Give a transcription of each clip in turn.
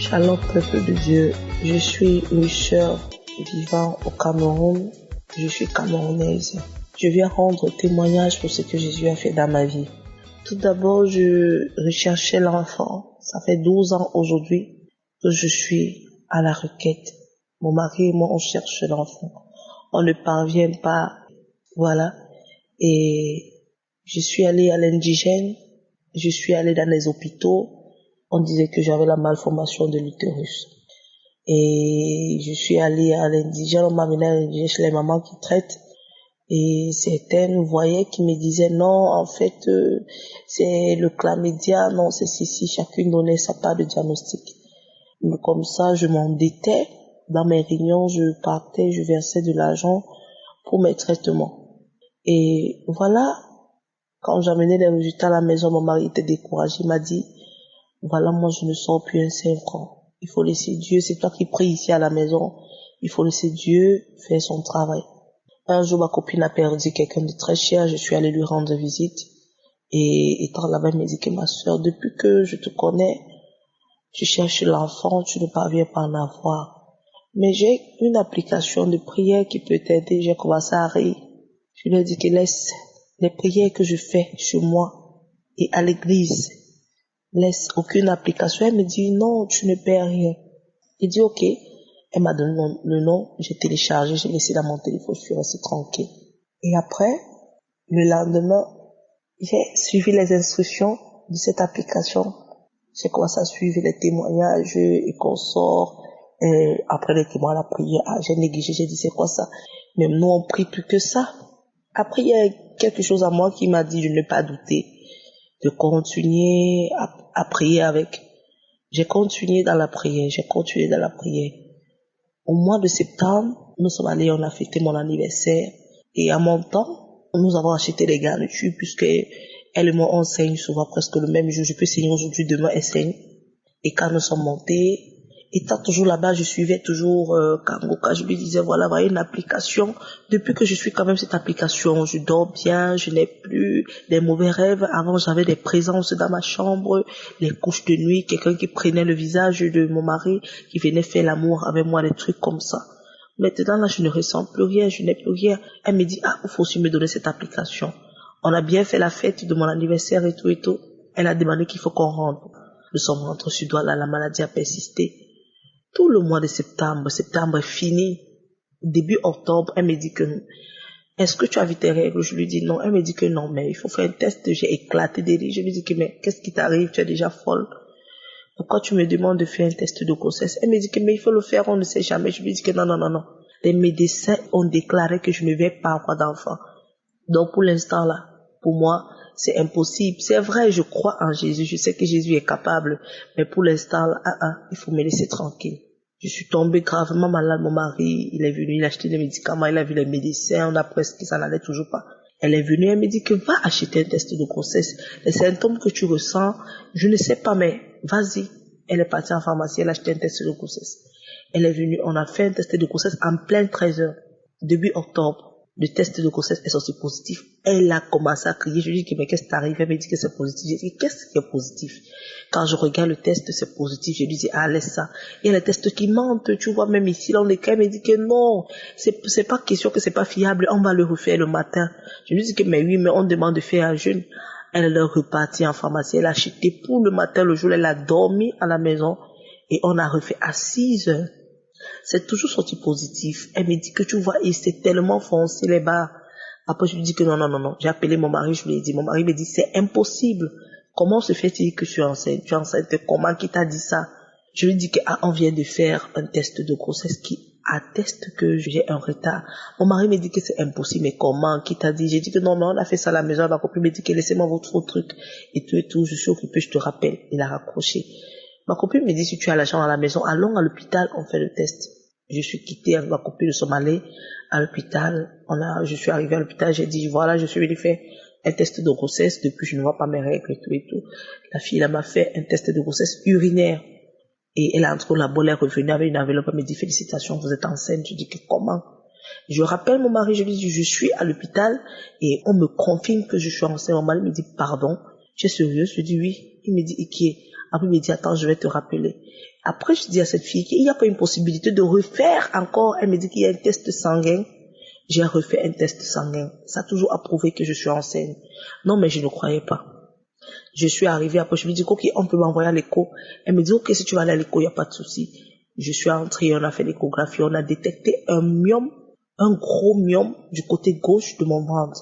Shalom peuple de Dieu, je suis une sœur vivant au Cameroun, je suis camerounaise. Je viens rendre témoignage pour ce que Jésus a fait dans ma vie. Tout d'abord, je recherchais l'enfant. Ça fait 12 ans aujourd'hui que je suis à la requête. Mon mari et moi, on cherche l'enfant. On ne parvient pas, voilà. Et je suis allée à l'indigène, je suis allée dans les hôpitaux. On disait que j'avais la malformation de l'utérus. Et je suis allée à l'indigène, on m'a amené à l'indigène chez les mamans qui traitent. Et certaines voyaient qui me disaient non, en fait, c'est le chlamydia, non, c'est ceci, chacune donnait sa part de diagnostic. Mais comme ça, je m'endettais. Dans mes réunions, je partais, je versais de l'argent pour mes traitements. Et voilà, quand j'amenais les résultats à la maison, mon mari était découragé, il m'a dit, voilà, moi je ne sors plus un 5 ans. Il faut laisser Dieu, c'est toi qui pries ici à la maison, il faut laisser Dieu faire son travail. Un jour, ma copine a perdu quelqu'un de très cher, je suis allée lui rendre visite. Et étant là-bas, elle m'a dit que ma soeur, depuis que je te connais, tu cherches l'enfant, tu ne parviens pas à en avoir. Mais j'ai une application de prière qui peut t'aider. J'ai commencé à rire. Je lui ai dit que laisse les prières que je fais chez moi et à l'église. Laisse aucune application. Elle me dit non, tu ne perds rien. J'ai dit ok. Elle m'a donné le nom, j'ai téléchargé, j'ai laissé dans mon téléphone, je suis restée tranquille. Et après, le lendemain, j'ai suivi les instructions de cette application. J'ai commencé à suivre les témoignages et consorts. Et après les témoignages, la prière, j'ai négligé, j'ai dit c'est quoi ça? Même nous on prie plus que ça. Après il y a quelque chose à moi qui m'a dit de ne pas douter, de continuer à prier avec. J'ai continué dans la prière. Au mois de septembre, nous sommes allés, on a fêté mon anniversaire. Et à mon temps, nous avons acheté des garnitures puisque elle et moi, on saigne souvent presque le même jour. Je peux saigner aujourd'hui, demain, elle saigne. Et quand nous sommes montés, étant toujours là-bas, je suivais toujours Kangoka. Je lui disais, voilà une application. Depuis que je suis quand même cette application, je dors bien, je n'ai plus des mauvais rêves. Avant, j'avais des présences dans ma chambre, les couches de nuit, quelqu'un qui prenait le visage de mon mari, qui venait faire l'amour avec moi, des trucs comme ça. Maintenant, là, je ne ressens plus rien, je n'ai plus rien. Elle me dit, il faut aussi me donner cette application. On a bien fait la fête de mon anniversaire et tout et tout. Elle a demandé qu'il faut qu'on rentre. Nous sommes rentrés sur Douala, la maladie a persisté. Tout le mois de septembre est fini. Début octobre, elle me dit que, est-ce que tu as vu tes règles? Je lui dis non. Elle me dit que non, mais il faut faire un test. J'ai éclaté de rire. Je lui dis que, mais qu'est-ce qui t'arrive? Tu es déjà folle. Pourquoi tu me demandes de faire un test de grossesse? Elle me dit que, mais il faut le faire, on ne sait jamais. Je lui dis que non. Les médecins ont déclaré que je ne vais pas avoir d'enfant. Donc, pour l'instant, là, pour moi, c'est impossible. C'est vrai, je crois en Jésus. Je sais que Jésus est capable. Mais pour l'instant, là, il faut me laisser tranquille. Je suis tombée gravement malade. Mon mari, il est venu, il a acheté des médicaments, il a vu les médecins, on a presque, ça n'allait toujours pas. Elle est venue, elle me dit que va acheter un test de grossesse. Les symptômes que tu ressens, je ne sais pas, mais vas-y. Elle est partie en pharmacie, elle a acheté un test de grossesse. Elle est venue, on a fait un test de grossesse en plein 13 heures, début octobre. Le test de grossesse est sorti positif. Elle a commencé à crier. Je lui dis, mais qu'est-ce qui t'arrive? Elle me dit que c'est positif. J'ai dit, qu'est-ce qui est positif? Quand je regarde le test, c'est positif. Je lui dis, laisse ça. Il y a les tests qui mentent. Tu vois, même ici, là, on est quand même, elle me dit que non. C'est pas question que c'est pas fiable. On va le refaire le matin. Je lui dis que, mais oui, mais on demande de faire un jeûne. Elle est repartie en pharmacie. Elle a acheté pour le matin, le jour, elle a dormi à la maison. Et on a refait à 6 heures. C'est toujours sorti positif. Elle me dit que tu vois, et c'est tellement foncé les barres. Après, je lui dis que non. J'ai appelé mon mari, je lui ai dit. Mon mari me dit, c'est impossible. Comment se fait-il que tu es enceinte? Tu es enceinte comment? Qui t'a dit ça? Je lui dis que, on vient de faire un test de grossesse qui atteste que j'ai un retard. Mon mari me dit que c'est impossible, mais comment? Qui t'a dit? J'ai dit que non, mais on a fait ça à la maison. Ma copine me dit que laissez-moi votre truc. Et tout, je suis occupée, je te rappelle. Il a raccroché. Ma copine me dit, si tu as l'argent à la maison, allons à l'hôpital, on fait le test. Je suis quittée avec ma copine, nous sommes allés à l'hôpital. Je suis arrivée à l'hôpital, j'ai dit, voilà, je suis venue faire un test de grossesse, depuis je ne vois pas mes règles et tout. La fille, elle m'a fait un test de grossesse urinaire. Et elle a entré au labo, elle est revenue avec une enveloppe, elle me dit, félicitations, vous êtes enceinte. Je dis que comment? Je rappelle mon mari, je lui dis, je suis à l'hôpital et on me confirme que je suis enceinte. Mon mari me dit, pardon, tu es sérieuse? Je dis oui. Il me dit, qui est? Après, il me dit, attends, je vais te rappeler. Après, je dis à cette fille qu'il n'y a pas une possibilité de refaire encore. Elle me dit qu'il y a un test sanguin. J'ai refait un test sanguin. Ça a toujours approuvé que je suis enceinte. Non, mais je ne croyais pas. Je suis arrivée après, je lui dis ok, on peut m'envoyer à l'écho. Elle me dit ok, si tu vas aller à l'écho, il n'y a pas de souci. Je suis entrée, on a fait l'échographie, on a détecté un myome, un gros myome du côté gauche de mon ventre.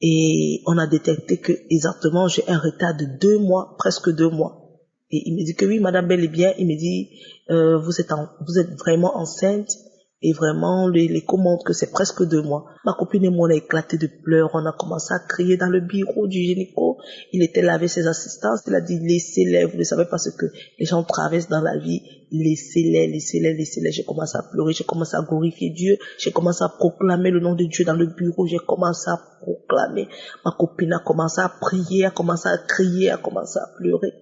Et on a détecté que exactement j'ai un retard de 2 mois, presque 2 mois. Et il me dit que oui, madame, bel et bien, il me dit vous êtes vraiment enceinte. Et vraiment, l'écho montre que c'est presque 2 mois. Ma copine et moi, on a éclaté de pleurs. On a commencé à crier dans le bureau du gynéco. Il était là avec ses assistantes. Il a dit, laissez-les. Vous ne savez pas ce que les gens traversent dans la vie. Laissez-les, laissez-les, laissez-les. J'ai commencé à pleurer. J'ai commencé à glorifier Dieu. J'ai commencé à proclamer le nom de Dieu dans le bureau. J'ai commencé à proclamer. Ma copine a commencé à prier, a commencé à crier, a commencé à pleurer.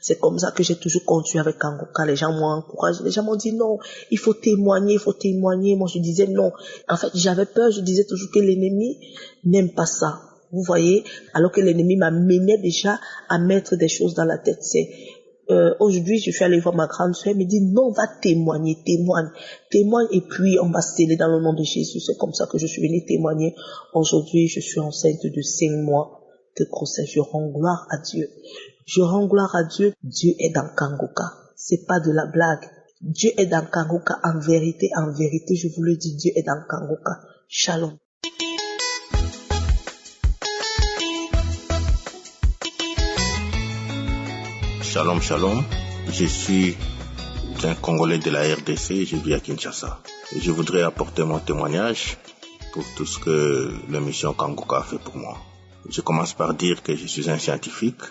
C'est comme ça que j'ai toujours continué avec Kangoka. Les gens m'ont encouragé. Les gens m'ont dit non, il faut témoigner, il faut témoigner. Moi, je disais non. En fait, j'avais peur. Je disais toujours que l'ennemi n'aime pas ça. Vous voyez? Alors que l'ennemi m'amenait déjà à mettre des choses dans la tête. Aujourd'hui, je suis allée voir ma grande sœur. Elle me dit non, va témoigner, témoigne et puis on va sceller dans le nom de Jésus. C'est comme ça que je suis venue témoigner. Aujourd'hui, je suis enceinte de 5 mois de grossesse. Je rends gloire à Dieu. Je rends gloire à Dieu. Dieu est dans Kangoka. C'est pas de la blague. Dieu est dans Kangoka. En vérité, je vous le dis, Dieu est dans Kangoka. Shalom. Shalom, shalom. Je suis un Congolais de la RDC. Je vis à Kinshasa. Et je voudrais apporter mon témoignage pour tout ce que l'émission Kangoka a fait pour moi. Je commence par dire que je suis un scientifique.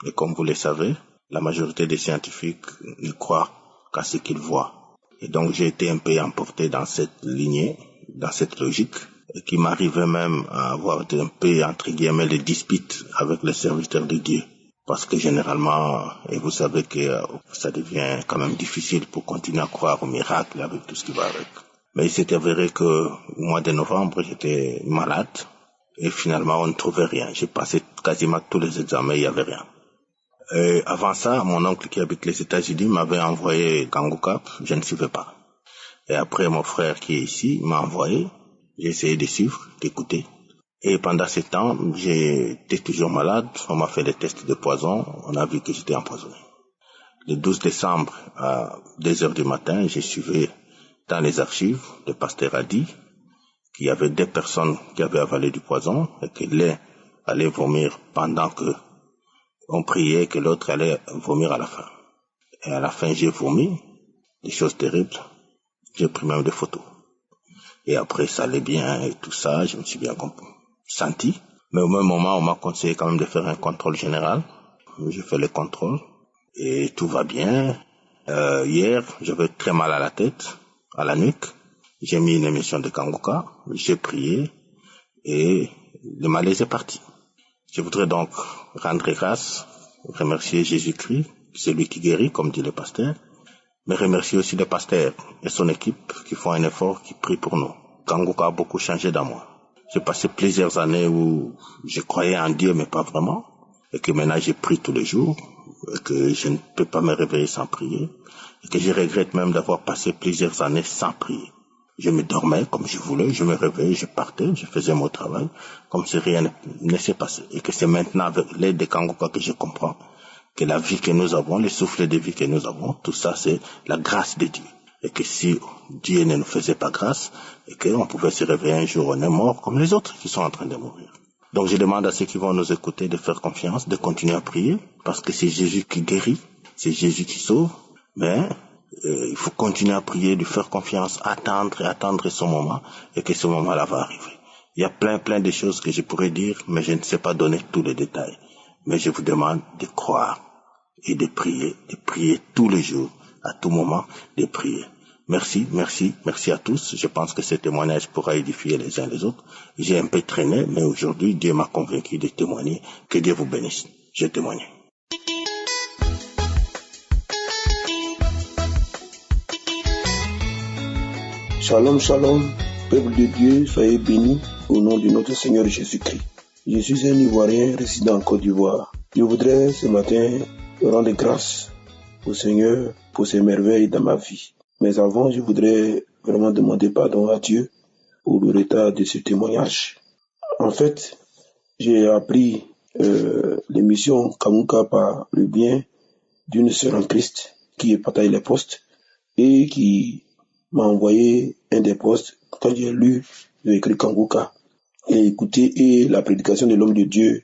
Et comme vous le savez, la majorité des scientifiques ne croient qu'à ce qu'ils voient. Et donc j'ai été un peu emporté dans cette lignée, dans cette logique, et qui m'arrivait même à avoir un peu, entre guillemets, des disputes avec les serviteurs de Dieu. Parce que généralement, et vous savez que ça devient quand même difficile pour continuer à croire au miracle avec tout ce qui va avec. Mais il s'est avéré que au mois de novembre, j'étais malade, et finalement on ne trouvait rien. J'ai passé quasiment tous les examens, il n'y avait rien. Et avant ça, mon oncle qui habite les États-Unis m'avait envoyé Kangoka, je ne suivais pas. Et après, mon frère qui est ici m'a envoyé, j'ai essayé de suivre, d'écouter. Et pendant ce temps, j'étais toujours malade, on m'a fait des tests de poison, on a vu que j'étais empoisonné. Le 12 décembre, à 2h du matin, j'ai suivi dans les archives, le pasteur a dit qu'il y avait 2 personnes qui avaient avalé du poison et que l'un allait vomir pendant que on priait, que l'autre allait vomir à la fin. Et à la fin, j'ai vomi, des choses terribles. J'ai pris même des photos. Et après, ça allait bien et tout ça, je me suis bien senti. Mais au même moment, on m'a conseillé quand même de faire un contrôle général. J'ai fait le contrôle et tout va bien. Hier, j'avais très mal à la tête, à la nuque. J'ai mis une émission de Kangoka, j'ai prié et le malaise est parti. Je voudrais donc rendre grâce, remercier Jésus-Christ, c'est lui qui guérit, comme dit le pasteur, mais remercier aussi le pasteur et son équipe qui font un effort, qui prient pour nous. Kangoka a beaucoup changé dans moi. J'ai passé plusieurs années où je croyais en Dieu, mais pas vraiment, et que maintenant j'ai prie tous les jours, et que je ne peux pas me réveiller sans prier, et que je regrette même d'avoir passé plusieurs années sans prier. Je me dormais comme je voulais, je me réveillais, je partais, je faisais mon travail, comme si rien ne s'est passé. Et que c'est maintenant avec l'aide de Kangoka que je comprends que la vie que nous avons, le souffle de vie que nous avons, tout ça c'est la grâce de Dieu. Et que si Dieu ne nous faisait pas grâce, et qu'on pouvait se réveiller un jour, on est mort comme les autres qui sont en train de mourir. Donc je demande à ceux qui vont nous écouter de faire confiance, de continuer à prier, parce que c'est Jésus qui guérit, c'est Jésus qui sauve, mais il faut continuer à prier, lui faire confiance, attendre son moment, et que ce moment-là va arriver. Il y a plein de choses que je pourrais dire, mais je ne sais pas donner tous les détails. Mais je vous demande de croire et de prier tous les jours, à tout moment, de prier. Merci à tous. Je pense que ce témoignage pourra édifier les uns les autres. J'ai un peu traîné, mais aujourd'hui, Dieu m'a convaincu de témoigner. Que Dieu vous bénisse. Je témoigne. Shalom, shalom, peuple de Dieu, soyez bénis au nom de notre Seigneur Jésus-Christ. Je suis un Ivoirien résident en Côte d'Ivoire. Je voudrais ce matin rendre grâce au Seigneur pour ses merveilles dans ma vie. Mais avant, je voudrais vraiment demander pardon à Dieu pour le retard de ce témoignage. En fait, j'ai appris l'émission Kanguka par le bien d'une sœur en Christ qui est partageait les postes et qui m'a envoyé un des postes quand j'ai lu écrit Kanguka et écouté, et la prédication de l'homme de Dieu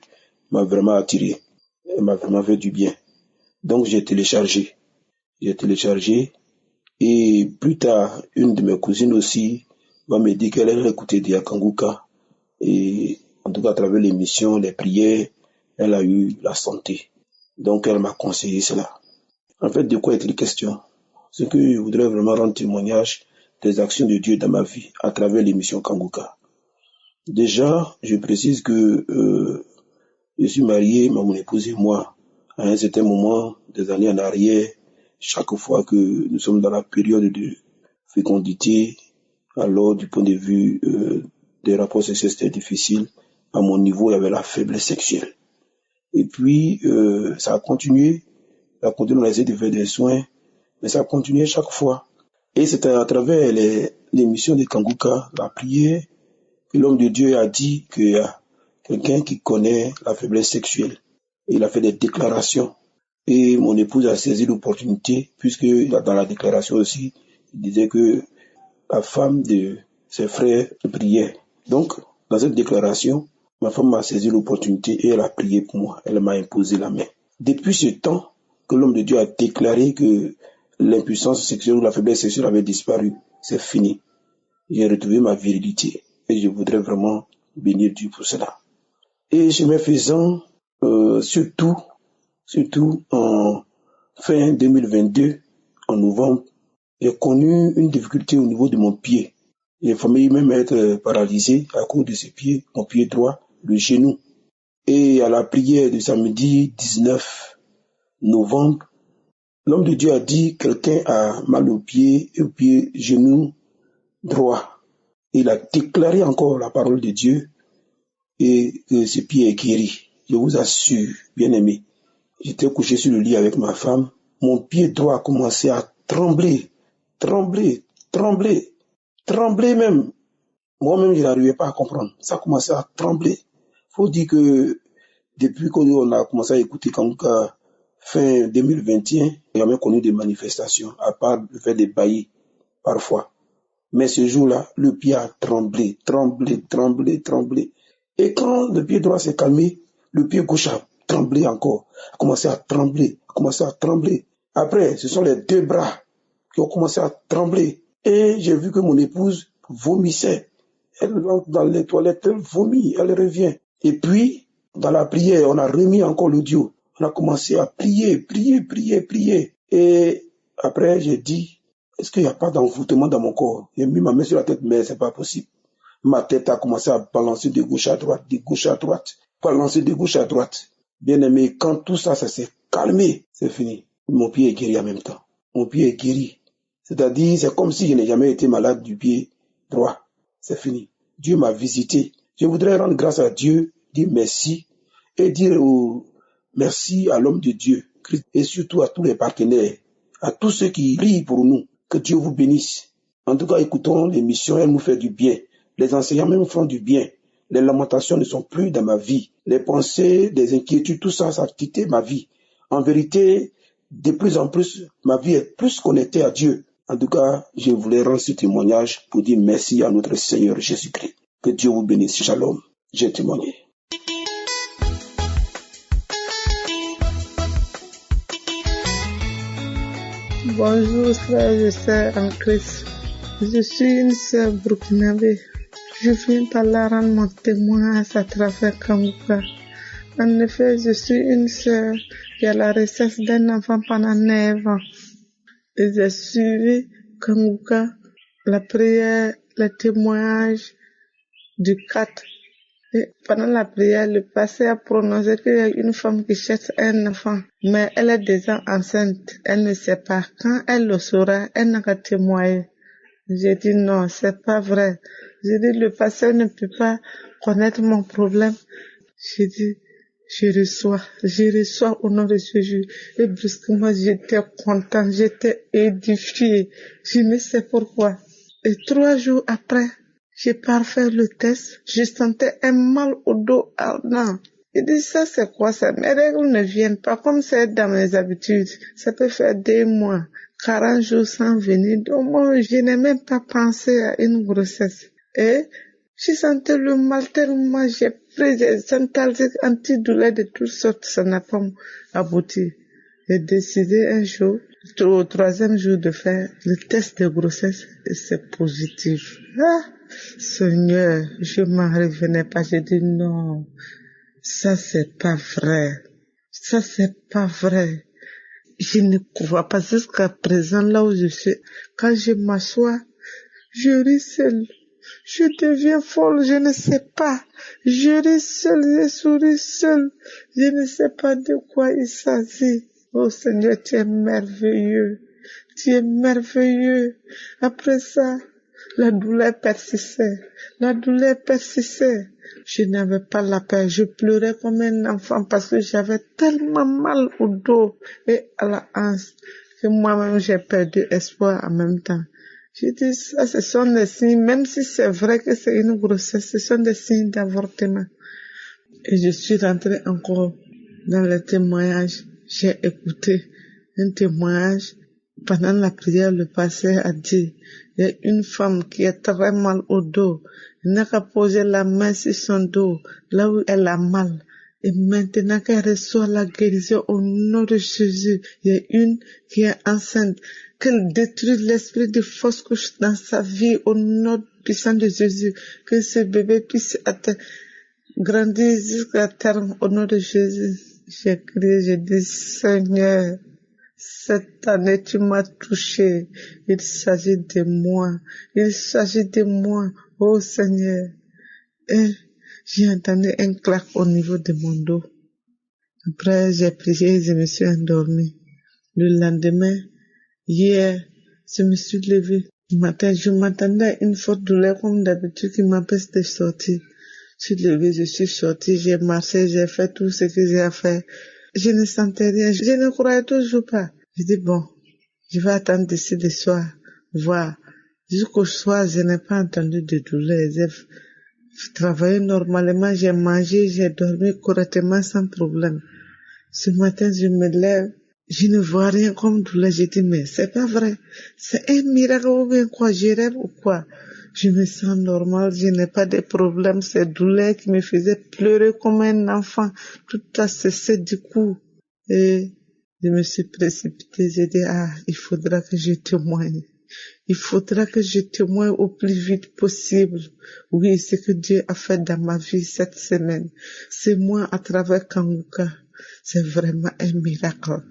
m'a vraiment attiré. Elle m'a vraiment fait du bien. Donc j'ai téléchargé. Et plus tard, une de mes cousines aussi m'a dit qu'elle allait écouter Dia Kanguka. Et en tout cas, à travers l'émission, les prières, elle a eu la santé. Donc elle m'a conseillé cela. En fait, de quoi est-il question? C'est que je voudrais vraiment rendre témoignage des actions de Dieu dans ma vie à travers l'émission Kanguka. Déjà, je précise que je suis marié, mon épouse et moi, à un certain moment, des années en arrière, chaque fois que nous sommes dans la période de fécondité, alors du point de vue des rapports sexuels, c'était difficile. À mon niveau, il y avait la faiblesse sexuelle. Et puis, ça a continué. On a essayé de faire des soins, mais ça a continué chaque fois. Et c'était à travers l'émission de Kanguka, la prière, que l'homme de Dieu a dit qu'il y a quelqu'un qui connaît la faiblesse sexuelle. Et il a fait des déclarations. Et mon épouse a saisi l'opportunité, puisque dans la déclaration aussi, il disait que la femme de ses frères priait. Donc, dans cette déclaration, ma femme m'a saisi l'opportunité et elle a prié pour moi. Elle m'a imposé la main. Depuis ce temps que l'homme de Dieu a déclaré que l'impuissance sexuelle ou la faiblesse sexuelle avait disparu, c'est fini. J'ai retrouvé ma virilité et je voudrais vraiment bénir Dieu pour cela. Et chemin faisant, surtout en fin 2022, en novembre, j'ai connu une difficulté au niveau de mon pied. J'ai failli même être paralysé à cause de ce pied, mon pied droit, le genou. Et à la prière de samedi 19 novembre, l'homme de Dieu a dit que quelqu'un a mal au pied et au pied genou droit. Il a déclaré encore la parole de Dieu et que ce pied est guéri. Je vous assure, bien-aimé, j'étais couché sur le lit avec ma femme. Mon pied droit a commencé à trembler même. Moi-même, je n'arrivais pas à comprendre. Ça a commencé à trembler. Faut dire que depuis qu'on a commencé à écouter Kanguka fin 2021, il y a même connu des manifestations, à part le fait des baillis, parfois. Mais ce jour-là, le pied a tremblé. Et quand le pied droit s'est calmé, le pied gauche a tremblé encore, a commencé à trembler. Après, ce sont les deux bras qui ont commencé à trembler. Et j'ai vu que mon épouse vomissait. Elle rentre dans les toilettes, elle vomit, elle revient. Et puis, dans la prière, on a remis encore l'audio. On a commencé à prier. Et après, j'ai dit, est-ce qu'il n'y a pas d'envoûtement dans mon corps? J'ai mis ma main sur la tête, mais c'est pas possible. Ma tête a commencé à balancer de gauche à droite. Bien aimé, quand tout ça s'est calmé, c'est fini. Mon pied est guéri en même temps. C'est-à-dire, c'est comme si je n'ai jamais été malade du pied droit. C'est fini. Dieu m'a visité. Je voudrais rendre grâce à Dieu, dire merci et dire merci à l'homme de Dieu, Christ, et surtout à tous les partenaires, à tous ceux qui rient pour nous. Que Dieu vous bénisse. En tout cas, écoutons l'émission, elle nous fait du bien. Les enseignants même font du bien. Les lamentations ne sont plus dans ma vie. Les pensées, les inquiétudes, tout ça, ça a quitté ma vie. En vérité, de plus en plus, ma vie est plus connectée à Dieu. En tout cas, je voulais rendre ce témoignage pour dire merci à notre Seigneur Jésus-Christ. Que Dieu vous bénisse. Shalom. J'ai témoigné. Bonjour frères et sœurs en Christ. Je suis une sœur burkinabé. Je viens par là rendre mon témoignage à travers Kanguka. En effet, je suis une sœur qui a la recherche d'un enfant pendant 9 ans. Et j'ai suivi Kanguka, la prière, le témoignage du 4. Et pendant la prière, le pasteur a prononcé qu'il y a une femme qui cherche un enfant, mais elle est déjà enceinte. Elle ne sait pas. Quand elle le saura, elle n'a qu'à témoigner. J'ai dit non, c'est pas vrai. J'ai dit le pasteur ne peut pas connaître mon problème. J'ai dit Je reçois au nom de Jésus. Et brusquement, j'étais content, j'étais édifié. Je ne sais pourquoi. Et 3 jours après, j'ai parfait le test. Je sentais un mal au dos ardent. Je dis, ça c'est quoi ça? Mes règles ne viennent pas comme c'est dans mes habitudes. Ça peut faire 2 mois, 40 jours sans venir. Donc moi, je n'ai même pas pensé à une grossesse. Et je sentais le mal tellement, j'ai pris des antalgiques antidouleurs de toutes sortes, ça n'a pas abouti. J'ai décidé un jour, au 3e jour, de faire le test de grossesse et c'est positif. Ah, Seigneur, je m'en revenais pas, j'ai dit non, ça c'est pas vrai, ça c'est pas vrai. Je ne crois pas jusqu'à présent là où je suis. Quand je m'assois, je ris seul. Je deviens folle, je ne sais pas. Je ris seul, je souris seul. Je ne sais pas de quoi il s'agit. Oh Seigneur, tu es merveilleux. Tu es merveilleux. Après ça, la douleur persistait. Je n'avais pas la paix. Je pleurais comme un enfant parce que j'avais tellement mal au dos et à la hanche que moi-même j'ai perdu espoir en même temps. Je dis, ça, ce sont des signes, même si c'est vrai que c'est une grossesse, ce sont des signes d'avortement. Et je suis rentrée encore dans le témoignage. J'ai écouté un témoignage. Pendant la prière, le pasteur a dit, il y a une femme qui a très mal au dos. Elle n'a qu'à poser la main sur son dos, là où elle a mal. Et maintenant qu'elle reçoit la guérison au nom de Jésus, il y a une qui est enceinte, qu'elle détruit l'esprit de fausse couche dans sa vie au nom puissant de Jésus, que ce bébé puisse grandir jusqu'à terme au nom de Jésus. J'ai crié, j'ai dit, Seigneur, cette année tu m'as touché, il s'agit de moi, oh Seigneur. Et j'ai entendu un claque au niveau de mon dos. Après, j'ai prié et je me suis endormie. Le lendemain, hier, je me suis levée. Le matin, je m'attendais à une forte douleur comme d'habitude qui m'empêche de sortir. Je suis levée, je suis sortie, j'ai marché, j'ai fait tout ce que j'ai à faire. Je ne sentais rien, je ne croyais toujours pas. Je dis bon, je vais attendre d'ici le soir, voir. Jusqu'au soir, je n'ai pas entendu de douleur. J'ai travaillé normalement, j'ai mangé, j'ai dormi correctement sans problème. Ce matin, je me lève, je ne vois rien comme douleur. Je dis mais c'est pas vrai, c'est un miracle ou bien quoi, je rêve ou quoi? Je me sens normal, je n'ai pas de problème. Ces douleurs qui me faisaient pleurer comme un enfant, tout a cessé du coup. Et je me suis précipitée, j'ai dit, il faudra que je témoigne. Il faudra que je témoigne au plus vite possible. Oui, ce que Dieu a fait dans ma vie cette semaine. C'est moi à travers Kanguka. C'est vraiment un miracle.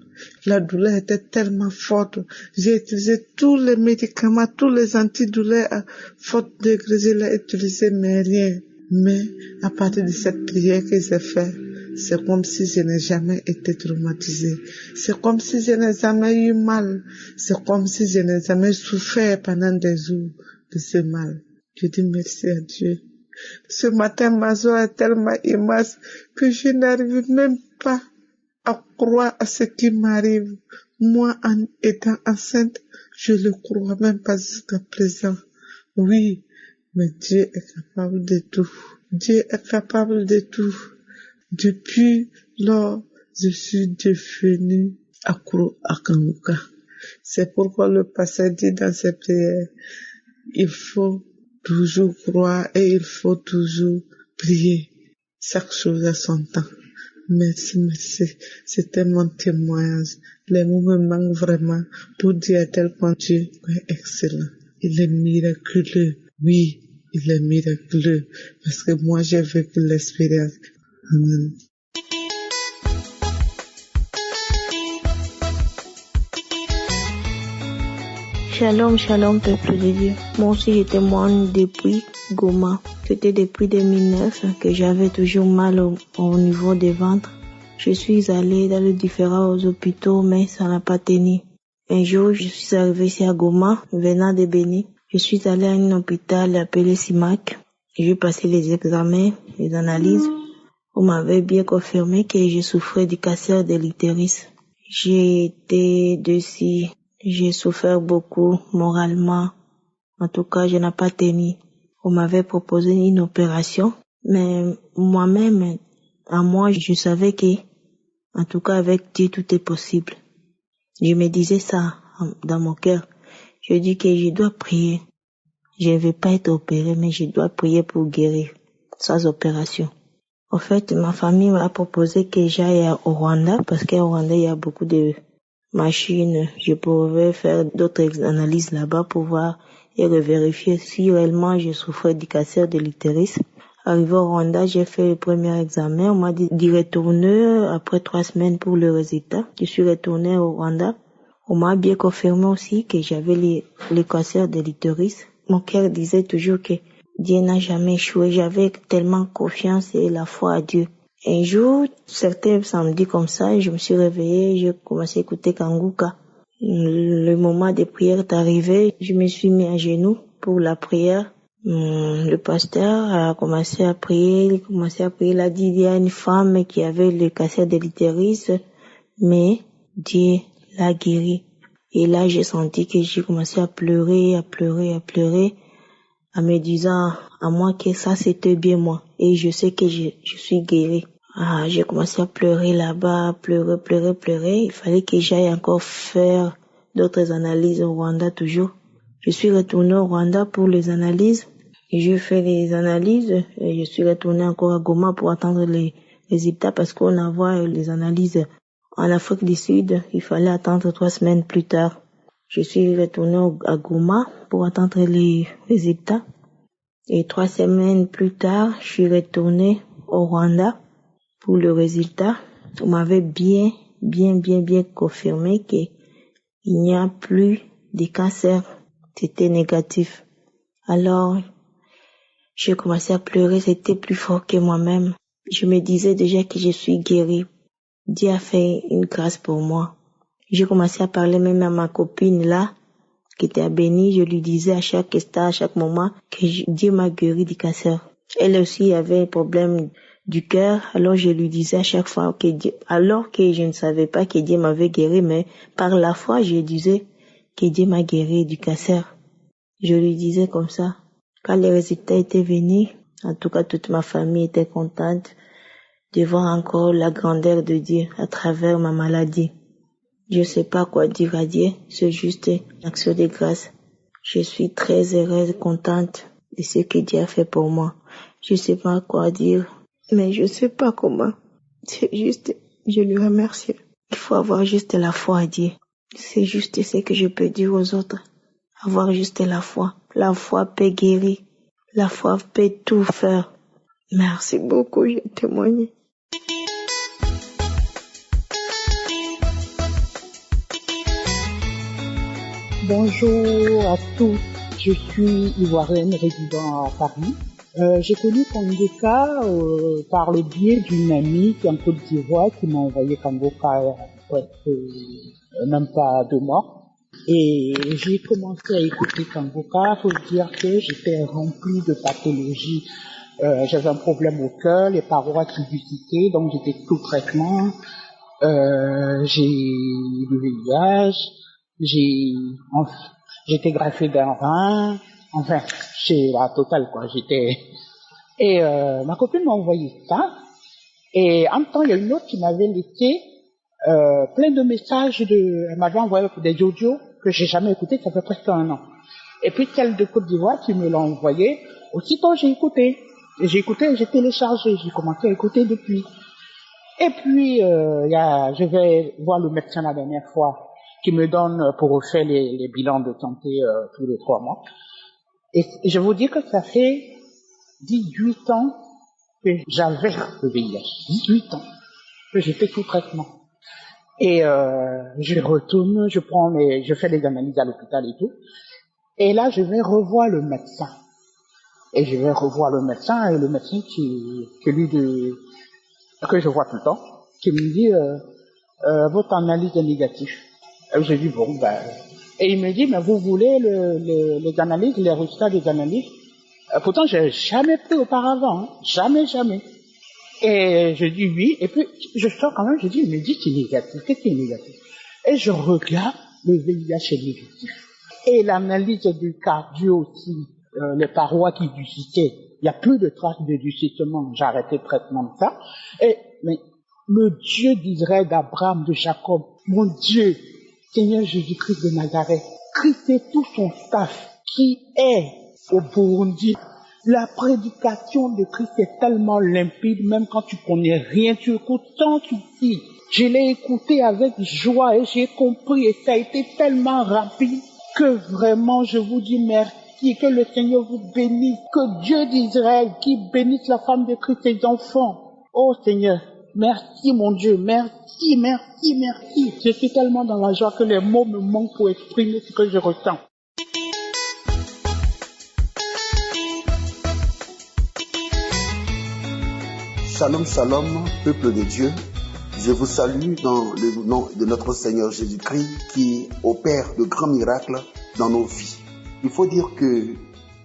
La douleur était tellement forte. J'ai utilisé tous les médicaments, tous les antidouleurs à forte degré. Je l'ai utilisé, mais rien. Mais à partir de cette prière que j'ai faite, c'est comme si je n'ai jamais été traumatisée. C'est comme si je n'ai jamais eu mal. C'est comme si je n'ai jamais souffert pendant des jours de ce mal. Je dis merci à Dieu. Ce matin, ma joie est tellement immense que je n'arrive même pas à croire à ce qui m'arrive. Moi, en étant enceinte, je le crois même pas jusqu'à présent. Oui, mais Dieu est capable de tout. Dieu est capable de tout. Depuis lors, je suis devenue accro à Kanguka. C'est pourquoi le pasteur dit dans ses prières, il faut toujours croire et il faut toujours prier. Chaque chose à son temps. Merci. C'était mon témoignage. Les mots me manquent vraiment pour dire à tel point Dieu est excellent. Il est miraculeux. Oui, il est miraculeux. Parce que moi, j'ai vécu l'expérience. Amen. Shalom, peuple de Dieu. Moi aussi, je témoigne depuis Goma. C'était depuis 2009 que j'avais toujours mal au niveau des ventres. Je suis allée dans les différents hôpitaux, mais ça n'a pas tenu. Un jour, je suis arrivée ici à Goma, venant de Béni. Je suis allée à un hôpital appelé Simac. J'ai passé les examens, les analyses. On m'avait bien confirmé que je souffrais du cancer de l'utérus. J'ai été dessus, j'ai souffert beaucoup moralement. En tout cas, je n'ai pas tenu. On m'avait proposé une opération, mais moi-même, je savais que, en tout cas, avec Dieu, tout est possible. Je me disais ça dans mon cœur. Je dis que je dois prier. Je ne vais pas être opérée, mais je dois prier pour guérir, sans opération. En fait, ma famille m'a proposé que j'aille au Rwanda, parce qu'au Rwanda, il y a beaucoup de machines. Je pouvais faire d'autres analyses là-bas pour voir et revérifier si réellement je souffrais du cancer de l'utérus. Arrivé au Rwanda, j'ai fait le premier examen. On m'a dit d'y retourner après 3 semaines pour le résultat. Je suis retournée au Rwanda. On m'a bien confirmé aussi que j'avais le cancer de l'utérus. Mon cœur disait toujours que Dieu n'a jamais échoué. J'avais tellement confiance et la foi à Dieu. Un jour, certains samedis comme ça, je me suis réveillée, j'ai commencé à écouter Kanguka. Le moment de prière est arrivé, je me suis mis à genoux pour la prière. Le pasteur a commencé à prier, il a dit il y a une femme qui avait le cancer de l'utérus, mais Dieu l'a guérie. Et là, j'ai senti que j'ai commencé à pleurer, en me disant à moi que ça c'était bien moi. Et je sais que je suis guérie. J'ai commencé à pleurer là-bas, pleurer. Il fallait que j'aille encore faire d'autres analyses au Rwanda toujours. Je suis retournée au Rwanda pour les analyses. Et j'ai fait les analyses et je suis retournée encore à Goma pour attendre les résultats parce qu'on envoie les analyses en Afrique du Sud. Il fallait attendre 3 semaines plus tard. Je suis retournée à Goma pour attendre les résultats. Et 3 semaines plus tard, je suis retournée au Rwanda pour le résultat. On m'avait bien confirmé qu'il n'y a plus de cancer. C'était négatif. Alors, j'ai commencé à pleurer. C'était plus fort que moi-même. Je me disais déjà que je suis guérie. Dieu a fait une grâce pour moi. J'ai commencé à parler même à ma copine là, qui était à Béni. Je lui disais à chaque instant, à chaque moment, que Dieu m'a guéri du cancer. Elle aussi avait un problème du cœur, alors je lui disais à chaque fois que Dieu, alors que je ne savais pas que Dieu m'avait guéri, mais par la foi, je disais que Dieu m'a guéri du cancer. Je lui disais comme ça. Quand les résultats étaient venus, en tout cas toute ma famille était contente de voir encore la grandeur de Dieu à travers ma maladie. Je ne sais pas quoi dire à Dieu, c'est juste une action de grâce. Je suis très heureuse, contente de ce que Dieu a fait pour moi. Je ne sais pas quoi dire, mais je ne sais pas comment. C'est juste, je lui remercie. Il faut avoir juste la foi à Dieu. C'est juste ce que je peux dire aux autres. Avoir juste la foi. La foi peut guérir. La foi peut tout faire. Merci beaucoup, j'ai témoigné. Bonjour à tous, je suis ivoirienne résidant à Paris. J'ai connu Kanguka par le biais d'une amie qui est en Côte d'Ivoire qui m'a envoyé Kanguka même pas 2 mois. Et j'ai commencé à écouter Kanguka pour dire que j'étais remplie de pathologies. J'avais un problème au cœur, les parois tubicitaires, donc j'étais sous traitement. J'ai le VIH. J'étais greffé d'un rein, enfin, c'est la totale, quoi, et ma copine m'a envoyé ça, et en même temps, il y a une autre qui m'avait laissé, plein de messages elle m'avait envoyé des audios que j'ai jamais écoutés, ça fait presque 1 an. Et puis, celle de Côte d'Ivoire qui me l'a envoyé, aussitôt j'ai écouté, j'ai téléchargé, j'ai commencé à écouter depuis. Et puis, je vais voir le médecin la dernière fois, qui me donne pour refaire les bilans de santé tous les 3 mois. Et je vous dis que ça fait 18 ans que j'avais le VIH. 18 ans que j'ai fait tout traitement. Et je retourne, je fais les analyses à l'hôpital et tout. Et là, je vais revoir le médecin. Et le médecin que je vois tout le temps, qui me dit votre analyse est négative. J'ai dit bon et il me dit mais vous voulez les analyses, les résultats des analyses. Pourtant j'ai jamais pris auparavant, hein. Jamais. Et je dis oui, et puis je sors quand même, je dis, mais dis c'est négatif, qu'est-ce qui est négatif? Et je regarde, le VIH est négatif. Et l'analyse du cardio aussi, les parois qui ducitaient, il n'y a plus de traces de ducitement, j'ai arrêté le traitement de ça. Mais le Dieu d'Israël, d'Abraham, de Jacob, mon Dieu, Seigneur Jésus-Christ de Nazareth, Christ et tout son staff qui est au Burundi. La prédication de Christ est tellement limpide, même quand tu connais rien, tu écoutes sans souci. Je l'ai écouté avec joie et j'ai compris et ça a été tellement rapide que vraiment je vous dis merci, que le Seigneur vous bénisse, que Dieu d'Israël qui bénisse la femme de Christ et ses enfants. Oh Seigneur, merci mon Dieu, merci, merci, merci. Je suis tellement dans la joie que les mots me manquent pour exprimer ce que je ressens. Shalom, shalom, peuple de Dieu. Je vous salue dans le nom de notre Seigneur Jésus-Christ qui opère de grands miracles dans nos vies. Il faut dire que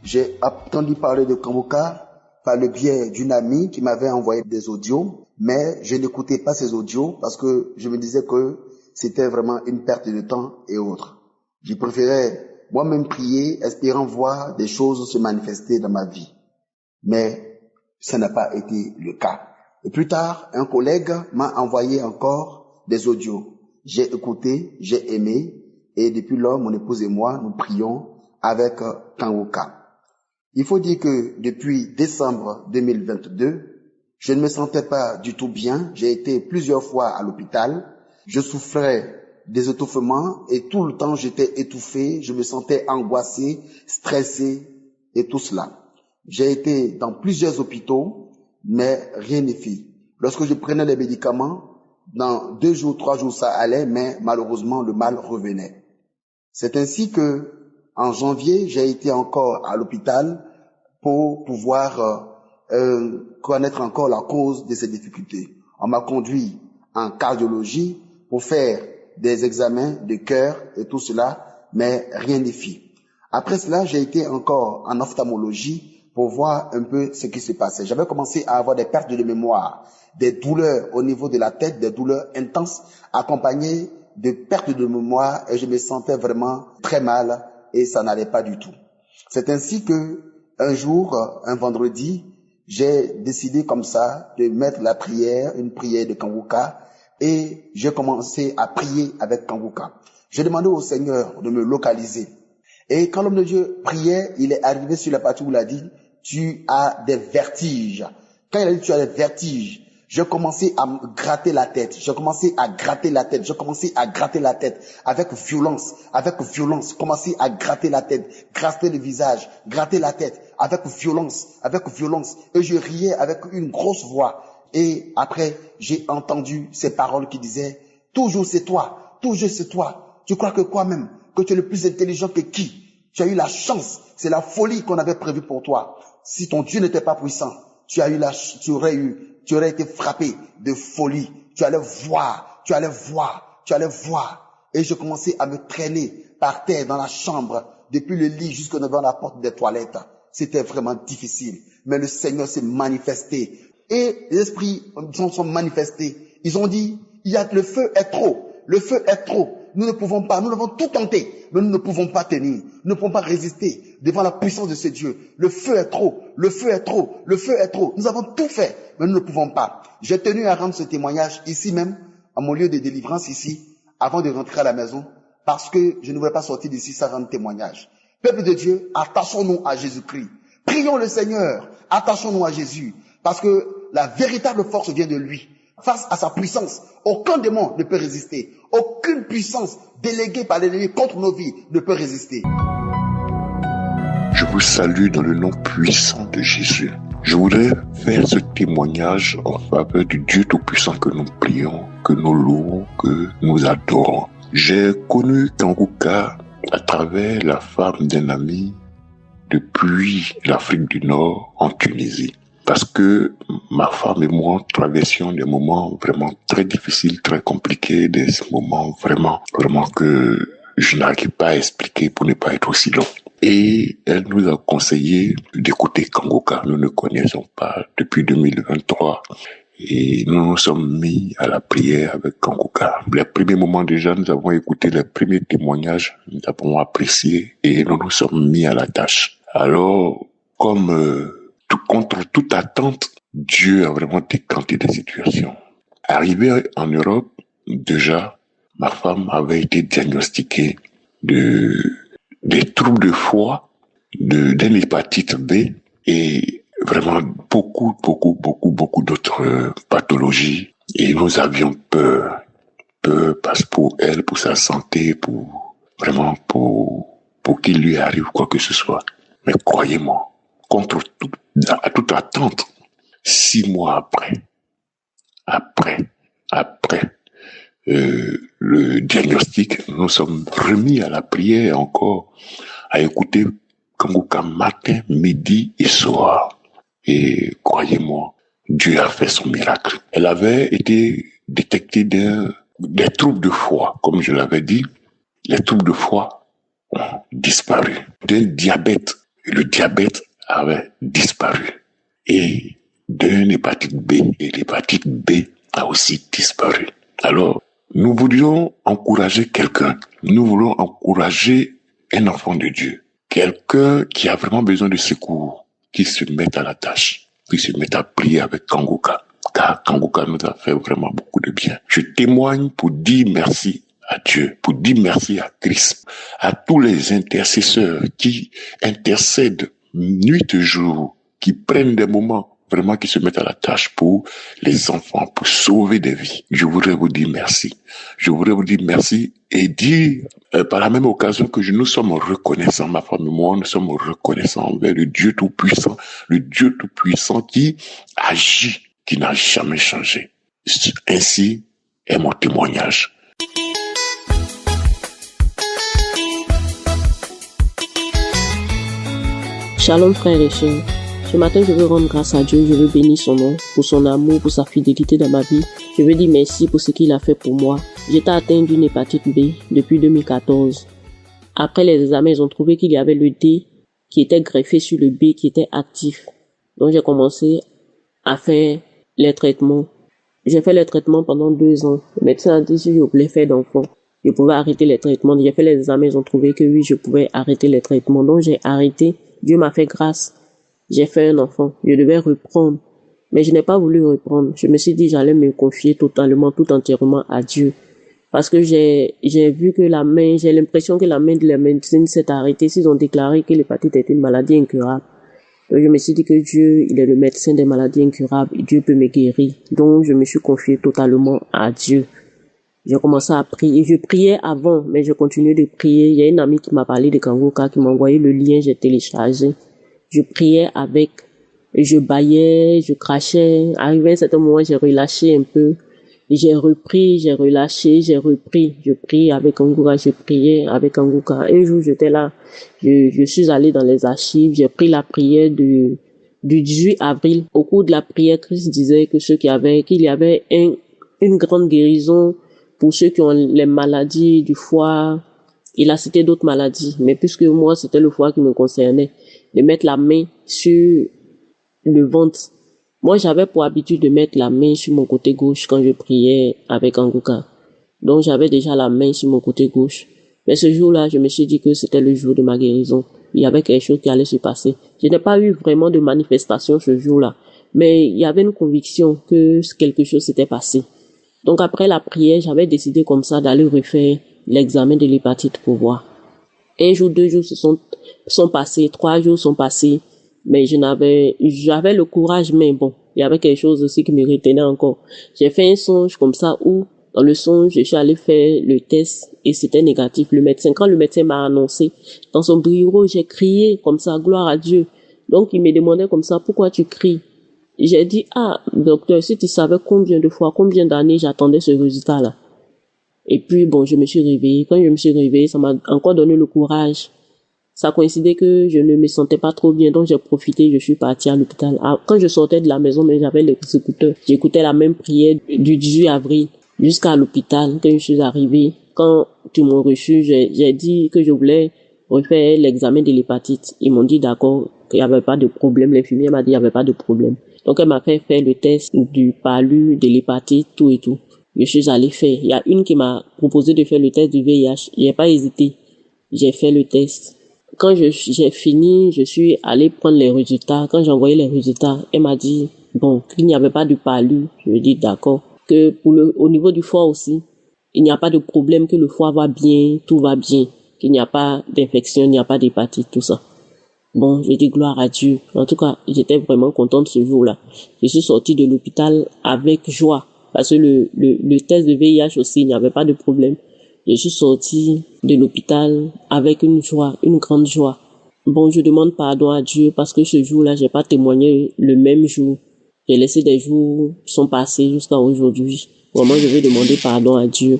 j'ai entendu parler de Kanguka par le biais d'une amie qui m'avait envoyé des audios, mais je n'écoutais pas ces audios parce que je me disais que c'était vraiment une perte de temps et autres. Je préférais moi-même prier, espérant voir des choses se manifester dans ma vie. Mais ça n'a pas été le cas. Et plus tard, un collègue m'a envoyé encore des audios. J'ai écouté, j'ai aimé, et depuis lors, mon épouse et moi, nous prions avec Kanguka. Il faut dire que depuis décembre 2022, je ne me sentais pas du tout bien. J'ai été plusieurs fois à l'hôpital. Je souffrais des étouffements et tout le temps j'étais étouffé. Je me sentais angoissé, stressé et tout cela. J'ai été dans plusieurs hôpitaux, mais rien n'est fait. Lorsque je prenais les médicaments, dans 2 jours, 3 jours, ça allait, mais malheureusement, le mal revenait. C'est ainsi que, en janvier, j'ai été encore à l'hôpital pour pouvoir connaître encore la cause de ces difficultés. On m'a conduit en cardiologie pour faire des examens de cœur et tout cela, mais rien n'est fait. Après cela, j'ai été encore en ophtalmologie pour voir un peu ce qui se passait. J'avais commencé à avoir des pertes de mémoire, des douleurs au niveau de la tête, des douleurs intenses, accompagnées de pertes de mémoire, et je me sentais vraiment très mal et ça n'allait pas du tout. C'est ainsi que un jour, un vendredi, j'ai décidé comme ça de mettre la prière, une prière de Kanguka, et j'ai commencé à prier avec Kanguka. J'ai demandé au Seigneur de me localiser. Et quand l'homme de Dieu priait, il est arrivé sur la partie où il a dit, tu as des vertiges. Quand il a dit, tu as des vertiges, j'ai commencé à me gratter la tête. J'ai commencé à gratter la tête. J'ai commencé à gratter la tête avec violence, commencer à gratter la tête, gratter le visage, gratter la tête avec violence. Et je riais avec une grosse voix. Et après, j'ai entendu ces paroles qui disaient, toujours c'est toi, toujours c'est toi. Tu crois que quoi même? Que tu es le plus intelligent que qui? Tu as eu la chance, c'est la folie qu'on avait prévue pour toi. Si ton Dieu n'était pas puissant, tu aurais été frappé de folie. Tu allais voir. Et je commençais à me traîner par terre dans la chambre, depuis le lit jusqu'au devant la porte des toilettes. C'était vraiment difficile. Mais le Seigneur s'est manifesté. Et les esprits sont manifestés. Ils ont dit, le feu est trop. Le feu est trop. Nous ne pouvons pas, nous avons tout tenté, mais nous ne pouvons pas tenir, nous ne pouvons pas résister devant la puissance de ce Dieu. Le feu est trop, nous avons tout fait, mais nous ne pouvons pas. J'ai tenu à rendre ce témoignage ici même, à mon lieu de délivrance ici, avant de rentrer à la maison, parce que je ne voulais pas sortir d'ici sans rendre témoignage. Peuple de Dieu, attachons-nous à Jésus-Christ. Prions le Seigneur, attachons-nous à Jésus, parce que la véritable force vient de lui. Face à sa puissance, aucun démon ne peut résister. Aucune puissance déléguée par l'ennemi contre nos vies ne peut résister. Je vous salue dans le nom puissant de Jésus. Je voudrais faire ce témoignage en faveur du Dieu Tout-Puissant que nous prions, que nous louons, que nous adorons. J'ai connu Kanguka à travers la femme d'un ami depuis l'Afrique du Nord en Tunisie. Parce que ma femme et moi traversions des moments vraiment très difficiles, très compliqués, des moments vraiment que je n'arrive pas à expliquer pour ne pas être aussi long. Et elle nous a conseillé d'écouter Kanguka. Nous ne connaissons pas depuis 2023. Et nous nous sommes mis à la prière avec Kanguka. Les premiers moments déjà, nous avons écouté les premiers témoignages, nous avons apprécié et nous nous sommes mis à la tâche. Alors, comme contre toute attente, Dieu a vraiment décanté des situations. Arrivé en Europe, déjà, ma femme avait été diagnostiquée des troubles de foie, d'une hépatite B et vraiment beaucoup d'autres pathologies. Et nous avions peur parce que pour elle, pour sa santé, pour qu'il lui arrive quoi que ce soit. Mais croyez-moi, contre toute attente, 6 mois après le diagnostic, nous sommes remis à la prière encore, à écouter Kanguka matin, midi et soir. Et croyez-moi, Dieu a fait son miracle. Elle avait été détectée des troubles de foie, comme je l'avais dit. Les troubles de foie ont disparu. D'un diabète, le diabète avait disparu. Et d'une hépatite B, et l'hépatite B a aussi disparu. Alors, nous voulions encourager quelqu'un. Nous voulons encourager un enfant de Dieu. Quelqu'un qui a vraiment besoin de secours, qui se mette à la tâche, qui se mette à prier avec Kanguka. Car Kanguka nous a fait vraiment beaucoup de bien. Je témoigne pour dire merci à Dieu, pour dire merci à Christ, à tous les intercesseurs qui intercèdent nuit et jour, qui prennent des moments vraiment qui se mettent à la tâche pour les enfants, pour sauver des vies. Je voudrais vous dire merci. Je voudrais vous dire merci et dire par la même occasion que nous sommes reconnaissants, ma femme et moi, nous sommes reconnaissants envers le Dieu Tout-Puissant qui agit, qui n'a jamais changé. Ainsi est mon témoignage. Shalom frères et sœurs. Ce matin, je veux rendre grâce à Dieu, je veux bénir son nom pour son amour, pour sa fidélité dans ma vie. Je veux dire merci pour ce qu'il a fait pour moi. J'étais atteinte d'une hépatite B depuis 2014. Après les examens, ils ont trouvé qu'il y avait le D qui était greffé sur le B qui était actif. Donc j'ai commencé à faire les traitements. J'ai fait les traitements pendant 2 ans. Le médecin a dit si je voulais faire d'enfant, je pouvais arrêter les traitements. J'ai fait les examens, ils ont trouvé que oui, je pouvais arrêter les traitements. Donc j'ai arrêté. Dieu m'a fait grâce. J'ai fait un enfant. Je devais reprendre. Mais je n'ai pas voulu reprendre. Je me suis dit j'allais me confier totalement, tout entièrement à Dieu. Parce que j'ai vu que j'ai l'impression que la main de la médecine s'est arrêtée. S'ils ont déclaré que l'hépatite était une maladie incurable. Donc je me suis dit que Dieu, il est le médecin des maladies incurables et Dieu peut me guérir. Donc je me suis confié totalement à Dieu. J'ai commencé à prier. Je priais avant, mais je continuais de prier. Il y a une amie qui m'a parlé de Kanguka, qui m'a envoyé le lien, j'ai téléchargé. Je priais avec, je bâillais, je crachais. Arrivé à un certain moment, j'ai relâché un peu. J'ai repris, j'ai relâché, j'ai repris. Je priais avec Kanguka, je priais avec Kanguka. Un jour, j'étais là. Je suis allé dans les archives. J'ai pris la prière du 18 avril. Au cours de la prière, Christ disait que qu'il y avait une grande guérison pour ceux qui ont les maladies du foie. Il a cité d'autres maladies. Mais puisque moi, c'était le foie qui me concernait, de mettre la main sur le ventre. Moi, j'avais pour habitude de mettre la main sur mon côté gauche quand je priais avec Kanguka. Donc, j'avais déjà la main sur mon côté gauche. Mais ce jour-là, je me suis dit que c'était le jour de ma guérison. Il y avait quelque chose qui allait se passer. Je n'ai pas eu vraiment de manifestation ce jour-là. Mais il y avait une conviction que quelque chose s'était passé. Donc, après la prière, j'avais décidé comme ça d'aller refaire l'examen de l'hépatite pour voir. 1 jour, 2 jours sont passés, 3 jours sont passés, mais j'avais le courage, mais bon, il y avait quelque chose aussi qui me retenait encore. J'ai fait un songe comme ça où, dans le songe, je suis allé faire le test et c'était négatif. Quand le médecin m'a annoncé, dans son bureau, j'ai crié comme ça, gloire à Dieu. Donc, il me demandait comme ça, pourquoi tu cries? J'ai dit, docteur, si tu savais combien d'années j'attendais ce résultat-là. Et puis, bon, je me suis réveillée. Quand je me suis réveillée, ça m'a encore donné le courage. Ça coïncidait que je ne me sentais pas trop bien, donc j'ai profité, je suis partie à l'hôpital. Quand je sortais de la maison, mais j'avais les écouteurs, j'écoutais la même prière du 18 avril jusqu'à l'hôpital. Quand je suis arrivée, quand ils m'ont reçu, j'ai dit que je voulais refaire l'examen de l'hépatite. Ils m'ont dit d'accord, qu'il n'y avait pas de problème. L'infirmière m'a dit qu'il n'y avait pas de problème. Donc, elle m'a fait faire le test du palu, de l'hépatite, tout et tout. Je suis allée faire. Il y a une qui m'a proposé de faire le test du VIH. J'ai pas hésité. J'ai fait le test. Quand j'ai fini, je suis allée prendre les résultats. Quand j'ai envoyé les résultats, elle m'a dit, bon, qu'il n'y avait pas de palu. Je lui ai dit, d'accord. Que au niveau du foie aussi, il n'y a pas de problème, que le foie va bien, tout va bien. Qu'il n'y a pas d'infection, il n'y a pas d'hépatite, tout ça. Bon, j'ai dit gloire à Dieu. En tout cas, j'étais vraiment contente ce jour-là. Je suis sortie de l'hôpital avec joie. Parce que le test de VIH aussi, il n'y avait pas de problème. Je suis sortie de l'hôpital avec une joie, une grande joie. Bon, je demande pardon à Dieu parce que ce jour-là, j'ai pas témoigné le même jour. J'ai laissé des jours qui sont passés jusqu'à aujourd'hui. Vraiment, je vais demander pardon à Dieu.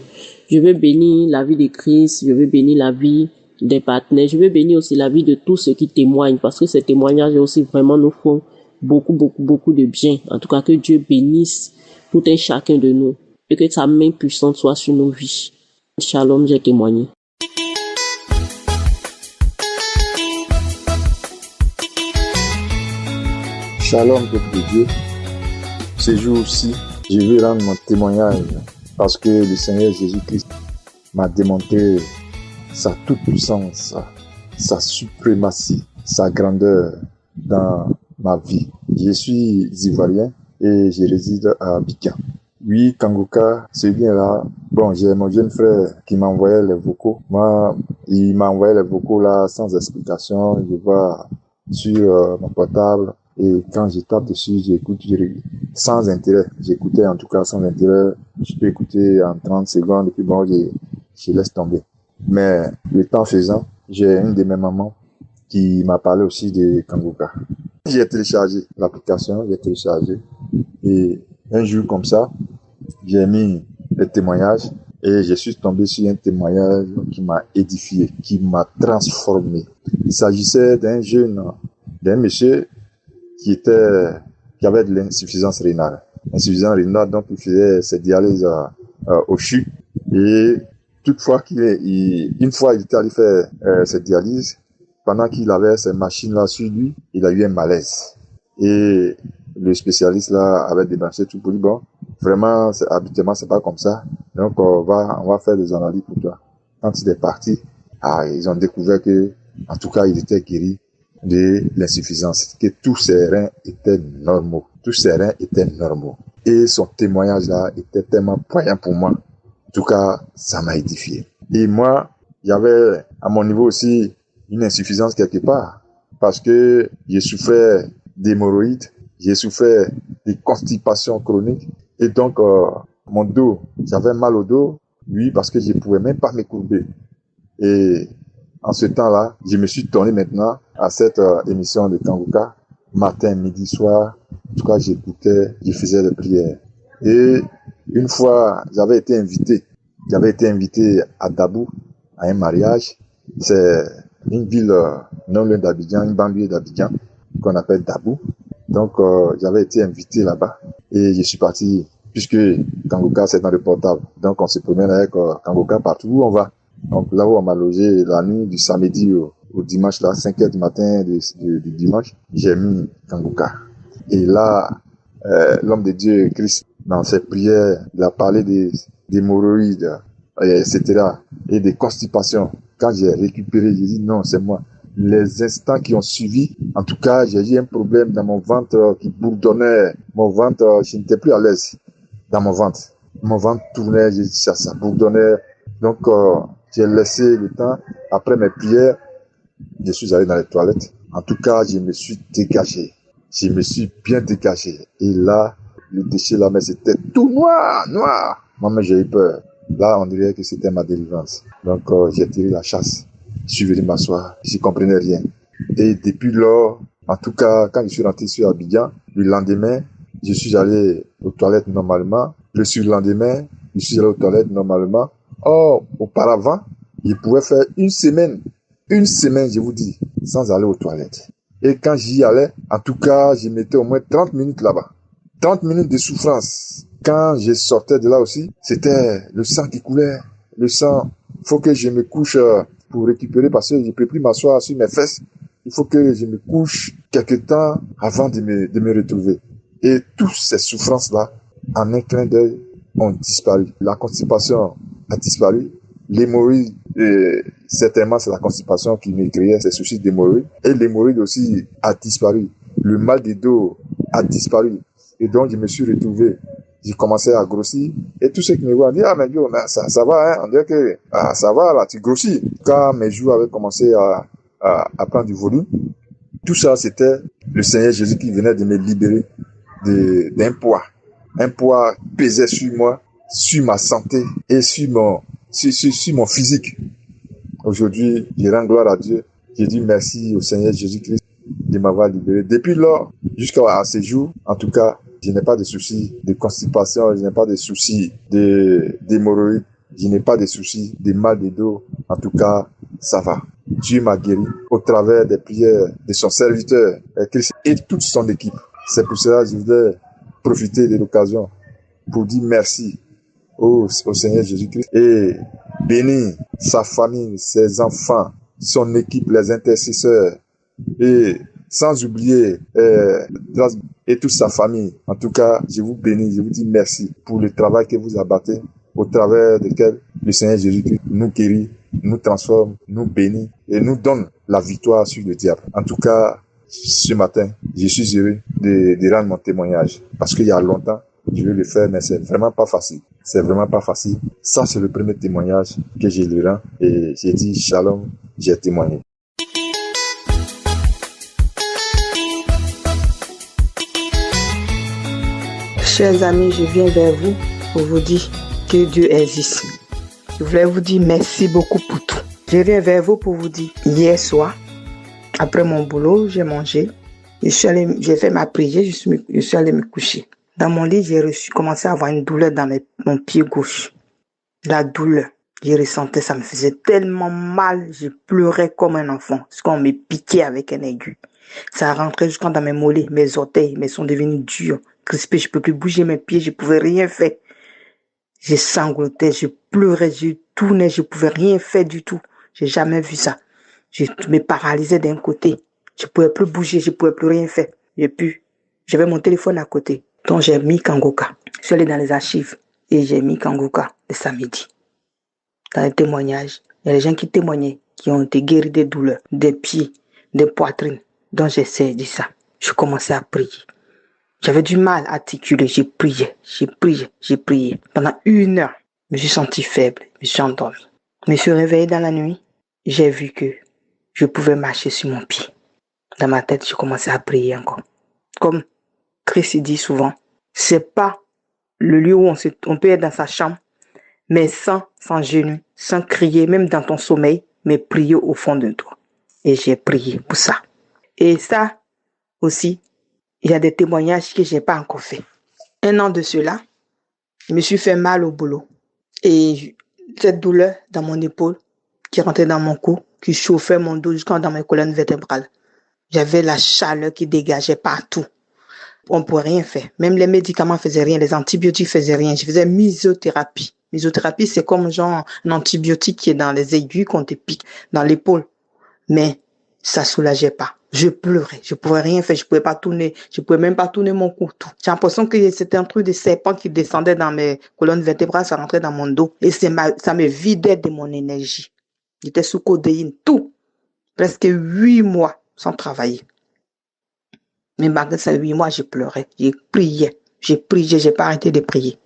Je veux bénir la vie de Christ, je veux bénir la vie des partenaires, je veux bénir aussi la vie de tous ceux qui témoignent parce que ces témoignages aussi vraiment nous font beaucoup de bien. En tout cas, que Dieu bénisse tout un chacun de nous et que sa main puissante soit sur nos vies. Shalom, j'ai témoigné. Shalom, peuple de Dieu. Ce jour-ci, je veux rendre mon témoignage parce que le Seigneur Jésus-Christ m'a démontré sa toute-puissance, sa suprématie, sa grandeur dans ma vie. Je suis ivoirien et je réside à Abidjan. Oui, Kangoka, c'est bien là. Bon, j'ai mon jeune frère qui m'envoyait les vocaux. Moi, il m'a envoyé les vocaux là sans explication. Je vois sur mon portable et quand je tape dessus, j'écoute sans intérêt. J'écoutais en tout cas sans intérêt. Je peux écouter en 30 secondes et puis bon, je laisse tomber. Mais le temps faisant, j'ai une de mes mamans qui m'a parlé aussi de Kangoka. J'ai téléchargé l'application, et un jour comme ça, j'ai mis les témoignages et je suis tombé sur un témoignage qui m'a édifié, qui m'a transformé. Il s'agissait d'un monsieur qui avait de l'insuffisance rénale. Insuffisance rénale, donc il faisait ses dialyses au CHU et toutefois une fois il était allé faire ses dialyses, pendant qu'il avait ces machines-là sur lui, il a eu un malaise. Et le spécialiste là avait débranché tout pour lui. Bon, vraiment, habituellement, c'est pas comme ça. Donc, on va faire des analyses pour toi. Quand il est parti, ils ont découvert que, en tout cas, il était guéri de l'insuffisance, que tous ses reins étaient normaux. Et son témoignage là était tellement poignant pour moi. En tout cas, ça m'a édifié. Et moi, il y avait à mon niveau aussi une insuffisance quelque part, parce que je souffrais d'hémorroïdes, j'ai souffert de constipation chronique, et donc mon dos, j'avais mal au dos, oui, parce que je pouvais même pas me courber. Et en ce temps-là, je me suis tourné maintenant à cette émission de Kangoka, matin, midi, soir. En tout cas, j'écoutais, je faisais des prières. Et une fois, j'avais été invité à Dabou, à un mariage. C'est une ville non loin d'Abidjan, une banlieue d'Abidjan, qu'on appelle Dabou. Donc, j'avais été invité là-bas et je suis parti, puisque Kangoka, c'est dans le portable. Donc, on se promène avec Kangoka partout où on va. Donc, là où on m'a logé la nuit du samedi au dimanche, là, 5h du matin du dimanche, j'ai mis Kangoka. Et là, l'homme de Dieu, Christ, dans ses prières, il a parlé des hémorroïdes, etc., et des constipations. Quand j'ai récupéré, j'ai dit non, c'est moi. Les instants qui ont suivi, en tout cas, j'ai eu un problème dans mon ventre qui bourdonnait. Mon ventre, je n'étais plus à l'aise dans mon ventre. Mon ventre tournait, ça bourdonnait. Donc, j'ai laissé le temps. Après mes prières, je suis allé dans les toilettes. En tout cas, je me suis dégagé. Je me suis bien dégagé. Et là, le déchet là, mais c'était tout noir. Moi, j'ai eu peur. Là, on dirait que c'était ma délivrance. Donc, j'ai tiré la chasse. Je suis venu m'asseoir. Je ne comprenais rien. Et depuis lors, en tout cas, quand je suis rentré sur Abidjan, le lendemain, je suis allé aux toilettes normalement. Le surlendemain, je suis allé aux toilettes normalement. Or, auparavant, je pouvais faire une semaine, je vous dis, sans aller aux toilettes. Et quand j'y allais, en tout cas, je mettais au moins 30 minutes là-bas. 30 minutes de souffrance. Quand je sortais de là aussi, c'était le sang qui coulait. Le sang, faut que je me couche pour récupérer parce que je ne peux plus m'asseoir sur mes fesses. Il faut que je me couche quelque temps avant de me retrouver. Et toutes ces souffrances-là, en un clin d'œil, ont disparu. La constipation a disparu. L'hémorroïde, certainement, c'est la constipation qui me créait ces soucis d'hémorroïde. Et l'hémorroïde aussi a disparu. Le mal de dos a disparu. Et donc, je me suis retrouvé. J'ai commencé à grossir. Et tous ceux qui me voient disent, ah, mais Dieu, ça va, hein. On dirait que, ça va, là, tu grossis. Quand mes joues avaient commencé à prendre du volume, tout ça, c'était le Seigneur Jésus qui venait de me libérer d'un poids. Un poids pesait sur moi, sur ma santé et sur mon physique. Aujourd'hui, je rends gloire à Dieu. Je dis merci au Seigneur Jésus-Christ de m'avoir libéré. Depuis lors, jusqu'à ce jour, en tout cas, je n'ai pas de soucis de constipation, je n'ai pas de soucis d'hémorroïdes, je n'ai pas de soucis de mal de dos. En tout cas, ça va. Dieu m'a guéri au travers des prières de son serviteur Christ et toute son équipe. C'est pour cela que je voudrais profiter de l'occasion pour dire merci au Seigneur Jésus-Christ et bénir sa famille, ses enfants, son équipe, les intercesseurs et sans oublier et toute sa famille. En tout cas, je vous bénis, je vous dis merci pour le travail que vous abattez au travers duquel le Seigneur Jésus-Christ nous guérit, nous transforme, nous bénit et nous donne la victoire sur le diable. En tout cas, ce matin, je suis heureux de rendre mon témoignage parce qu'il y a longtemps, je vais le faire, mais c'est vraiment pas facile. C'est vraiment pas facile. Ça, c'est le premier témoignage que je lui rends et j'ai dit shalom, j'ai témoigné. Chers amis, je viens vers vous pour vous dire que Dieu existe. Je voulais vous dire merci beaucoup pour tout. Je viens vers vous pour vous dire, hier soir, après mon boulot, j'ai mangé. J'ai fait ma prière, je suis allé me coucher. Dans mon lit, j'ai commencé à avoir une douleur dans mon pied gauche. La douleur, je ressentais, ça me faisait tellement mal, je pleurais comme un enfant. C'est qu'on me piquait avec un aigu. Ça rentrait jusqu'à dans mes mollets, mes orteils, mais sont devenus durs, crispés. Je ne peux plus bouger mes pieds, je ne pouvais rien faire. Je sanglotais, je pleurais, je tournais, je ne pouvais rien faire du tout. J'ai jamais vu ça. Je me paralysais d'un côté. Je ne pouvais plus bouger, je ne pouvais plus rien faire. J'avais mon téléphone à côté. Donc j'ai mis Kangoka. Je suis allé dans les archives et j'ai mis Kangoka le samedi. Dans les témoignages, il y a des gens qui témoignaient, qui ont été guéris des douleurs, des pieds, des poitrines. Donc j'essaie de ça. Je commençais à prier. J'avais du mal à articuler. J'ai prié. Pendant 1 heure, je me suis senti faible. Je me suis endormi. Je me suis réveillé dans la nuit. J'ai vu que je pouvais marcher sur mon pied. Dans ma tête, j'ai commencé à prier encore. Comme Christ dit souvent, c'est pas le lieu où on peut être dans sa chambre, mais sans genoux, sans crier, même dans ton sommeil, mais prier au fond de toi. Et j'ai prié pour ça. Et ça aussi, il y a des témoignages que j'ai pas encore fait. 1 an de cela, je me suis fait mal au boulot. Et cette douleur dans mon épaule, qui rentrait dans mon cou, qui chauffait mon dos jusqu'à dans mes colonnes vertébrales. J'avais la chaleur qui dégageait partout. On ne pouvait rien faire. Même les médicaments ne faisaient rien, les antibiotiques ne faisaient rien. Je faisais misothérapie. Misothérapie, c'est comme genre un antibiotique qui est dans les aiguilles qu'on te pique dans l'épaule. Mais ça soulageait pas. Je pleurais. Je pouvais rien faire. Je pouvais pas tourner. Je pouvais même pas tourner mon cou. J'ai l'impression que c'était un truc de serpent qui descendait dans mes colonnes vertébrales, ça rentrait dans mon dos. Et ça me vidait de mon énergie. J'étais sous codéine, tout. Presque 8 mois sans travailler. Mais malgré ces 8 mois, je pleurais. J'ai prié, j'ai pas arrêté de prier.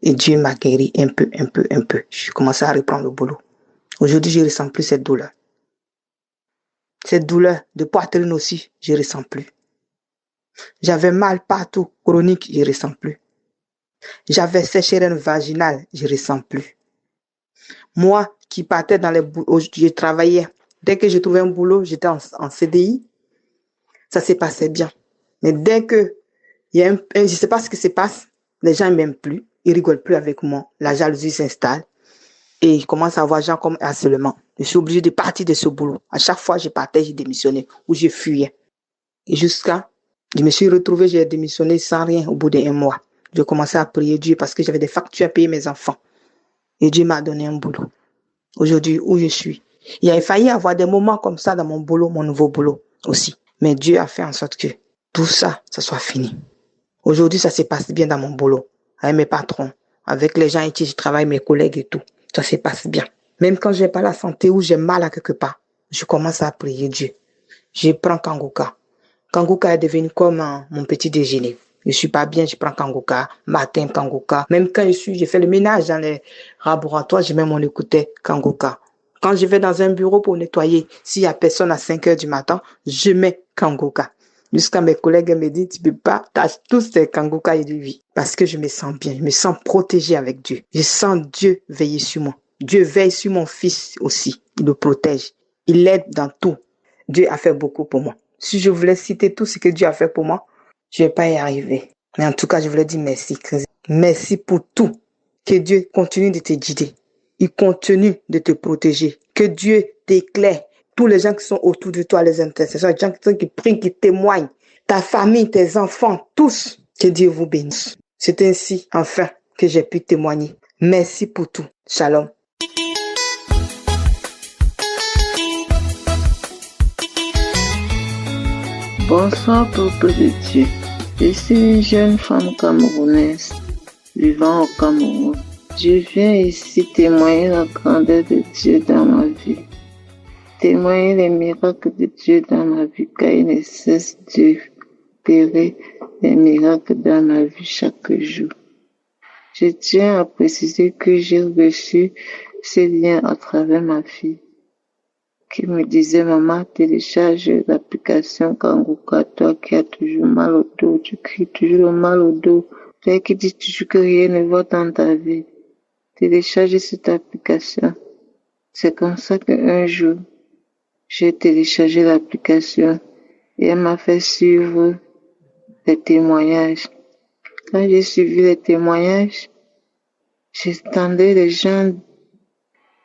Et Dieu m'a guéri un peu. Je commençais à reprendre le boulot. Aujourd'hui, je ne ressens plus cette douleur. Cette douleur de poitrine aussi, je ne ressens plus. J'avais mal partout, chronique, je ne ressens plus. J'avais sécheresse vaginale, je ne ressens plus. Moi, qui partais dans les boulots, je travaillais. Dès que je trouvais un boulot, j'étais en CDI. Ça se passait bien. Mais dès que il y a je sais pas ce qui se passe, les gens ne m'aiment plus, ils rigolent plus avec moi, la jalousie s'installe et ils commencent à voir gens comme harcèlement. Je suis obligée de partir de ce boulot. À chaque fois, je partais, je démissionnais ou je fuyais. Et jusqu'à, je me suis retrouvée, j'ai démissionné sans rien au bout d'1 mois. J'ai commencé à prier Dieu parce que j'avais des factures à payer mes enfants. Et Dieu m'a donné un boulot. Aujourd'hui, où je suis. Il a failli avoir des moments comme ça dans mon boulot, mon nouveau boulot aussi. Mais Dieu a fait en sorte que tout ça, ça soit fini. Aujourd'hui, ça se passe bien dans mon boulot, avec mes patrons, avec les gens avec qui je travaille, mes collègues et tout. Ça se passe bien. Même quand j'ai pas la santé ou j'ai mal à quelque part, je commence à prier Dieu. Je prends Kanguka. Kanguka est devenu comme mon petit déjeuner. Je suis pas bien, je prends Kanguka. Matin, Kanguka. Même quand je fais le ménage dans les laboratoires, je mets mon écouteur Kanguka. Quand je vais dans un bureau pour nettoyer, s'il y a personne à 5 heures du matin, je mets Kanguka. Jusqu'à mes collègues me disent, tu peux pas, t'as tous ces Kanguka et du vie. Parce que je me sens bien, je me sens protégée avec Dieu. Je sens Dieu veiller sur moi. Dieu veille sur mon fils aussi. Il le protège. Il l'aide dans tout. Dieu a fait beaucoup pour moi. Si je voulais citer tout ce que Dieu a fait pour moi, je vais pas y arriver. Mais en tout cas, je voulais dire merci. Merci pour tout. Que Dieu continue de te guider. Il continue de te protéger. Que Dieu t'éclaire. Tous les gens qui sont autour de toi, les intercesseurs, les gens qui prient, qui témoignent, ta famille, tes enfants, tous, que Dieu vous bénisse. C'est ainsi, enfin, que j'ai pu témoigner. Merci pour tout. Shalom. Bonsoir, peuple de Dieu. Je suis une jeune femme camerounaise vivant au Cameroun. Je viens ici témoigner la grandeur de Dieu dans ma vie. Témoigner les miracles de Dieu dans ma vie, car il ne cesse d'opérer des miracles dans ma vie chaque jour. Je tiens à préciser que j'ai reçu ces liens à travers ma fille, qui me disait, maman, télécharge l'application Kanguka, toi qui as toujours mal au dos, tu cries toujours mal au dos, toi qui dis toujours que rien ne va dans ta vie. Télécharge cette application. C'est comme ça qu'un jour, j'ai téléchargé l'application et elle m'a fait suivre les témoignages. Quand j'ai suivi les témoignages, j'entendais les gens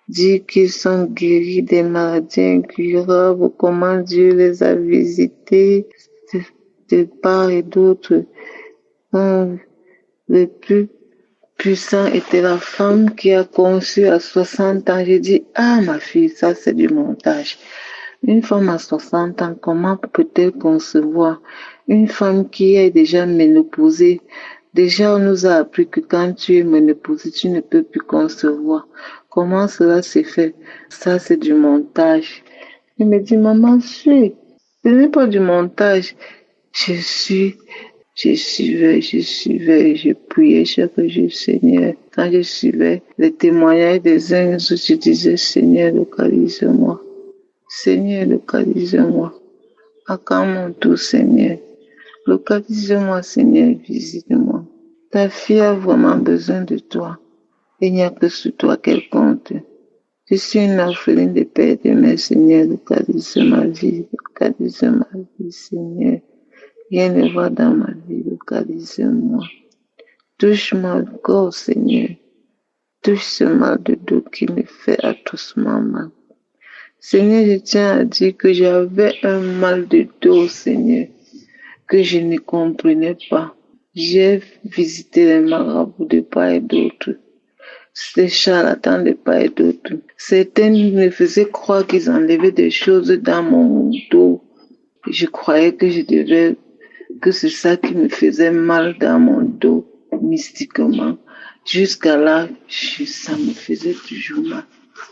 dire qu'ils sont guéris des maladies incurables, comment Dieu les a visités de part et d'autre. Le plus puissant était la femme qui a conçu à 60 ans. J'ai dit, ah ma fille, ça c'est du montage. Une femme à 60 ans, comment peut-elle concevoir? Une femme qui est déjà ménopausée. Déjà, on nous a appris que quand tu es ménopausée, tu ne peux plus concevoir. Comment cela s'est fait? Ça, c'est du montage. Il me dit, maman, ce n'est pas du montage. Je suivais, je priais chaque jour, Seigneur. Quand je suivais les témoignages des uns, je disais, Seigneur, localise-moi. Seigneur, localise-moi. À mon tour, Seigneur. Localise-moi, Seigneur, visite-moi. Ta fille a vraiment besoin de toi. Il n'y a que sur toi qu'elle compte. Je suis une orpheline de père et de mère, Seigneur, localise ma vie, Seigneur. Rien ne va dans ma vie, localise-moi. Touche-moi le corps, Seigneur. Touche ce mal de dos qui me fait atrocement mal. Seigneur, je tiens à dire que j'avais un mal de dos, Seigneur, que je ne comprenais pas. J'ai visité les marabouts de part et d'autre, ces charlatans de part et d'autre. Certains me faisaient croire qu'ils enlevaient des choses dans mon dos. Je croyais que c'est ça qui me faisait mal dans mon dos, mystiquement. Jusqu'à là, ça me faisait toujours mal.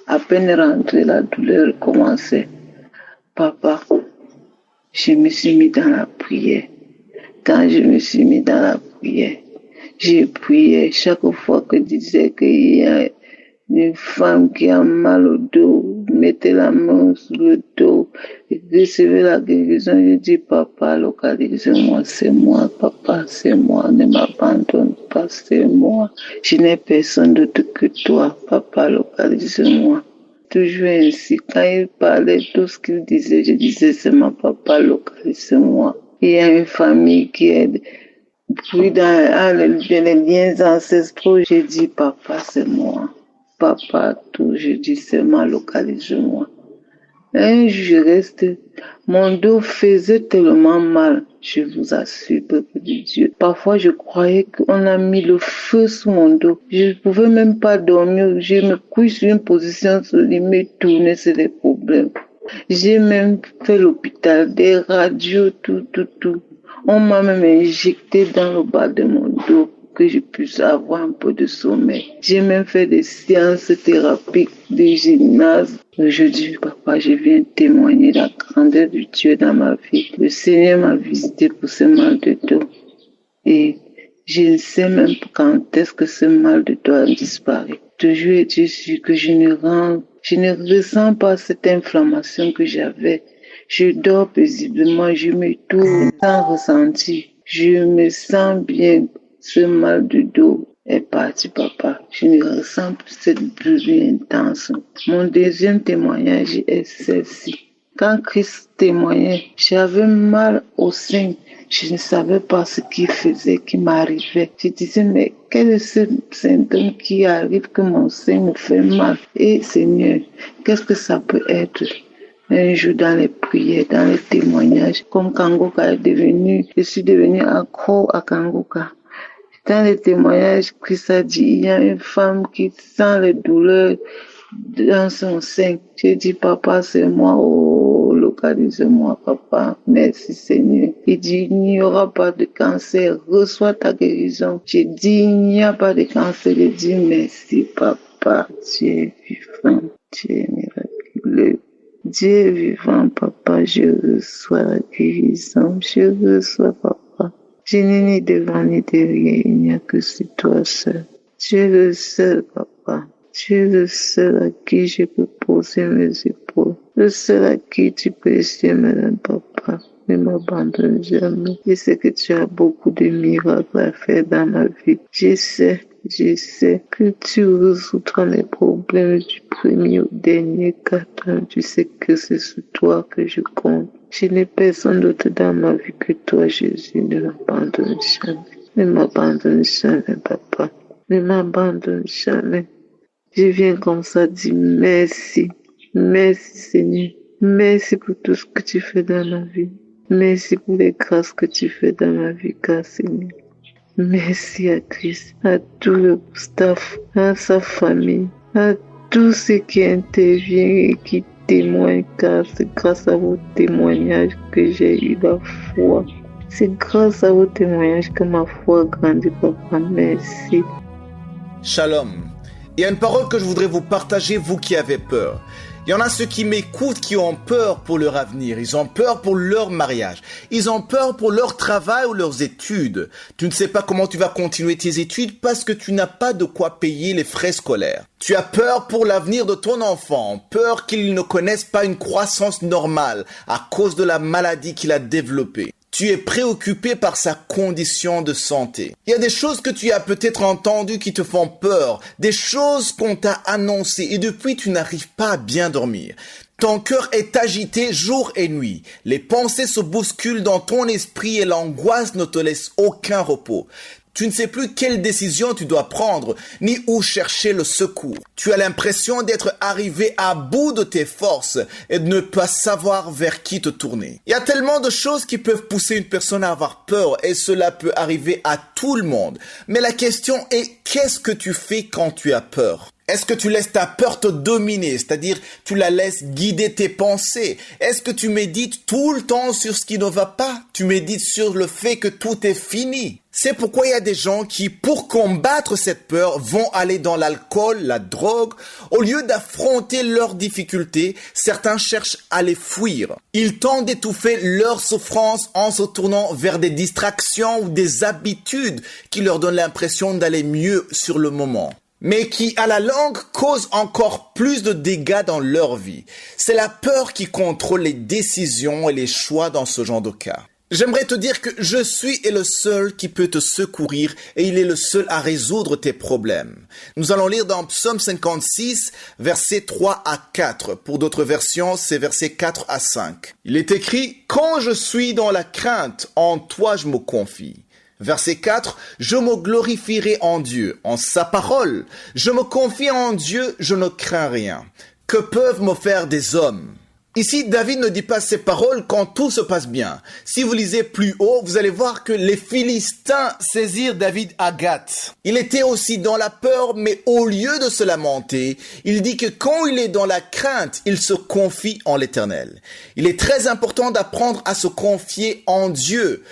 À peine rentrée, la douleur commençait. Papa, je me suis mis dans la prière. Quand je me suis mis dans la prière, j'ai prié chaque fois que je disais qu'il y a une femme qui a mal au dos, mettez la main sur le dos et recevez la guérison. Je dis, papa, localise-moi, c'est moi, papa, c'est moi, ne m'abandonne pas, c'est moi. Je n'ai personne d'autre que toi, papa, localise-moi. Toujours ainsi, quand il parlait, tout ce qu'il disait, je disais, c'est mon papa, localise-moi. Il y a une famille qui est puis dans les liens ancestraux, je dis, papa, c'est moi. Papa, tout, je dis, c'est moi, localise-moi. Un jour, je reste, mon dos faisait tellement mal, je vous assure, peuple de Dieu. Parfois, je croyais qu'on a mis le feu sur mon dos. Je ne pouvais même pas dormir, je me couche sur une position sur le me tourner, c'est des problèmes. J'ai même fait l'hôpital, des radios, tout. On m'a même injecté dans le bas de mon dos que je puisse avoir un peu de sommeil. J'ai même fait des séances thérapiques de gymnase. Aujourd'hui, papa, je viens témoigner la grandeur du Dieu dans ma vie. Le Seigneur m'a visité pour ce mal de dos. Et je ne sais même pas quand est-ce que ce mal de dos a disparu. Toujours est-il sûr que je ne ressens pas cette inflammation que j'avais. Je dors paisiblement, je me tourne sans ressentir. Je me sens bien. Ce mal de dos est parti, papa. Je ne ressens plus cette douleur intense. Mon deuxième témoignage est celle-ci. Quand Christ témoignait, j'avais mal au sein. Je ne savais pas ce qu'il faisait, qui m'arrivait. Je disais, mais quel est ce symptôme qui arrive que mon sein me fait mal? Et Seigneur, qu'est-ce que ça peut être? Un jour dans les prières, dans les témoignages, comme Kangoka je suis devenue accro à Kangoka. Dans les témoignages, Christ a dit, il y a une femme qui sent les douleurs dans son sein. J'ai dit, papa, c'est moi, oh, localise-moi, papa. Merci, Seigneur. Il dit, il n'y aura pas de cancer. Reçois ta guérison. J'ai dit, il n'y a pas de cancer. J'ai dit, merci, papa. Dieu est vivant. Dieu est miraculeux. Dieu est vivant, papa. Je reçois la guérison. Je reçois, papa. Je n'ai ni devant ni derrière, il n'y a que c'est toi seul. Tu es le seul, papa. Tu es le seul à qui je peux poser mes épaules. Le seul à qui tu peux essayer, madame, papa. Ne m'abandonne jamais. Je sais que tu as beaucoup de miracles à faire dans ma vie. Je sais que tu résoudras mes problèmes du premier au dernier carton. Tu sais que c'est sur toi que je compte. Je n'ai personne d'autre dans ma vie que toi, Jésus. Ne m'abandonne jamais. Ne m'abandonne jamais, papa. Ne m'abandonne jamais. Je viens comme ça dire merci. Merci, Seigneur. Merci pour tout ce que tu fais dans ma vie. Merci pour les grâces que tu fais dans ma vie, car Seigneur. Merci à Christ, à tout le staff, à sa famille, à tous ceux qui interviennent et qui témoignent, car c'est grâce à vos témoignages que j'ai eu la foi. C'est grâce à vos témoignages que ma foi grandit, papa. Merci. Shalom. Il y a une parole que je voudrais vous partager, vous qui avez peur. Il y en a ceux qui m'écoutent qui ont peur pour leur avenir. Ils ont peur pour leur mariage. Ils ont peur pour leur travail ou leurs études. Tu ne sais pas comment tu vas continuer tes études parce que tu n'as pas de quoi payer les frais scolaires. Tu as peur pour l'avenir de ton enfant, peur qu'il ne connaisse pas une croissance normale à cause de la maladie qu'il a développée. Tu es préoccupé par sa condition de santé. Il y a des choses que tu as peut-être entendues qui te font peur, des choses qu'on t'a annoncées et depuis tu n'arrives pas à bien dormir. Ton cœur est agité jour et nuit. Les pensées se bousculent dans ton esprit et l'angoisse ne te laisse aucun repos. Tu ne sais plus quelle décision tu dois prendre, ni où chercher le secours. Tu as l'impression d'être arrivé à bout de tes forces et de ne pas savoir vers qui te tourner. Il y a tellement de choses qui peuvent pousser une personne à avoir peur et cela peut arriver à tout le monde. Mais la question est, qu'est-ce que tu fais quand tu as peur ? Est-ce que tu laisses ta peur te dominer, c'est-à-dire tu la laisses guider tes pensées? Est-ce que tu médites tout le temps sur ce qui ne va pas? Tu médites sur le fait que tout est fini? C'est pourquoi il y a des gens qui, pour combattre cette peur, vont aller dans l'alcool, la drogue. Au lieu d'affronter leurs difficultés, certains cherchent à les fuir. Ils tentent d'étouffer leurs souffrances en se tournant vers des distractions ou des habitudes qui leur donnent l'impression d'aller mieux sur le moment, mais qui, à la longue, causent encore plus de dégâts dans leur vie. C'est la peur qui contrôle les décisions et les choix dans ce genre de cas. J'aimerais te dire que je suis le seul qui peut te secourir et il est le seul à résoudre tes problèmes. Nous allons lire dans Psaume 56, versets 3 à 4. Pour d'autres versions, c'est versets 4 à 5. Il est écrit « Quand je suis dans la crainte, en toi je me confie. » Verset 4, « Je me glorifierai en Dieu, en sa parole. Je me confie en Dieu, je ne crains rien. Que peuvent me faire des hommes ?» Ici, David ne dit pas ces paroles quand tout se passe bien. Si vous lisez plus haut, vous allez voir que les Philistins saisirent David à Gath. Il était aussi dans la peur, mais au lieu de se lamenter, il dit que quand il est dans la crainte, il se confie en l'Éternel. Il est très important d'apprendre à se confier en Dieu,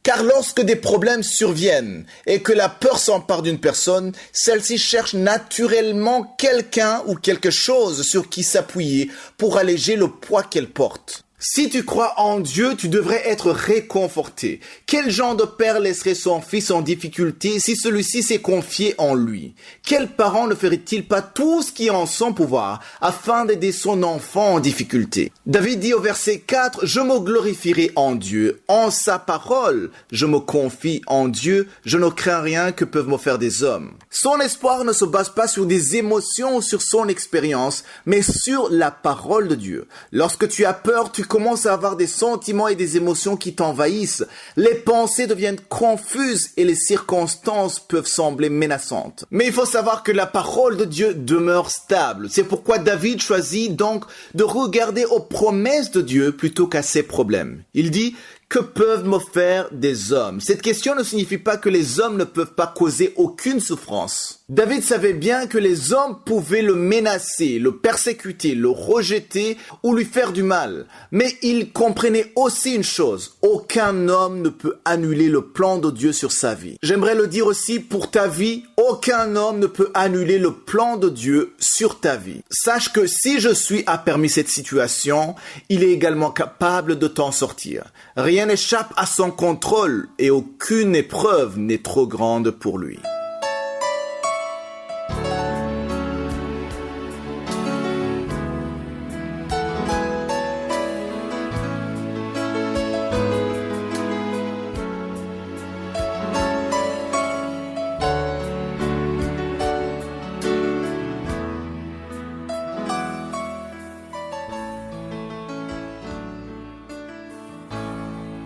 Car lorsque des problèmes surviennent et que la peur s'empare d'une personne, celle-ci cherche naturellement quelqu'un ou quelque chose sur qui s'appuyer pour alléger le poids qu'elle porte. Si tu crois en Dieu, tu devrais être réconforté. Quel genre de père laisserait son fils en difficulté si celui-ci s'est confié en lui? Quel parent ne ferait-il pas tout ce qui est en son pouvoir afin d'aider son enfant en difficulté? David dit au verset 4, « Je me glorifierai en Dieu, en sa parole, je me confie en Dieu, je ne crains rien que peuvent me faire des hommes. » Son espoir ne se base pas sur des émotions ou sur son expérience, mais sur la parole de Dieu. Lorsque tu as peur, tu commences à avoir des sentiments et des émotions qui t'envahissent. Les pensées deviennent confuses et les circonstances peuvent sembler menaçantes. Mais il faut savoir que la parole de Dieu demeure stable. C'est pourquoi David choisit donc de regarder aux promesses de Dieu plutôt qu'à ses problèmes. Il dit: que peuvent me faire des hommes? Cette question ne signifie pas que les hommes ne peuvent pas causer aucune souffrance. David savait bien que les hommes pouvaient le menacer, le persécuter, le rejeter ou lui faire du mal. Mais il comprenait aussi une chose: aucun homme ne peut annuler le plan de Dieu sur sa vie. J'aimerais le dire aussi pour ta vie: aucun homme ne peut annuler le plan de Dieu sur ta vie. Sache que si je suis a permis cette situation, il est également capable de t'en sortir. Rien n'échappe à son contrôle et aucune épreuve n'est trop grande pour lui.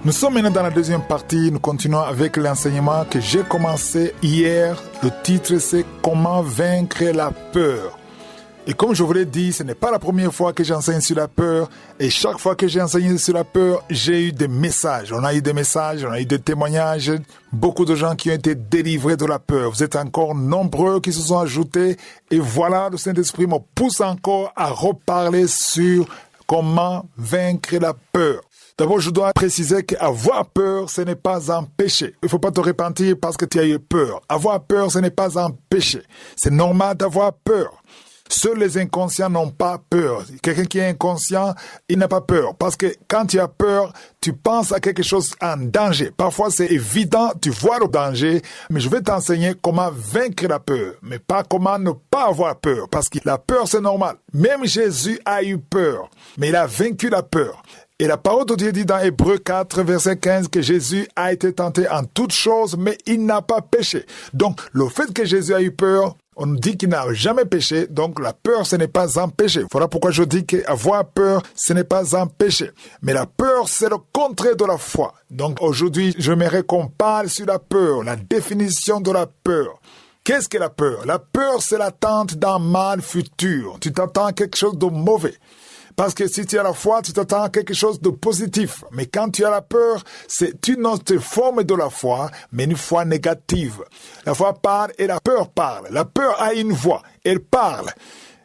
Nous sommes maintenant dans la deuxième partie. Nous continuons avec l'enseignement que j'ai commencé hier. Le titre, c'est « Comment vaincre la peur ». Et comme je vous l'ai dit, ce n'est pas la première fois que j'enseigne sur la peur. Et chaque fois que j'ai enseigné sur la peur, j'ai eu des messages. On a eu des messages, on a eu des témoignages. Beaucoup de gens qui ont été délivrés de la peur. Vous êtes encore nombreux qui se sont ajoutés. Et voilà, le Saint-Esprit me pousse encore à reparler sur comment vaincre la peur. D'abord, je dois préciser qu'avoir peur, ce n'est pas un péché. Il ne faut pas te repentir parce que tu as eu peur. Avoir peur, ce n'est pas un péché. C'est normal d'avoir peur. Seuls les inconscients n'ont pas peur. Quelqu'un qui est inconscient, il n'a pas peur. Parce que quand tu as peur, tu penses à quelque chose en danger. Parfois, c'est évident, tu vois le danger, mais je vais t'enseigner comment vaincre la peur, mais pas comment ne pas avoir peur. Parce que la peur, c'est normal. Même Jésus a eu peur, mais il a vaincu la peur. Et la parole de Dieu dit dans Hébreux 4, verset 15, que Jésus a été tenté en toutes choses, mais il n'a pas péché. Donc, le fait que Jésus a eu peur, on nous dit qu'il n'a jamais péché, donc la peur, ce n'est pas un péché. Voilà pourquoi je dis qu'avoir peur, ce n'est pas un péché. Mais la peur, c'est le contraire de la foi. Donc, aujourd'hui, j'aimerais qu'on parle sur la peur, la définition de la peur. Qu'est-ce que la peur? La peur, c'est l'attente d'un mal futur. Tu t'attends à quelque chose de mauvais. Parce que si tu as la foi, tu t'attends à quelque chose de positif. Mais quand tu as la peur, c'est une autre forme de la foi, mais une foi négative. La foi parle et la peur parle. La peur a une voix, elle parle.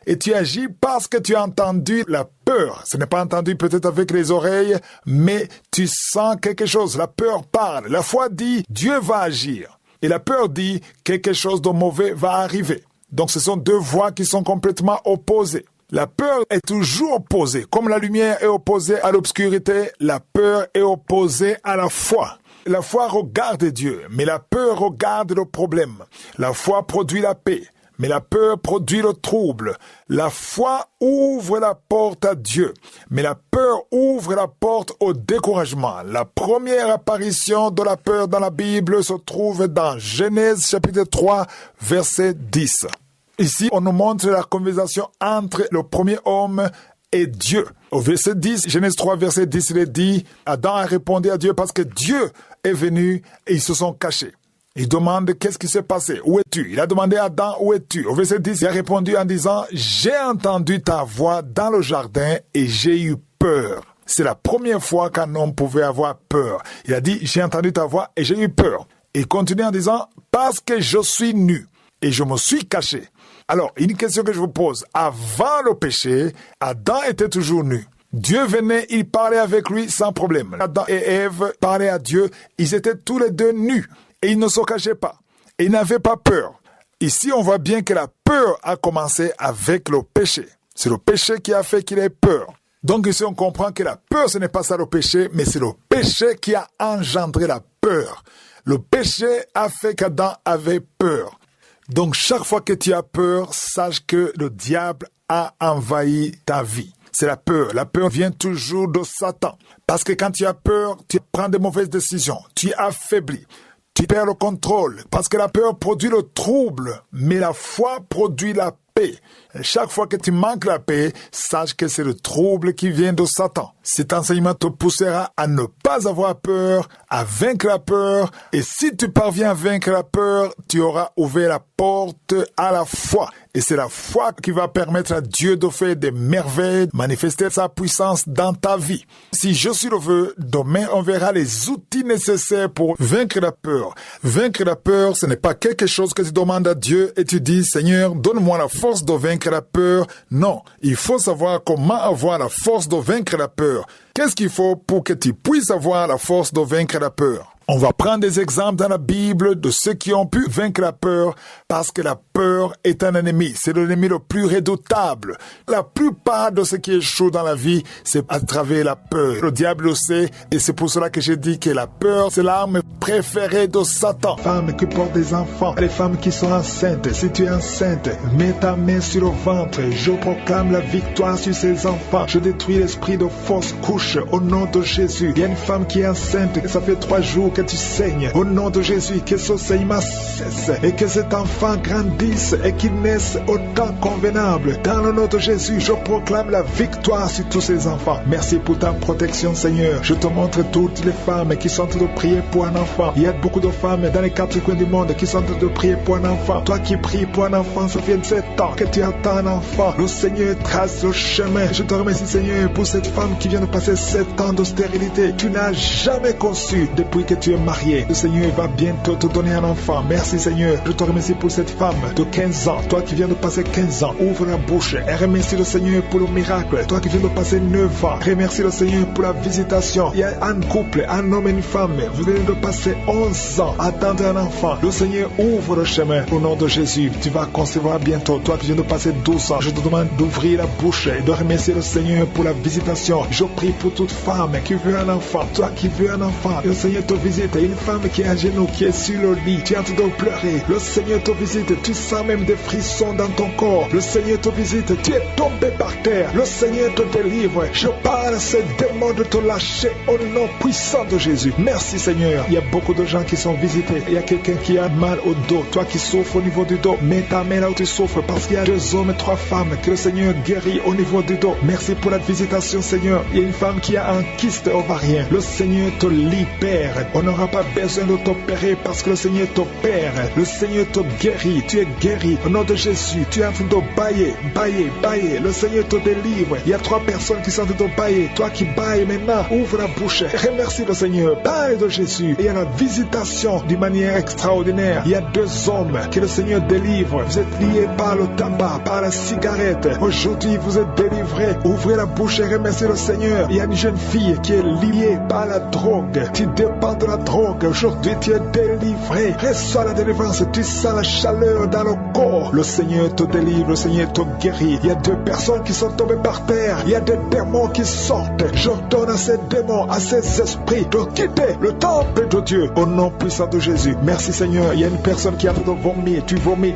Et tu agis parce que tu as entendu la peur. Ce n'est pas entendu peut-être avec les oreilles, mais tu sens quelque chose. La peur parle. La foi dit, Dieu va agir. Et la peur dit, quelque chose de mauvais va arriver. Donc ce sont deux voix qui sont complètement opposées. La peur est toujours opposée. Comme la lumière est opposée à l'obscurité, la peur est opposée à la foi. La foi regarde Dieu, mais la peur regarde le problème. La foi produit la paix, mais la peur produit le trouble. La foi ouvre la porte à Dieu, mais la peur ouvre la porte au découragement. La première apparition de la peur dans la Bible se trouve dans Genèse chapitre 3, verset 10. Ici, on nous montre la conversation entre le premier homme et Dieu. Au verset 10, Genèse 3, verset 10, il est dit, Adam a répondu à Dieu parce que Dieu est venu et ils se sont cachés. Il demande qu'est-ce qui s'est passé, où es-tu? Il a demandé à Adam, où es-tu? Au verset 10, il a répondu en disant, j'ai entendu ta voix dans le jardin et j'ai eu peur. C'est la première fois qu'un homme pouvait avoir peur. Il a dit, j'ai entendu ta voix et j'ai eu peur. Il continue en disant, parce que je suis nu et je me suis caché. Alors, une question que je vous pose. Avant le péché, Adam était toujours nu. Dieu venait, il parlait avec lui sans problème. Adam et Ève parlaient à Dieu, ils étaient tous les deux nus et ils ne se cachaient pas. Et ils n'avaient pas peur. Ici, on voit bien que la peur a commencé avec le péché. C'est le péché qui a fait qu'il ait peur. Donc ici, on comprend que la peur, ce n'est pas ça le péché, mais c'est le péché qui a engendré la peur. Le péché a fait qu'Adam avait peur. Donc chaque fois que tu as peur, sache que le diable a envahi ta vie. C'est la peur. La peur vient toujours de Satan. Parce que quand tu as peur, tu prends de mauvaises décisions. Tu es affaibli. Tu perds le contrôle. Parce que la peur produit le trouble, mais la foi produit la paix. Et chaque fois que tu manques la paix, sache que c'est le trouble qui vient de Satan. Cet enseignement te poussera à ne pas avoir peur, à vaincre la peur. Et si tu parviens à vaincre la peur, tu auras ouvert la porte à la foi. Et c'est la foi qui va permettre à Dieu de faire des merveilles, de manifester sa puissance dans ta vie. Si Jésus le veut, demain on verra les outils nécessaires pour vaincre la peur. Vaincre la peur, ce n'est pas quelque chose que tu demandes à Dieu et tu dis, Seigneur, donne-moi la force de vaincre la peur. Non, il faut savoir comment avoir la force de vaincre la peur. Qu'est-ce qu'il faut pour que tu puisses avoir la force de vaincre la peur? On va prendre des exemples dans la Bible de ceux qui ont pu vaincre la peur parce que la peur est un ennemi. C'est l'ennemi le plus redoutable. La plupart de ce qui échoue dans la vie, c'est à travers la peur. Le diable le sait et c'est pour cela que j'ai dit que la peur, c'est l'arme préférée de Satan. Femmes qui portent des enfants, les femmes qui sont enceintes, si tu es enceinte, mets ta main sur le ventre. Je proclame la victoire sur ces enfants. Je détruis l'esprit de fausse couche au nom de Jésus. Il y a une femme qui est enceinte, ça fait 3 jours que tu saignes. Au nom de Jésus, que ce saignement cesse et que cet enfant grandisse et qu'il naisse au temps convenable. Dans le nom de Jésus, je proclame la victoire sur tous ces enfants. Merci pour ta protection, Seigneur. Je te montre toutes les femmes qui sont en train de prier pour un enfant. Il y a beaucoup de femmes dans les 4 coins du monde qui sont en train de prier pour un enfant. Toi qui pries pour un enfant, ça fait 7 ans que tu attends un enfant. Le Seigneur trace le chemin. Je te remercie, Seigneur, pour cette femme qui vient de passer 7 ans de stérilité. Tu n'as jamais conçu depuis que tu es marié. Le Seigneur va bientôt te donner un enfant. Merci, Seigneur. Je te remercie pour cette femme de 15 ans. Toi qui viens de passer 15 ans, ouvre la bouche et remercie le Seigneur pour le miracle. Toi qui viens de passer 9 ans, remercie le Seigneur pour la visitation. Il y a un couple, un homme et une femme. Vous venez de passer 11 ans à attendre un enfant. Le Seigneur ouvre le chemin. Au nom de Jésus, tu vas concevoir bientôt. Toi qui viens de passer 12 ans, je te demande d'ouvrir la bouche et de remercier le Seigneur pour la visitation. Je prie pour toute femme qui veut un enfant. Toi qui veux un enfant, le Seigneur te visite. Une femme qui est à genoux, qui est sur le lit, tu es en train de pleurer. Le Seigneur te visite. Tu sens même des frissons dans ton corps. Le Seigneur te visite. Tu es tombé par terre. Le Seigneur te délivre. Je parle à ces démons de te lâcher au nom puissant de Jésus. Merci, Seigneur. Il y a beaucoup de gens qui sont visités. Il y a quelqu'un qui a mal au dos. Toi qui souffres au niveau du dos, mets ta main là où tu souffres parce qu'il y a 2 hommes et 3 femmes que le Seigneur guérit au niveau du dos. Merci pour la visitation, Seigneur. Il y a une femme qui a un kyste ovarien. Le Seigneur te libère. On n'aura pas besoin de t'opérer parce que le Seigneur t'opère. Le Seigneur te guérit. Tu es guéri. Au nom de Jésus, tu es en train de bailler. Le Seigneur te délivre. Il y a 3 personnes qui sont en train de bailler. Toi qui bailles maintenant, ouvre la bouche. Remercie le Seigneur. Baille de Jésus. Et il y a la visitation d'une manière extraordinaire. Il y a 2 hommes que le Seigneur délivre. Vous êtes liés par le tabac, par la cigarette. Aujourd'hui, vous êtes délivrés. Ouvrez la bouche et remerciez le Seigneur. Il y a une jeune fille qui est liée par la drogue. Tu dépends de la drogue. Aujourd'hui, tu es délivré. Reçois la délivrance. Tu sens la chaleur dans le corps. Le Seigneur te délivre. Le Seigneur te guérit. Il y a 2 personnes qui sont tombées par terre. Il y a des démons qui sortent. J'ordonne à ces démons, à ces esprits de quitter le temple de Dieu au nom puissant de Jésus. Merci, Seigneur. Il y a une personne qui a fait de vomir. Tu vomis.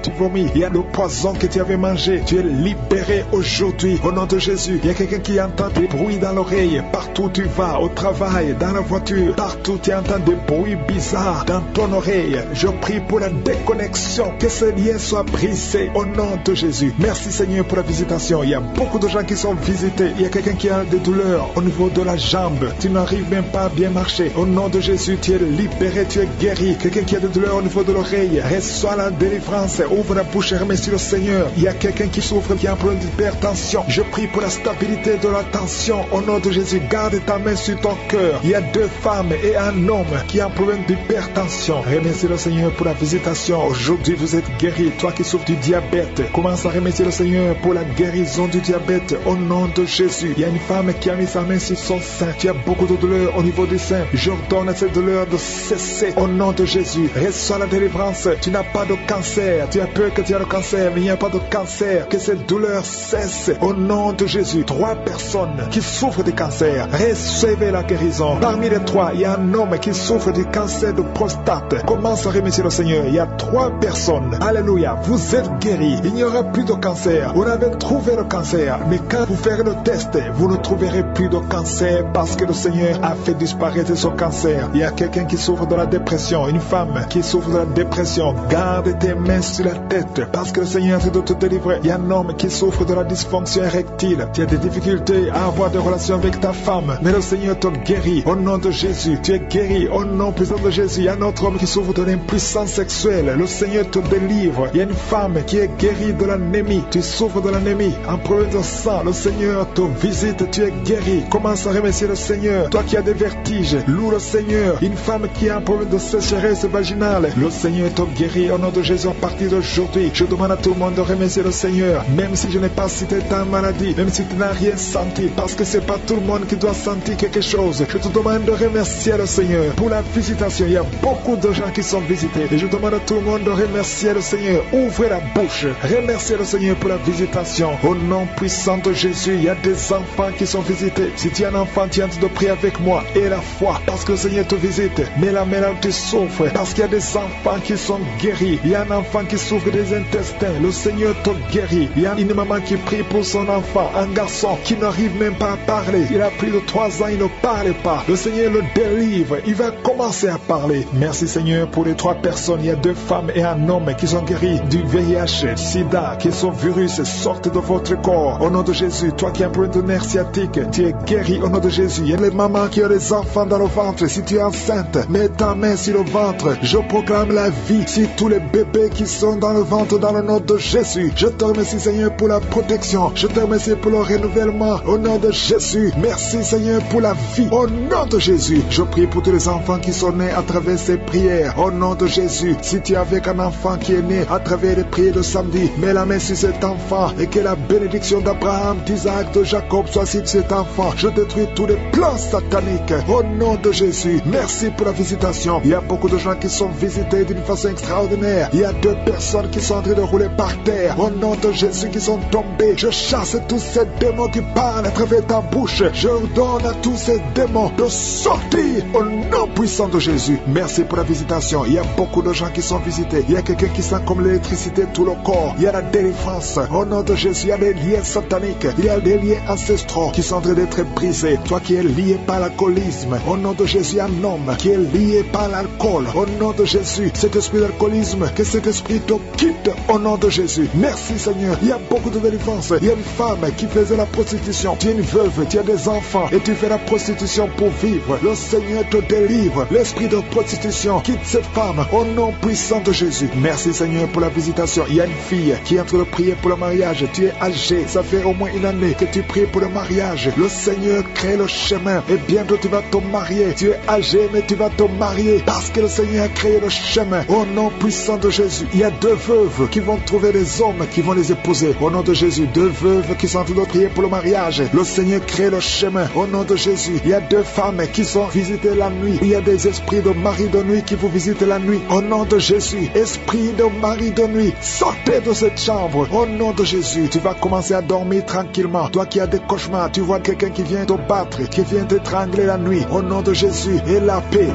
Il y a le poison que tu avais mangé. Tu es libéré aujourd'hui au nom de Jésus. Il y a quelqu'un qui entend des bruits dans l'oreille. Partout où tu vas, au travail, dans la voiture, partout tu entends des bruits bizarres dans ton oreille. Je prie pour la déconnexion, que ce lien soit brisé au nom de Jésus. Merci, Seigneur, pour la visitation. Il y a beaucoup de gens qui sont visités. Il y a quelqu'un qui a des douleurs au niveau de la jambe. Tu n'arrives même pas à bien marcher. Au nom de Jésus, tu es libéré, tu es guéri. Quelqu'un qui a des douleurs au niveau de l'oreille, reçois la délivrance. Ouvre la bouche et remercie le Seigneur. Il y a quelqu'un qui souffre, qui a un problème d'hypertension. Je prie pour la stabilité de la tension. Au nom de Jésus, garde ta main sur ton cœur. Il y a 2 femmes et un homme qui a un problème d'hypertension, remercie le Seigneur pour la visitation. Aujourd'hui, vous êtes guéri. Toi qui souffres du diabète, commence à remercier le Seigneur pour la guérison du diabète au nom de Jésus. Il y a une femme qui a mis sa main sur son sein. Tu as beaucoup de douleur au niveau du sein. J'ordonne à cette douleur de cesser au nom de Jésus. Reçois la délivrance. Tu n'as pas de cancer. Tu as peur que tu as le cancer, mais il n'y a pas de cancer. Que cette douleur cesse au nom de Jésus. 3 personnes qui souffrent de cancer, recevez la guérison. Parmi les 3, il y a un homme qui souffre du cancer de prostate. Commence à remercier le Seigneur. Il y a 3 personnes. Alléluia. Vous êtes guéris. Il n'y aura plus de cancer. Vous avez trouvé le cancer, mais quand vous ferez le test, vous ne trouverez plus de cancer parce que le Seigneur a fait disparaître son cancer. Il y a quelqu'un qui souffre de la dépression, une femme qui souffre de la dépression. Garde tes mains sur la tête parce que le Seigneur est en train de te délivrer. Il y a un homme qui souffre de la dysfonction érectile. Tu as des difficultés à avoir des relations avec ta femme, mais le Seigneur te guérit au nom de Jésus. Tu es guéri au nom puissant de Jésus. Il y a un autre homme qui souffre de l'impuissance sexuelle. Le Seigneur te délivre. Il y a une femme qui est guérie de l'anémie. Tu souffres de l'anémie, un problème de sang. Le Seigneur te visite. Tu es guéri. Commence à remercier le Seigneur. Toi qui as des vertiges, loue le Seigneur. Une femme qui a un problème de sécheresse vaginale, le Seigneur te guérit au nom de Jésus. À partir d'aujourd'hui, je demande à tout le monde de remercier le Seigneur, même si je n'ai pas cité ta maladie, même si tu n'as rien senti, parce que c'est pas tout le monde qui doit sentir quelque chose. Je te demande de remercier le Seigneur pour la visitation. Il y a beaucoup de gens qui sont visités et je demande à tout le monde de remercier le Seigneur. Ouvrez la bouche, remerciez le Seigneur pour la visitation au nom puissant de Jésus. Il y a des enfants qui sont visités. Si tu es un enfant, tu es en train de prier avec moi et la foi, parce que le Seigneur te visite. Mais la mère tu souffres, parce qu'il y a des enfants qui sont guéris. Il y a un enfant qui souffre des intestins, le Seigneur te guérit. Il y a une maman qui prie pour son enfant, un garçon qui n'arrive même pas à parler. Il a plus de 3 ans, il ne parle pas. Le Seigneur le délivre, il va commencer à parler. Merci Seigneur pour les 3 personnes. Il y a 2 femmes et un homme qui sont guéris du VIH, SIDA, qui sont virus, sortent de votre corps. Au nom de Jésus, toi qui as un problème de nerf sciatique, tu es guéri au nom de Jésus. Il y a les mamans qui ont les enfants dans le ventre. Si tu es enceinte, mets ta main sur le ventre. Je proclame la vie sur tous les bébés qui sont dans le ventre dans le nom de Jésus. Je te remercie Seigneur pour la protection. Je te remercie pour le renouvellement au nom de Jésus. Merci Seigneur pour la vie au nom de Jésus. Je prie pour tous les enfants qui sont nés à travers ces prières au nom de Jésus. Si tu es avec un enfant qui est né à travers les prières de samedi, mets la main sur cet enfant et que la bénédiction d'Abraham, d'Isaac, de Jacob soit sur cet enfant. Je détruis tous les plans sataniques au nom de Jésus. Merci pour la visitation. Il y a beaucoup de gens qui sont visités d'une façon extraordinaire. Il y a 2 personnes qui sont en train de rouler par terre au nom de Jésus, qui sont tombés. Je chasse tous ces démons qui parlent à travers ta bouche. Je ordonne à tous ces démons de sortir au nom puissant de Jésus. Merci pour la visitation. Il y a beaucoup de gens qui sont visités. Il y a quelqu'un qui sent comme l'électricité tout le corps. Il y a la délivrance au nom de Jésus. Il y a des liens sataniques. Il y a des liens ancestraux qui sont en train d'être brisés. Toi qui es lié par l'alcoolisme, au nom de Jésus, un homme qui est lié par l'alcool, au nom de Jésus, cet esprit d'alcoolisme, que cet esprit te quitte au nom de Jésus. Merci Seigneur. Il y a beaucoup de délivrance. Il y a une femme qui faisait la prostitution. Tu es une veuve, tu as des enfants et tu fais la prostitution pour vivre. Le Seigneur te délivre. L'esprit de prostitution quitte cette femme au nom puissant de Jésus. Merci Seigneur pour la visitation. Il y a une fille qui est en train de prier pour le mariage. Tu es âgé, ça fait au moins 1 année que tu pries pour le mariage. Le Seigneur crée le chemin et bientôt tu vas te marier. Tu es âgé mais tu vas te marier parce que le Seigneur a créé le chemin au nom puissant de Jésus. Il y a 2 veuves qui vont trouver des hommes qui vont les épouser au nom de Jésus. 2 veuves qui sont en train de prier pour le mariage. Le Seigneur crée le chemin au nom de Jésus. Il y a 2 femmes qui sont visitées la nuit. Il y a des esprits de mari de nuit qui vous visitent la nuit au nom de Jésus. Esprit de mari de nuit, sortez de cette chambre au nom de Jésus. Tu vas commencer à dormir tranquillement. Toi qui as des cauchemars, tu vois quelqu'un qui vient te battre, qui vient t'étrangler la nuit au nom de Jésus. Et la paix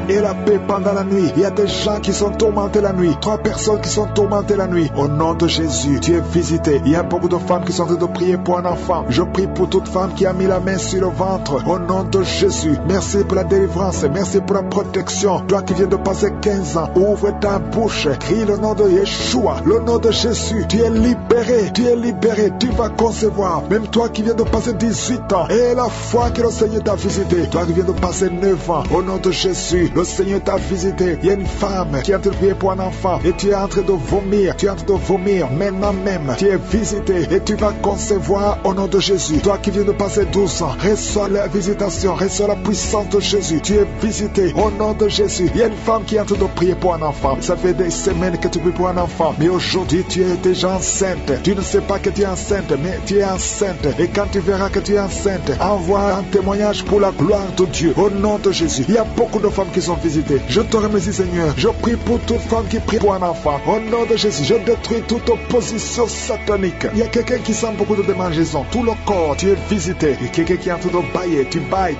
pendant la nuit. Il y a des gens qui sont tourmentés la nuit. 3 personnes qui sont tourmentées la nuit au nom de Jésus. Tu es visité. Il y a beaucoup de femmes qui sont en train de prier pour un enfant. Je prie pour toute femme qui a mis la main sur le ventre au nom de Jésus. Merci pour la délivrance. Merci pour la protection. Toi qui viens de passer 15 ans, ouvre ta bouche, crie le nom de Yeshua, le nom de Jésus. Tu es libéré, tu es libéré. Tu vas concevoir. Même toi qui viens de passer 18 ans et la foi que le Seigneur t'a visité. Toi qui viens de passer 9 ans, au nom de Jésus, le Seigneur t'a visité. Il y a une femme qui est en train de prier pour un enfant et tu es en train de vomir. Tu es en train de vomir maintenant même. Tu es visité et tu vas concevoir au nom de Jésus. Toi qui viens de passer 12 ans, reçois la visitation, reçois la puissance de Jésus. Tu es visité visiter. Au nom de Jésus, il y a une femme qui est en train de prier pour un enfant. Ça fait des semaines que tu pries pour un enfant, mais aujourd'hui tu es déjà enceinte. Tu ne sais pas que tu es enceinte, mais tu es enceinte. Et quand tu verras que tu es enceinte, envoie un témoignage pour la gloire de Dieu. Au nom de Jésus, il y a beaucoup de femmes qui sont visitées. Je te remercie, Seigneur. Je prie pour toute femme qui prie pour un enfant. Au nom de Jésus, je détruis toute opposition satanique. Il y a quelqu'un qui sent beaucoup de démangeaisons. Tout le corps, tu es visité. Et quelqu'un qui est en train de bailler. Tu bailles.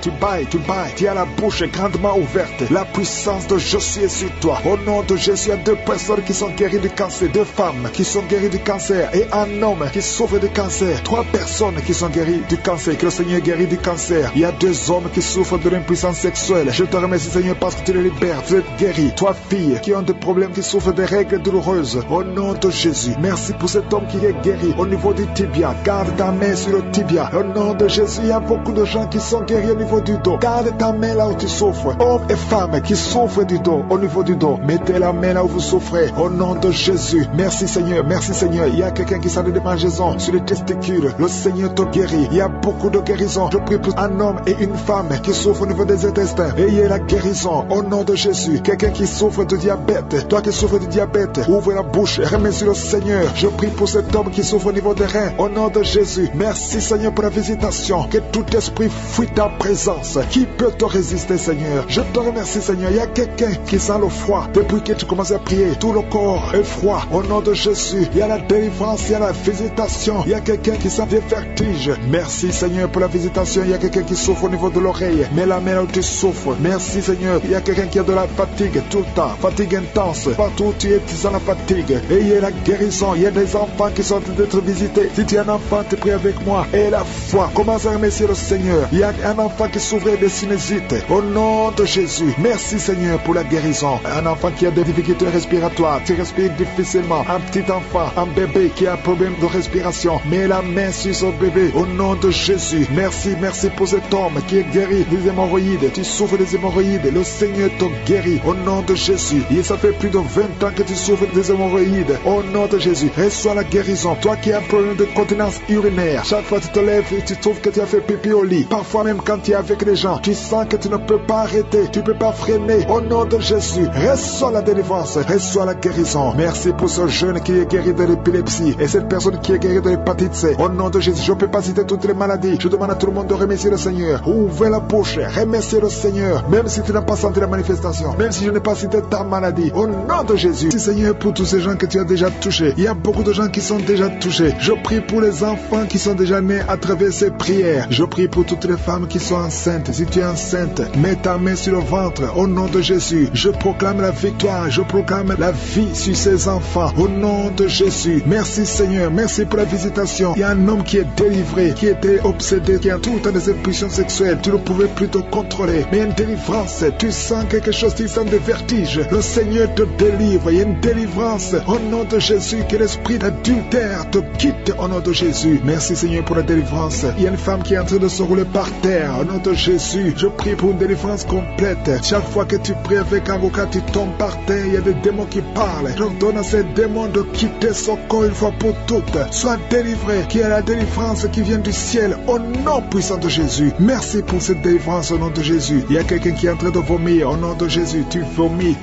Tu as la bouche grandement ouverte. La puissance de Jésus est sur toi. Au nom de Jésus, il y a 2 personnes qui sont guéries du cancer. 2 femmes qui sont guéries du cancer. Et un homme qui souffre du cancer. 3 personnes qui sont guéries du cancer. Que le Seigneur guérit du cancer. Il y a 2 hommes qui souffrent de l'impuissance sexuelle. Je te remercie, Seigneur, parce que tu les libères. Vous êtes guéris. 3 filles qui ont des problèmes, qui souffrent des règles douloureuses. Au nom de Jésus, merci pour cet homme qui est guéri au niveau du tibia. Garde ta main sur le tibia. Au nom de Jésus, il y a beaucoup de gens qui sont guéris au niveau du dos. Garde ta main là où tu souffres. Hommes et femmes qui souffrent du dos, au niveau du dos. Mettez la main là où vous souffrez. Au nom de Jésus. Merci Seigneur, merci Seigneur. Il y a quelqu'un qui sent des démangeaisons sur les testicules. Le Seigneur te guérit. Il y a beaucoup de guérisons. Je prie pour un homme et une femme qui souffrent au niveau des intestins. Ayez la guérison au nom de Jésus. Quelqu'un qui souffre de diabète. Toi qui souffres de diabète, ouvre la bouche et remercie le Seigneur. Je prie pour cet homme qui souffre au niveau des reins. Au nom de Jésus. Merci Seigneur pour la visitation. Que tout esprit fuit ta présence. Qui peut te résister, Seigneur? Je te remercie, Seigneur. Il y a quelqu'un qui sent le froid. Depuis que tu commences à prier, tout le corps est froid. Au nom de Jésus, il y a la délivrance, il y a la visitation. Il y a quelqu'un qui sent des vertiges. Merci, Seigneur, pour la visitation. Il y a quelqu'un qui souffre au niveau de l'oreille. Mets la main là où tu souffres. Merci, Seigneur. Il y a quelqu'un qui a de la fatigue tout le temps. Fatigue intense. Partout où tu es, tu sens la fatigue. Et il y a la guérison. Il y a des enfants qui sont en train d'être visités. Si tu es un enfant, tu pries avec moi. Et la foi. Commence à remercier le Seigneur. Il y a un enfant qui souffrait de sinusite. Au nom de Jésus. Merci, Seigneur, pour la guérison. Un enfant qui a des difficultés respiratoires. Tu respires difficilement. Un petit enfant, un bébé qui a un problème de respiration. Mets la main sur son bébé. Au nom de Jésus. Merci, merci pour cet homme qui est guéri des hémorroïdes. Tu souffres des hémorroïdes. Le Seigneur te guérit. Au nom de Jésus. Et ça fait plus de 20 ans que tu souffres des hémorroïdes. Au nom de Jésus. Reçois la guérison. Toi qui as un problème de continence urinaire. Chaque fois que tu te lèves et tu trouves que tu as fait pipi au lit. Parfois même quand tu es avec les gens, tu sens que tu ne peux pas arrêter. Tu ne peux pas freiner. Au nom de Jésus. Reçois la délivrance. Reçois la guérison. Merci pour ce jeune qui est guéri de l'épilepsie. Et cette personne qui est guérie de l'hépatite C. Au nom de Jésus. Je ne peux pas citer toutes les maladies. Je demande à tout le monde de remercier le Seigneur. Ouvrez la bouche. Remerciez le Seigneur. Même si tu n'as pas senti la manifestation. Même si je n'ai pas cité ta maladie. Au nom de Jésus. Merci Seigneur pour tous ces gens que tu as déjà touchés. Il y a beaucoup de gens qui sont déjà touchés. Je prie pour les enfants qui sont déjà nés à travers ces prières. Je prie pour toutes les femmes qui sont enceintes. Si tu es enceinte, mets ta main sur le ventre. Au nom de Jésus. Je proclame la victoire. Je proclame la vie sur ces enfants. Au nom de Jésus. Merci Seigneur. Merci pour la visitation. Il y a un homme qui est délivré, qui était obsédé, qui a tout le temps des impulsions sexuelles. Tu ne pouvais plus te contrôler. Mais il y a une délivrance. Tu sens quelque chose, tu sens des vertiges. Le Seigneur te délivre. Il y a une délivrance. Au nom de Jésus. Que l'esprit d'adultère te quitte. Au nom de Jésus. Merci Seigneur pour la délivrance. Il y a une femme qui est en train de se rouler par terre. Au nom de Jésus. Je prie pour une délivrance complète. Chaque fois que tu pries avec un avocat, tu tombes par terre. Il y a des démons qui parlent. J'ordonne à ces démons de quitter son corps une fois pour toutes. Sois délivré. Qu'il y ait la délivrance qui vient du ciel. Au nom puissant de Jésus. Merci pour cette délivrance au nom de Jésus. Il y a quelqu'un qui est en train de vomir. Au nom de Jésus. Tu vomis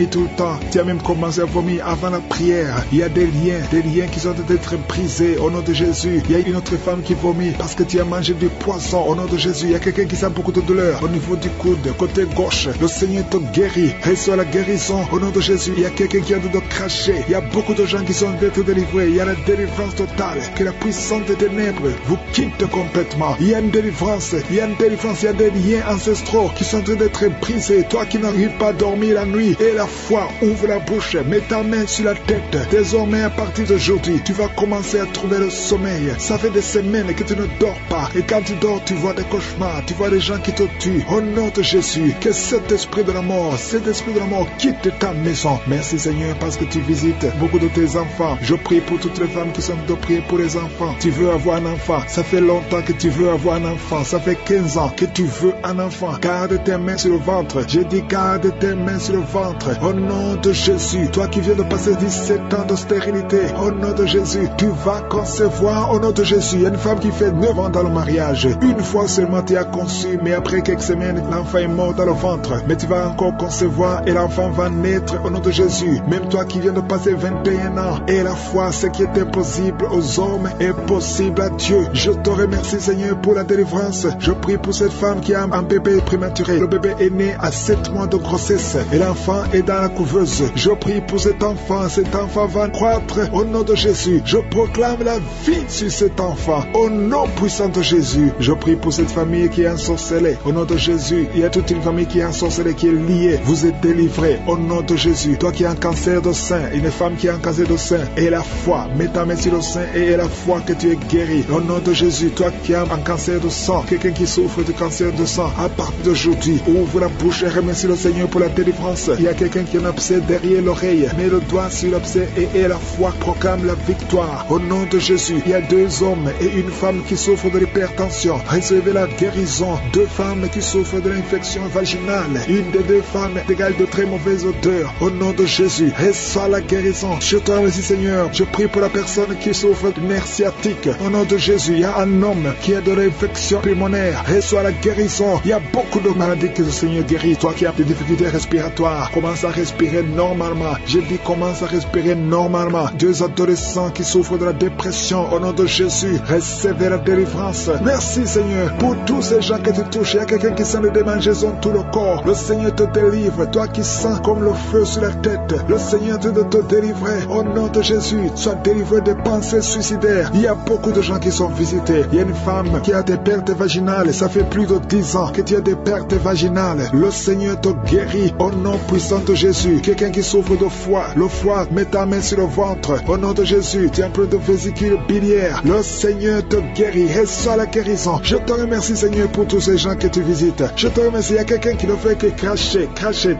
tout le temps. Tu as même commencé à vomir avant la prière. Il y a des liens qui sont en train d'être brisés au nom de Jésus. Il y a une autre femme qui vomit parce que tu as mangé du poisson au nom de Jésus. Il y a quelqu'un qui sent beaucoup de douleur au niveau du coude, côté gauche. Le Seigneur te guérit. Reçois la guérison au nom de Jésus. Il y a quelqu'un qui est en train de cracher. Il y a beaucoup de gens qui sont en train d'être délivrés. Il y a la délivrance totale. Que la puissance des ténèbres vous quitte complètement. Il y a une délivrance. Il y a une délivrance. Il y a des liens ancestraux qui sont en train d'être brisés. Toi qui n'arrives pas à dormir la nuit. Et la foi, ouvre la bouche. Mets ta main sur la tête. Désormais, à partir d'aujourd'hui, tu vas commencer à trouver le sommeil. Ça fait des semaines que tu ne dors pas. Et quand tu dors, tu vois des cauchemars. Tu vois des gens qui te tuent. Au nom de Jésus, que cet esprit de la mort quitte ta maison. Merci Seigneur parce que tu visites beaucoup de tes enfants. Je prie pour toutes les femmes qui sont de prier pour les enfants. Tu veux avoir un enfant. Ça fait longtemps que tu veux avoir un enfant. Ça fait 15 ans que tu veux un enfant. Garde tes mains sur le ventre. Je dis garde tes mains sur le ventre. Au nom de Jésus. Toi qui viens de passer 17 ans de stérilité. Au nom de Jésus. Tu vas concevoir au nom de Jésus. Il y a une femme qui fait 9 ans dans le mariage. Une fois seulement tu as conçu. Mais après quelques semaines, l'enfant est mort dans le ventre, mais tu vas encore concevoir et l'enfant va naître au nom de Jésus. Même toi qui viens de passer 21 ans, et la foi, ce qui est impossible aux hommes est possible à Dieu. Je te remercie Seigneur pour la délivrance. Je prie pour cette femme qui a un bébé prématuré. Le bébé est né à 7 mois de grossesse et l'enfant est dans la couveuse. Je prie pour cet enfant va croître au nom de Jésus. Je proclame la vie sur cet enfant au nom puissant de Jésus. Je prie pour cette famille qui est ensorcelée au nom de Jésus. Il y a toute une famille qui est ensorcelée, qui est liée. Vous êtes délivrés au nom de Jésus. Toi qui as un cancer de sein, une femme qui a un cancer de sein, et la foi, mets ta main sur le sein et la foi que tu es guéri au nom de Jésus. Toi qui as un cancer de sang, quelqu'un qui souffre de cancer de sang, à partir d'aujourd'hui, ouvre la bouche et remercie le Seigneur pour la délivrance. Il y a quelqu'un qui a un abcès derrière l'oreille, mets le doigt sur l'abcès et la foi proclame la victoire au nom de Jésus. Il y a 2 hommes et une femme qui souffrent de l'hypertension, recevez la guérison. 2 femmes qui souffrent de l'infection vaginale, une des 2 femmes égale de très mauvaise odeur au nom de Jésus. Reçois la guérison. Je te remercie Seigneur. Je prie pour la personne qui souffre de nerf sciatique au nom de Jésus. Il y a un homme qui a de l'infection pulmonaire, reçoit la guérison. Il y a beaucoup de maladies que le Seigneur guérit. Toi qui as des difficultés respiratoires, commence à respirer normalement. Je dis commence à respirer normalement. 2 adolescents qui souffrent de la dépression au nom de Jésus, recevez la délivrance. Merci Seigneur pour tous ces gens que tu touches. Il y a quelqu'un qui sent le démangeaison tout le corps. Le Seigneur te délivre. Toi qui sens comme le feu sur la tête, le Seigneur te délivrer au nom de Jésus. Sois délivré des pensées suicidaires. Il y a beaucoup de gens qui sont visités. Il y a une femme qui a des pertes vaginales. Ça fait plus de 10 ans que tu as des pertes vaginales. Le Seigneur te guérit au nom puissant de Jésus. Quelqu'un qui souffre de foie, le foie, mets ta main sur le ventre au nom de Jésus. Tu as un peu de vésicule biliaire. Le Seigneur te guérit. Reçois la guérison. Je te remercie Seigneur pour tous ces gens que tu visites. Je te remercie. Il y a quelqu'un qui ne fait que cracher.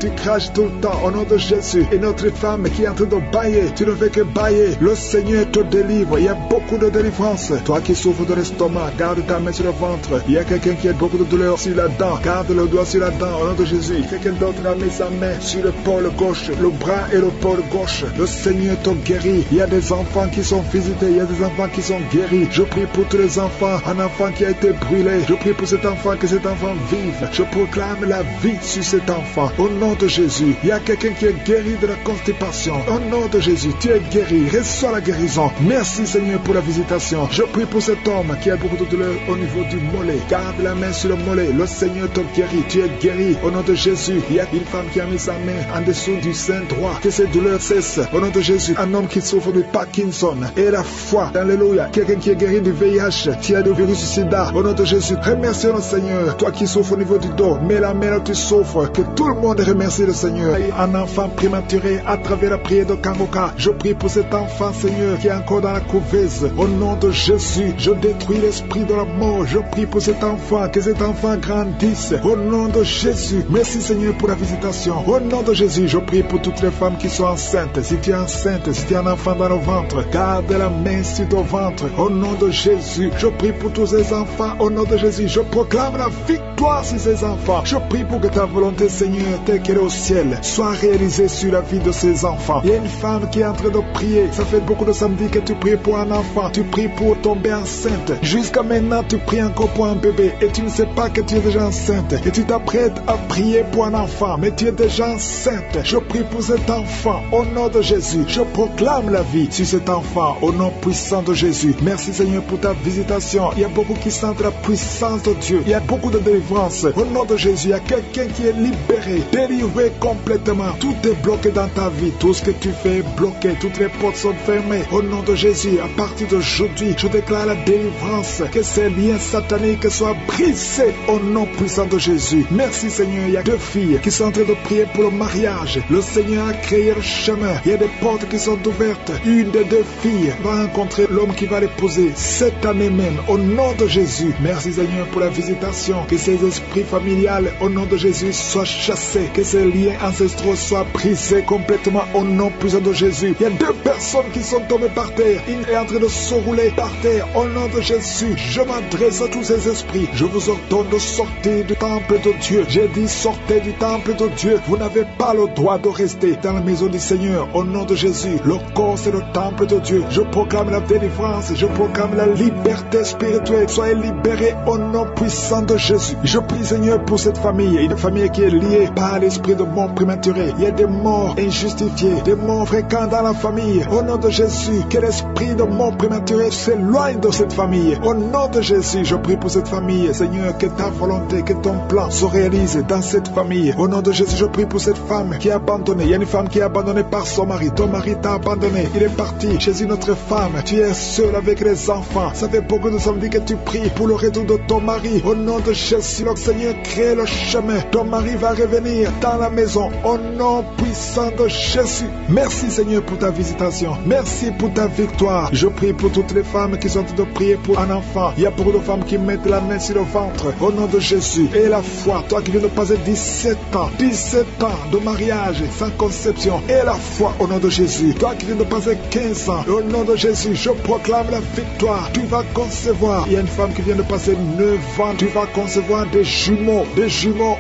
Tu craches tout le temps au nom de Jésus. Et notre femme qui est en train de bailler, tu ne fais que bailler. Le Seigneur te délivre. Il y a beaucoup de délivrance. Toi qui souffres de l'estomac, garde ta main sur le ventre. Il y a quelqu'un qui a beaucoup de douleur sur la dent, garde le doigt sur la dent au nom de Jésus. Quelqu'un d'autre a mis sa main sur le pôle gauche, le bras et le pôle gauche. Le Seigneur te guérit. Il y a des enfants qui sont visités, il y a des enfants qui sont guéris. Je prie pour tous les enfants, un enfant qui a été brûlé. Je prie pour cet enfant, que cet enfant vive. Je proclame la vie sur cet enfant au nom de Jésus. Il y a quelqu'un qui est guéri de la constipation. Au nom de Jésus, tu es guéri. Reçois la guérison. Merci Seigneur pour la visitation. Je prie pour cet homme qui a beaucoup de douleur au niveau du mollet. Garde la main sur le mollet. Le Seigneur te guérit. Tu es guéri au nom de Jésus. Il y a une femme qui a mis sa main en dessous du sein droit. Que ces douleurs cessent au nom de Jésus. Un homme qui souffre de Parkinson. Et la foi. Alléluia. Quelqu'un qui est guéri du VIH. Qui a du virus sida. Au nom de Jésus. Remercie le Seigneur. Toi qui souffres au niveau du dos. Mets la main là où tu souffres. Que tout le monde remercie le Seigneur. Un enfant prématuré à travers la prière de Kangoka. Je prie pour cet enfant, Seigneur, qui est encore dans la couveuse. Au nom de Jésus, je détruis l'esprit de la mort. Je prie pour cet enfant, que cet enfant grandisse. Au nom de Jésus, merci Seigneur pour la visitation. Au nom de Jésus, je prie pour toutes les femmes qui sont enceintes. Si tu es enceinte, si tu as un enfant dans le ventre, garde la main sur ton ventre. Au nom de Jésus, je prie pour tous ces enfants. Au nom de Jésus, je proclame la victoire sur ces enfants. Je prie pour que ta volonté, Seigneur, telle qu'elle est au ciel, soit réalisée sur la vie de ces enfants. Il y a une femme qui est en train de prier. Ça fait beaucoup de samedis que tu pries pour un enfant. Tu pries pour tomber enceinte. Jusqu'à maintenant, tu pries encore pour un bébé. Et tu ne sais pas que tu es déjà enceinte. Et tu t'apprêtes à prier pour un enfant. Mais tu es déjà enceinte. Je prie pour cet enfant. Au nom de Jésus, je proclame la vie sur cet enfant. Au nom puissant de Jésus. Merci Seigneur pour ta visitation. Il y a beaucoup qui sentent la puissance de Dieu. Il y a beaucoup de délivrance. Au nom de Jésus, il y a quelqu'un qui est libéré, délivré complètement. Tout est bloqué dans ta vie. Tout ce que tu fais est bloqué. Toutes les portes sont fermées. Au nom de Jésus, à partir d'aujourd'hui, je déclare la délivrance. Que ces liens sataniques soient brisés au nom puissant de Jésus. Merci Seigneur. Il y a 2 filles qui sont en train de prier pour le mariage. Le Seigneur a créé le chemin. Il y a des portes qui sont ouvertes. Une des 2 filles va rencontrer l'homme qui va l'épouser cette année même. Au nom de Jésus. Merci Seigneur pour la visitation. Que ces esprits familiales, au nom de Jésus, soient chassés. Que ces liens ancestraux soient brisés complètement au nom puissant de Jésus. Il y a 2 personnes qui sont tombées par terre. Une est en train de se rouler par terre. Au nom de Jésus, je m'adresse à tous ces esprits. Je vous ordonne de sortir du temple de Dieu. J'ai dit sortez du temple de Dieu. Vous n'avez pas le droit de rester dans la maison du Seigneur. Au nom de Jésus, le corps c'est le temple de Dieu. Je proclame la délivrance. Je proclame la liberté spirituelle. Soyez libérés au nom puissant de Jésus. Je prie Seigneur pour cette famille. famille, une famille qui est liée par l'esprit de mort prématuré. Il y a des morts injustifiées, des morts fréquents dans la famille. Au nom de Jésus, que l'esprit de mort prématuré s'éloigne de cette famille. Au nom de Jésus, je prie pour cette famille. Seigneur, que ta volonté, que ton plan se réalise dans cette famille. Au nom de Jésus, je prie pour cette femme qui est abandonnée. Il y a une femme qui est abandonnée par son mari. Ton mari t'a abandonné. Il est parti chez une autre femme. Tu es seul avec les enfants. Ça fait beaucoup de samedis que tu pries pour le retour de ton mari. Au nom de Jésus, le Seigneur crée le chemin. Ton mari va revenir dans la maison. Au nom puissant de Jésus. Merci Seigneur pour ta visitation. Merci pour ta victoire. Je prie pour toutes les femmes qui sont en train de prier pour un enfant. Il y a beaucoup de femmes qui mettent la main sur le ventre. Au nom de Jésus. Et la foi, toi qui viens de passer 17 ans de mariage sans conception. Et la foi au nom de Jésus. Toi qui viens de passer 15 ans. Au nom de Jésus, je proclame la victoire. Tu vas concevoir. Il y a une femme qui vient de passer 9 ans. Tu vas concevoir des jumeaux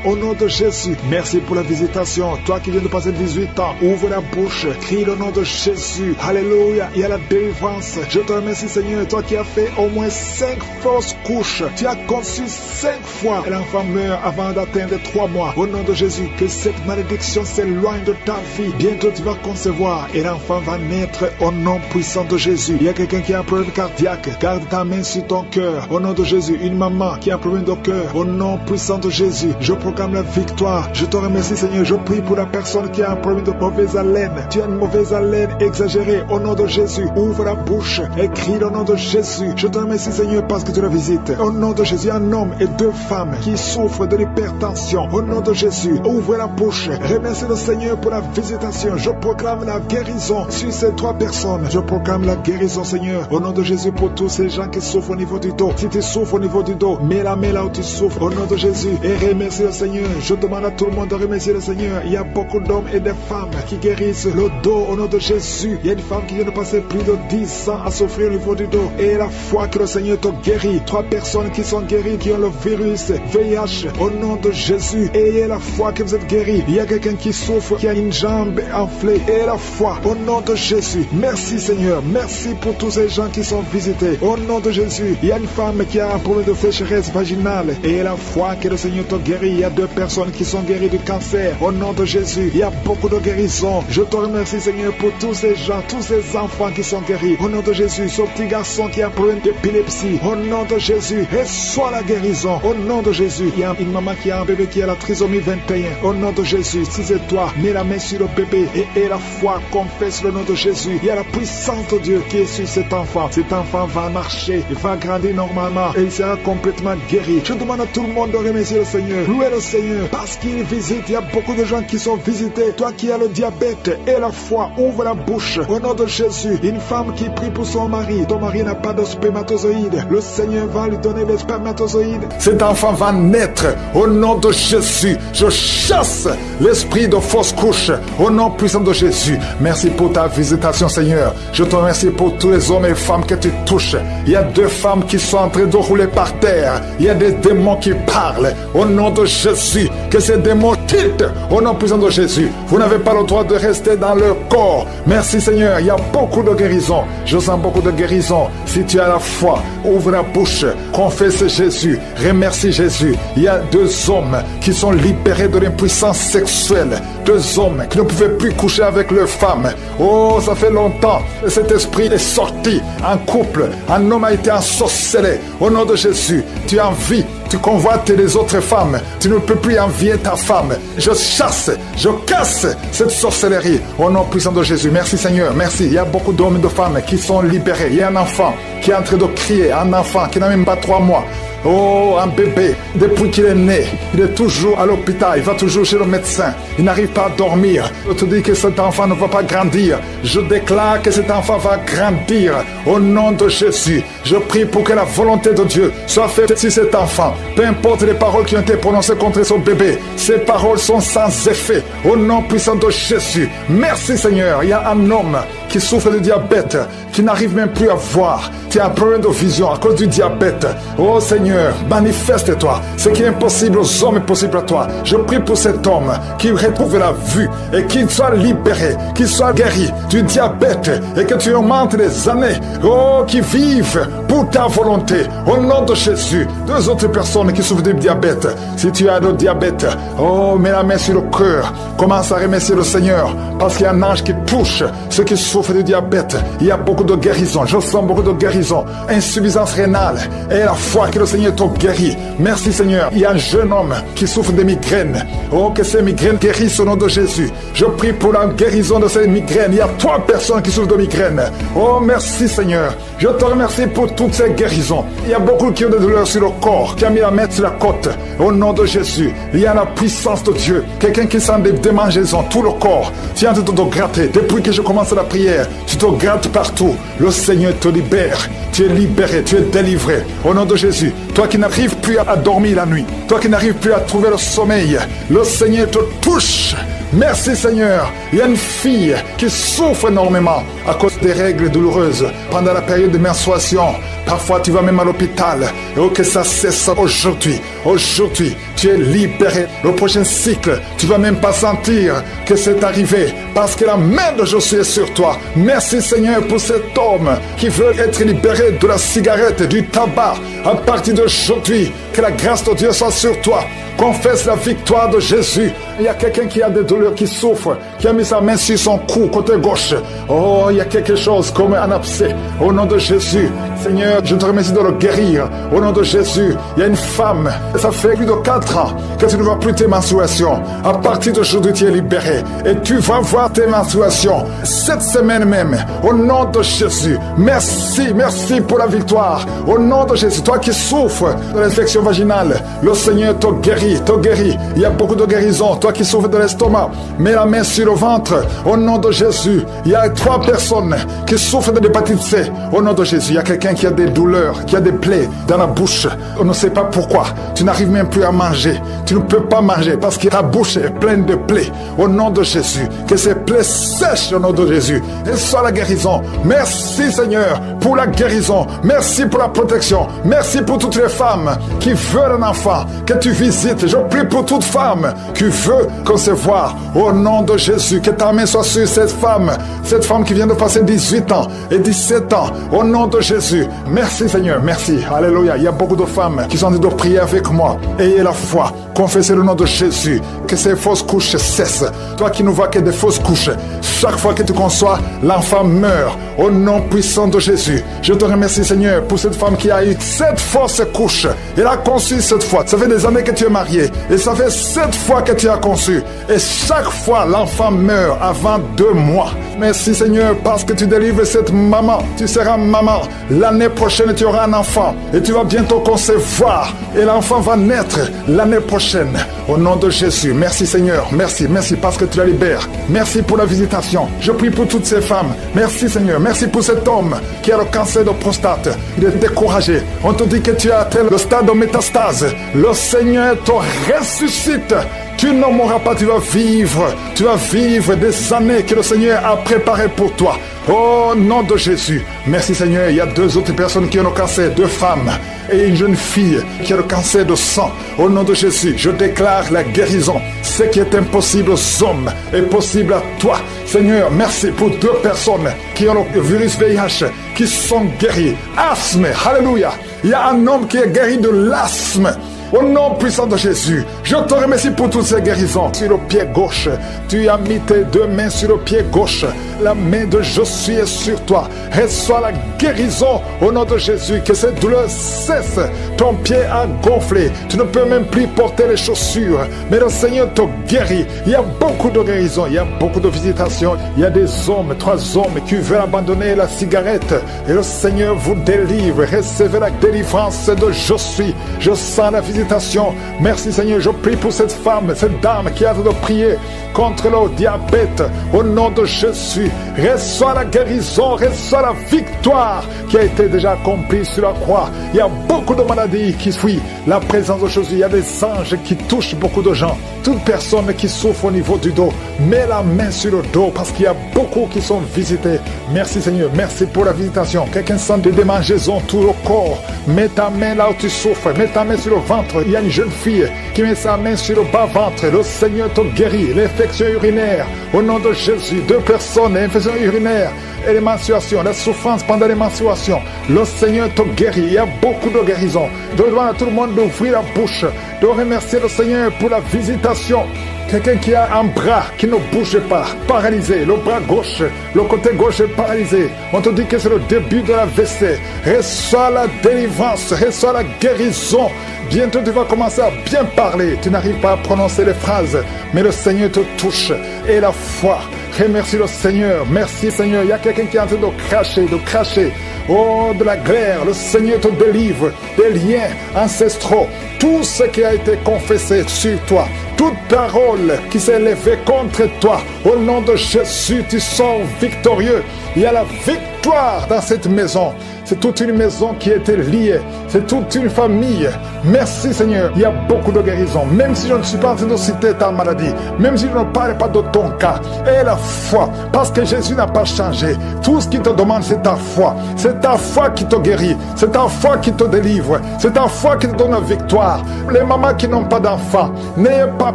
au nom de Jésus. Merci pour la visitation. Toi qui viens de passer 18 ans, ouvre la bouche, crie le nom de Jésus. Alléluia. Il y a la délivrance. Je te remercie Seigneur. Toi qui as fait au moins 5 fausses couches. Tu as conçu 5 fois. Et l'enfant meurt avant d'atteindre 3 mois. Au nom de Jésus, que cette malédiction s'éloigne de ta vie. Bientôt tu vas concevoir et l'enfant va naître au nom puissant de Jésus. Il y a quelqu'un qui a un problème cardiaque. Garde ta main sur ton cœur. Au nom de Jésus. Une maman qui a un problème de cœur. Au nom puissant de Jésus. Je proclame la victoire. Je te remercie Seigneur. Je prie pour la personne qui a un problème de mauvaise haleine. Tu as une mauvaise haleine exagérée. Au nom de Jésus. Ouvre la bouche et crie le nom de Jésus. Je te remercie Seigneur parce que tu la visites. Au nom de Jésus. Un homme et 2 femmes qui souffrent de l'hypertension. Au nom de Jésus. Ouvre la bouche. Remercie le Seigneur pour la visitation. Je proclame la guérison sur ces 3 personnes. Je proclame la guérison Seigneur. Au nom de Jésus pour tous ces gens qui souffrent au niveau du dos. Si tu souffres au niveau du dos, mets la main là où tu souffres. Au nom de Jésus. Et remercie le Seigneur. Je demande à tout le monde de remercier le Seigneur. Il y a beaucoup d'hommes et de femmes qui guérissent le dos au nom de Jésus. Il y a une femme qui vient de passer plus de 10 ans à souffrir au niveau du dos. Et la foi que le Seigneur te guérit. 3 personnes qui sont guéries, qui ont le virus VIH au nom de Jésus. Ayez la foi que vous êtes guéris. Il y a quelqu'un qui souffre, qui a une jambe enflée. Et la foi au nom de Jésus. Merci Seigneur. Merci pour tous ces gens qui sont visités. Au nom de Jésus. Il y a une femme qui a un problème de sécheresse vaginale. Et la foi que le Seigneur te guérit. Il y a 2 personnes qui sont guéries du cancer. Au nom de Jésus. Il y a beaucoup de guérisons. Je te remercie Seigneur pour tous ces gens, tous ces enfants qui sont guéris. Au nom de Jésus. Ce petit garçon qui a un problème d'épilepsie. Au nom de Jésus. Reçois la guérison. Au nom de Jésus. Il y a une maman qui a un bébé qui a la trisomie 21. Au nom de Jésus. Si c'est toi, mets la main sur le bébé et la foi, confesse le nom de Jésus. Il y a la puissance de Dieu qui est sur cet enfant. Cet enfant va marcher, il va grandir normalement et il sera complètement guéri. Je demande à tout le monde de remercier le Seigneur. Louez le Seigneur parce qu'il visite. Il y a beaucoup de gens qui sont visités. Toi qui as le diabète et la foi, ouvre la bouche. Au nom de Jésus, une femme qui prie pour son mari. Ton mari n'a pas de spermatozoïdes. Le Seigneur va lui donner les spermatozoïdes. Cet enfant va naître au nom de Jésus. Je chasse l'esprit de fausse couche au nom puissant de Jésus. Merci pour ta visitation Seigneur. Je te remercie pour tous les hommes et femmes que tu touches. Il y a 2 femmes qui sont en train de rouler par terre. Il y a des démons qui parlent au nom de Jésus. Que ces démons quittent au nom puissant de Jésus. Vous n'avez pas le droit de rester dans leur corps. Merci Seigneur. Il y a beaucoup de guérison. Je sens beaucoup de guérison. Si tu as la foi, ouvre la bouche. Confesse Jésus. Remercie Jésus. Il y a 2 hommes qui sont libérés de l'impuissance sexuelle. 2 hommes qui ne pouvaient plus coucher avec leurs femmes. Oh, ça fait longtemps. Cet esprit est sorti en couple. Un homme a été ensorcelé. Au nom de Jésus, tu envies, tu convoites les autres femmes. Tu ne peux plus envier ta femme. Je chasse, je casse cette sorcellerie. Au nom puissant de Jésus. Merci Seigneur, merci. Il y a beaucoup d'hommes et de femmes qui sont libérés. Il y a un enfant qui est en train de crier. Un enfant qui n'a même pas 3 mois. Oh, un bébé, depuis qu'il est né, il est toujours à l'hôpital, il va toujours chez le médecin, il n'arrive pas à dormir. Je te dis que cet enfant ne va pas grandir. Je déclare que cet enfant va grandir au nom de Jésus. Je prie pour que la volonté de Dieu soit faite sur cet enfant. Peu importe les paroles qui ont été prononcées contre son bébé, ces paroles sont sans effet au nom puissant de Jésus. Merci Seigneur. Il y a un homme qui qui souffrent de diabète, qui n'arrivent même plus à voir. Tu as un problème de vision à cause du diabète. Oh Seigneur, manifeste-toi. Ce qui est impossible aux hommes est possible à toi. Je prie pour cet homme qui retrouve la vue et qu'il soit libéré, qu'il soit guéri du diabète et que tu augmentes les années. Oh, qui vivent pour ta volonté. Au nom de Jésus, 2 autres personnes qui souffrent du diabète. Si tu as le diabète, oh, mets la main sur le cœur. Commence à remercier le Seigneur parce qu'il y a un ange qui touche ceux qui souffrent du diabète. Il y a beaucoup de guérison. Je sens beaucoup de guérison. Insuffisance rénale. Et la foi que le Seigneur t'a guéri. Merci Seigneur. Il y a un jeune homme qui souffre de migraines. Oh, que ces migraines guérissent au nom de Jésus. Je prie pour la guérison de ces migraines. Il y a 3 personnes qui souffrent de migraines. Oh, merci Seigneur. Je te remercie pour toutes ces guérisons. Il y a beaucoup qui ont des douleurs sur le corps, qui a mis la main sur la côte. Au nom de Jésus, il y a la puissance de Dieu. Quelqu'un qui sent des démangeaisons, tout le corps. Tu es en train de te gratter. Depuis que je commence la prière, tu te grattes partout. Le Seigneur te libère. Tu es libéré, tu es délivré. Au nom de Jésus, toi qui n'arrives plus à dormir la nuit, toi qui n'arrives plus à trouver le sommeil, le Seigneur te touche. Merci Seigneur. Il y a une fille qui souffre énormément à cause des règles douloureuses pendant la période de menstruation. Parfois tu vas même à l'hôpital. Et oh, que ça cesse aujourd'hui. Aujourd'hui, tu es libéré. Le prochain cycle, tu vas même pas sentir que c'est arrivé parce que la main de Josué est sur toi. Merci Seigneur pour cet homme qui veut être libéré de la cigarette, du tabac. À partir d'aujourd'hui, que la grâce de Dieu soit sur toi. Confesse la victoire de Jésus. Il y a quelqu'un qui a des douleurs, qui souffre, qui a mis sa main sur son cou, côté gauche. Oh, il y a quelque chose comme un abcès. Au nom de Jésus, Seigneur, je te remercie de le guérir. Au nom de Jésus, il y a une femme, ça fait plus de 4 ans que tu ne vois plus tes menstruations. À partir d'aujourd'hui, tu es libéré. Et tu vas voir tes menstruations cette semaine même. Au nom de Jésus, merci, merci pour la victoire. Au nom de Jésus, toi qui souffres de l'infection vaginale, le Seigneur te guérit, te guérit. Il y a beaucoup de guérisons. Toi qui souffres de l'estomac, mets la main sur le ventre. Au nom de Jésus, il y a 3 personnes qui souffrent de l'hépatite C. Au nom de Jésus, il y a quelqu'un qui a des douleurs, qui a des plaies dans la bouche. On ne sait pas pourquoi. Tu n'arrives même plus à manger. Tu ne peux pas manger parce que ta bouche est pleine de plaies. Au nom de Jésus, que ces plaies sèchent au nom de Jésus. Et soit la guérison. Merci Seigneur pour la guérison. Merci pour la protection. Merci pour toutes les femmes qui veulent un enfant. Que tu visites. Je prie pour toute femme qui veut concevoir. Au nom de Jésus, que ta main soit sur cette femme qui vient de passer 18 ans et 17 ans. Au nom de Jésus. Merci Seigneur, merci. Alléluia. Il y a beaucoup de femmes qui sont en train de prier avec moi. Ayez la foi. Confessez le nom de Jésus. Que ces fausses couches cessent. Toi qui ne vois que des fausses couches, chaque fois que tu conçois, l'enfant meurt. Au nom puissant de Jésus. Je te remercie Seigneur pour cette femme qui a eu 7 fausses couches. Elle a conçu 7 fois. Ça fait des années que tu es marié. Et ça fait 7 fois que tu as conçu. Et chaque fois, l'enfant meurt avant 2 mois. Merci Seigneur parce que tu délivres cette maman. Tu seras maman. L'année prochaine, tu auras un enfant. Et tu vas bientôt concevoir. Et l'enfant va naître l'année prochaine. Au nom de Jésus. Merci Seigneur. Merci. Merci parce que tu la libères. Merci pour la visitation. Je prie pour toutes ces femmes. Merci Seigneur. Merci pour cet homme qui a le cancer de prostate. Il est découragé. On te dit que tu as atteint le stade de métastase. Le Seigneur te ressuscite. Tu ne mourras pas, tu vas vivre des années que le Seigneur a préparées pour toi. Au nom de Jésus. Merci Seigneur. Il y a 2 autres personnes qui ont le cancer, 2 femmes et une jeune fille qui a le cancer de sang. Au nom de Jésus, je déclare la guérison. Ce qui est impossible aux hommes est possible à toi. Seigneur, merci pour 2 personnes qui ont le virus VIH, qui sont guéries. Asthme, alléluia. Il y a un homme qui est guéri de l'asthme. Au nom puissant de Jésus, je te remercie pour toutes ces guérisons. Sur le pied gauche, tu as mis tes 2 mains sur le pied gauche. La main de Josué est sur toi. Reçois la guérison au nom de Jésus. Que cette douleur cesse. Ton pied a gonflé. Tu ne peux même plus porter les chaussures. Mais le Seigneur te guérit. Il y a beaucoup de guérisons. Il y a beaucoup de visitations. Il y a des hommes, 3 hommes qui veulent abandonner la cigarette. Et le Seigneur vous délivre. Recevez la délivrance de Josué. Je sens la visitation visitation. Merci Seigneur, je prie pour cette femme, cette dame qui a de prier contre le diabète. Au nom de Jésus, reçois la guérison, reçois la victoire qui a été déjà accomplie sur la croix. Il y a beaucoup de maladies qui fuient la présence de Jésus. Il y a des anges qui touchent beaucoup de gens. Toute personne qui souffre au niveau du dos, mets la main sur le dos parce qu'il y a beaucoup qui sont visités. Merci Seigneur, merci pour la visitation. Quelqu'un sent des démangeaisons tout le corps, mets ta main là où tu souffres, mets ta main sur le ventre. Il y a une jeune fille qui met sa main sur le bas-ventre. Le Seigneur te guérit. L'infection urinaire, au nom de Jésus. 2 personnes, l'infection urinaire et les menstruations, la souffrance pendant les menstruations. Le Seigneur te guérit. Il y a beaucoup de guérisons. Je demande à tout le monde d'ouvrir la bouche, de remercier le Seigneur pour la visitation. Quelqu'un qui a un bras qui ne bouge pas, paralysé, le bras gauche, le côté gauche est paralysé. On te dit que c'est le début de la WC. Reçois la délivrance, reçois la guérison. Bientôt tu vas commencer à bien parler. Tu n'arrives pas à prononcer les phrases, mais le Seigneur te touche. Et la foi, remercie le Seigneur. Merci Seigneur. Il y a quelqu'un qui est en train de cracher. Oh, de la glaire, le Seigneur te délivre des liens ancestraux. Tout ce qui a été confessé sur toi, toute parole qui s'est élevée contre toi, au nom de Jésus, tu sors victorieux. Il y a la victoire dans cette maison. C'est toute une maison qui était liée. C'est toute une famille. Merci Seigneur. Il y a beaucoup de guérisons. Même si je ne suis pas en train de citer ta maladie, même si je ne parle pas de ton cas, et la foi, parce que Jésus n'a pas changé. Tout ce qu'il te demande, c'est ta foi. C'est ta foi qui te guérit. C'est ta foi qui te délivre. C'est ta foi qui te donne la victoire. Les mamans qui n'ont pas d'enfants, n'ayez pas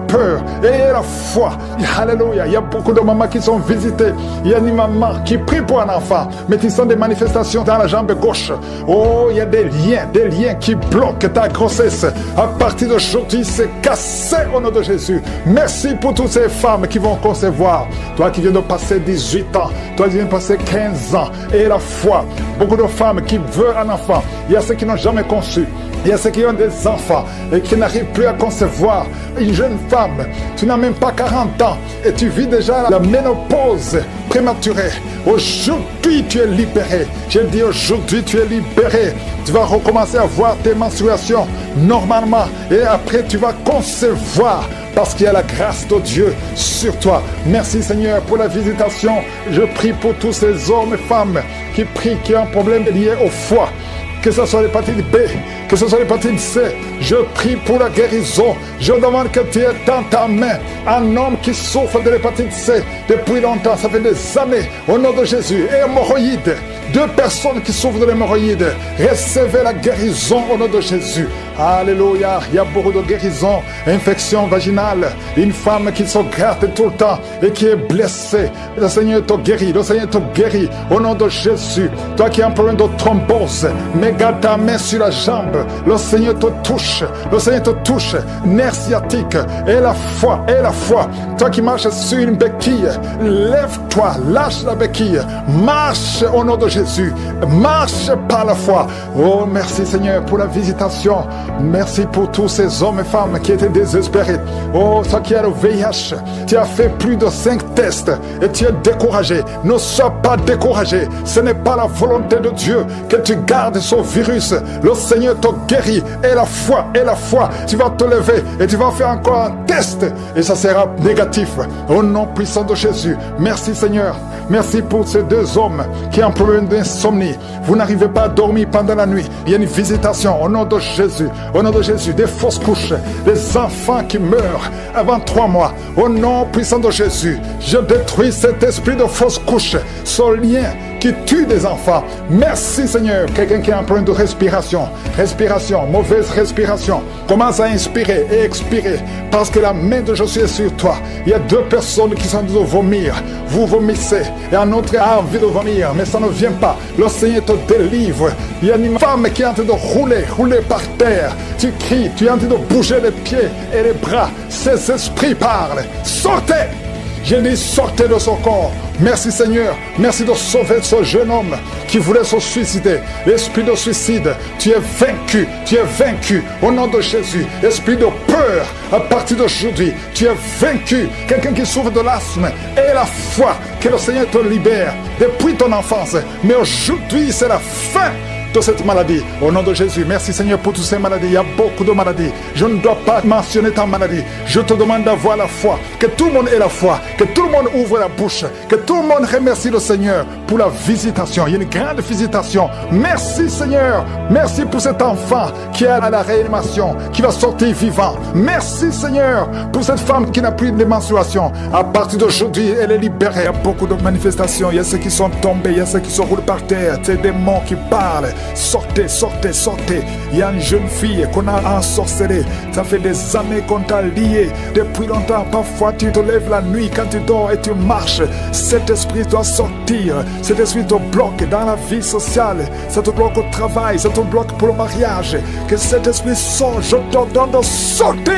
peur. Ayez la foi. Alléluia. Il y a beaucoup de mamans qui sont visitées. Il y a une maman qui prie pour un enfant, mais qui sont des manifestations dans la jambe gauche. Oh, il y a des liens qui bloquent ta grossesse. À partir d'aujourd'hui, c'est cassé au nom de Jésus. Merci pour toutes ces femmes qui vont concevoir. Toi qui viens de passer 18 ans, toi qui viens de passer 15 ans, et la foi. Beaucoup de femmes qui veulent un enfant. Il y a ceux qui n'ont jamais conçu. Il y a ceux qui ont des enfants et qui n'arrivent plus à concevoir. Une jeune femme, tu n'as même pas 40 ans et tu vis déjà la ménopause prématurée. Aujourd'hui, tu es libéré. J'ai dit aujourd'hui, tu es libéré. Tu vas recommencer à voir tes menstruations normalement et après, tu vas concevoir parce qu'il y a la grâce de Dieu sur toi. Merci Seigneur pour la visitation. Je prie pour tous ces hommes et femmes qui prient, qui ont un problème lié au foie. Que ce soit l'hépatite B, que ce soit l'hépatite C, je prie pour la guérison. Je demande que tu aies dans ta main un homme qui souffre de l'hépatite C depuis longtemps, ça fait des années, au nom de Jésus. Et hémorroïdes, 2 personnes qui souffrent de l'hémorroïde, recevez la guérison au nom de Jésus. Alléluia, il y a beaucoup de guérisons, infection vaginale, une femme qui se gratte tout le temps et qui est blessée. Le Seigneur te guérit, le Seigneur te guérit au nom de Jésus. Toi qui as un problème de thrombose, mais garde ta main sur la jambe, le Seigneur te touche, le Seigneur te touche, nerf sciatique, et la foi, toi qui marches sur une béquille, lève-toi, lâche la béquille, marche au nom de Jésus, marche par la foi. Oh merci Seigneur pour la visitation, merci pour tous ces hommes et femmes qui étaient désespérés. Oh toi qui as le VIH, tu as fait plus de 5 tests et tu es découragé, ne sois pas découragé, ce n'est pas la volonté de Dieu que tu gardes ce virus. Le Seigneur te guérit et la foi, tu vas te lever et tu vas faire encore un test et ça sera négatif au nom puissant de Jésus. Merci Seigneur, merci pour ces 2 hommes qui ont un problème d'insomnie. Vous n'arrivez pas à dormir pendant la nuit, il y a une visitation au nom de Jésus, au nom de Jésus. Des fausses couches, des enfants qui meurent avant 3 mois, au nom puissant de Jésus, je détruis cet esprit de fausses couches, ce lien qui tue des enfants. Merci Seigneur. Quelqu'un qui a un problème de respiration, mauvaise respiration, commence à inspirer et expirer parce que la main de Jésus est sur toi. Il y a 2 personnes qui sont en train de vomir, vous vomissez et un autre a envie de vomir mais ça ne vient pas. Le Seigneur te délivre. Il y a une femme qui est en train de rouler par terre, tu cries, tu es en train de bouger les pieds et les bras, ces esprits parlent, sortez. J'ai dit sortez de son corps. Merci Seigneur, merci de sauver ce jeune homme qui voulait se suicider. L'esprit de suicide, tu es vaincu au nom de Jésus. Esprit de peur, à partir d'aujourd'hui, tu es vaincu. Quelqu'un qui souffre de l'asthme, et la foi que le Seigneur te libère depuis ton enfance. Mais aujourd'hui c'est la fin de cette maladie. Au nom de Jésus, merci Seigneur pour toutes ces maladies. Il y a beaucoup de maladies. Je ne dois pas mentionner ta maladie. Je te demande d'avoir la foi. Que tout le monde ait la foi. Que tout le monde ouvre la bouche. Que tout le monde remercie le Seigneur pour la visitation. Il y a une grande visitation. Merci Seigneur. Merci pour cet enfant qui est à la réanimation, qui va sortir vivant. Merci Seigneur pour cette femme qui n'a plus de menstruation. À partir d'aujourd'hui, elle est libérée. Il y a beaucoup de manifestations. Il y a ceux qui sont tombés. Il y a ceux qui se roulent par terre. C'est des démons qui parlent. Sortez, sortez, sortez. Il y a une jeune fille qu'on a ensorcelée. Ça fait des années qu'on t'a lié. Depuis longtemps, parfois tu te lèves la nuit quand tu dors et tu marches. Cet esprit doit sortir. Cet esprit te bloque dans la vie sociale. Ça te bloque au travail. Ça te bloque pour le mariage. Que cet esprit sorte. Je t'ordonne de sortir.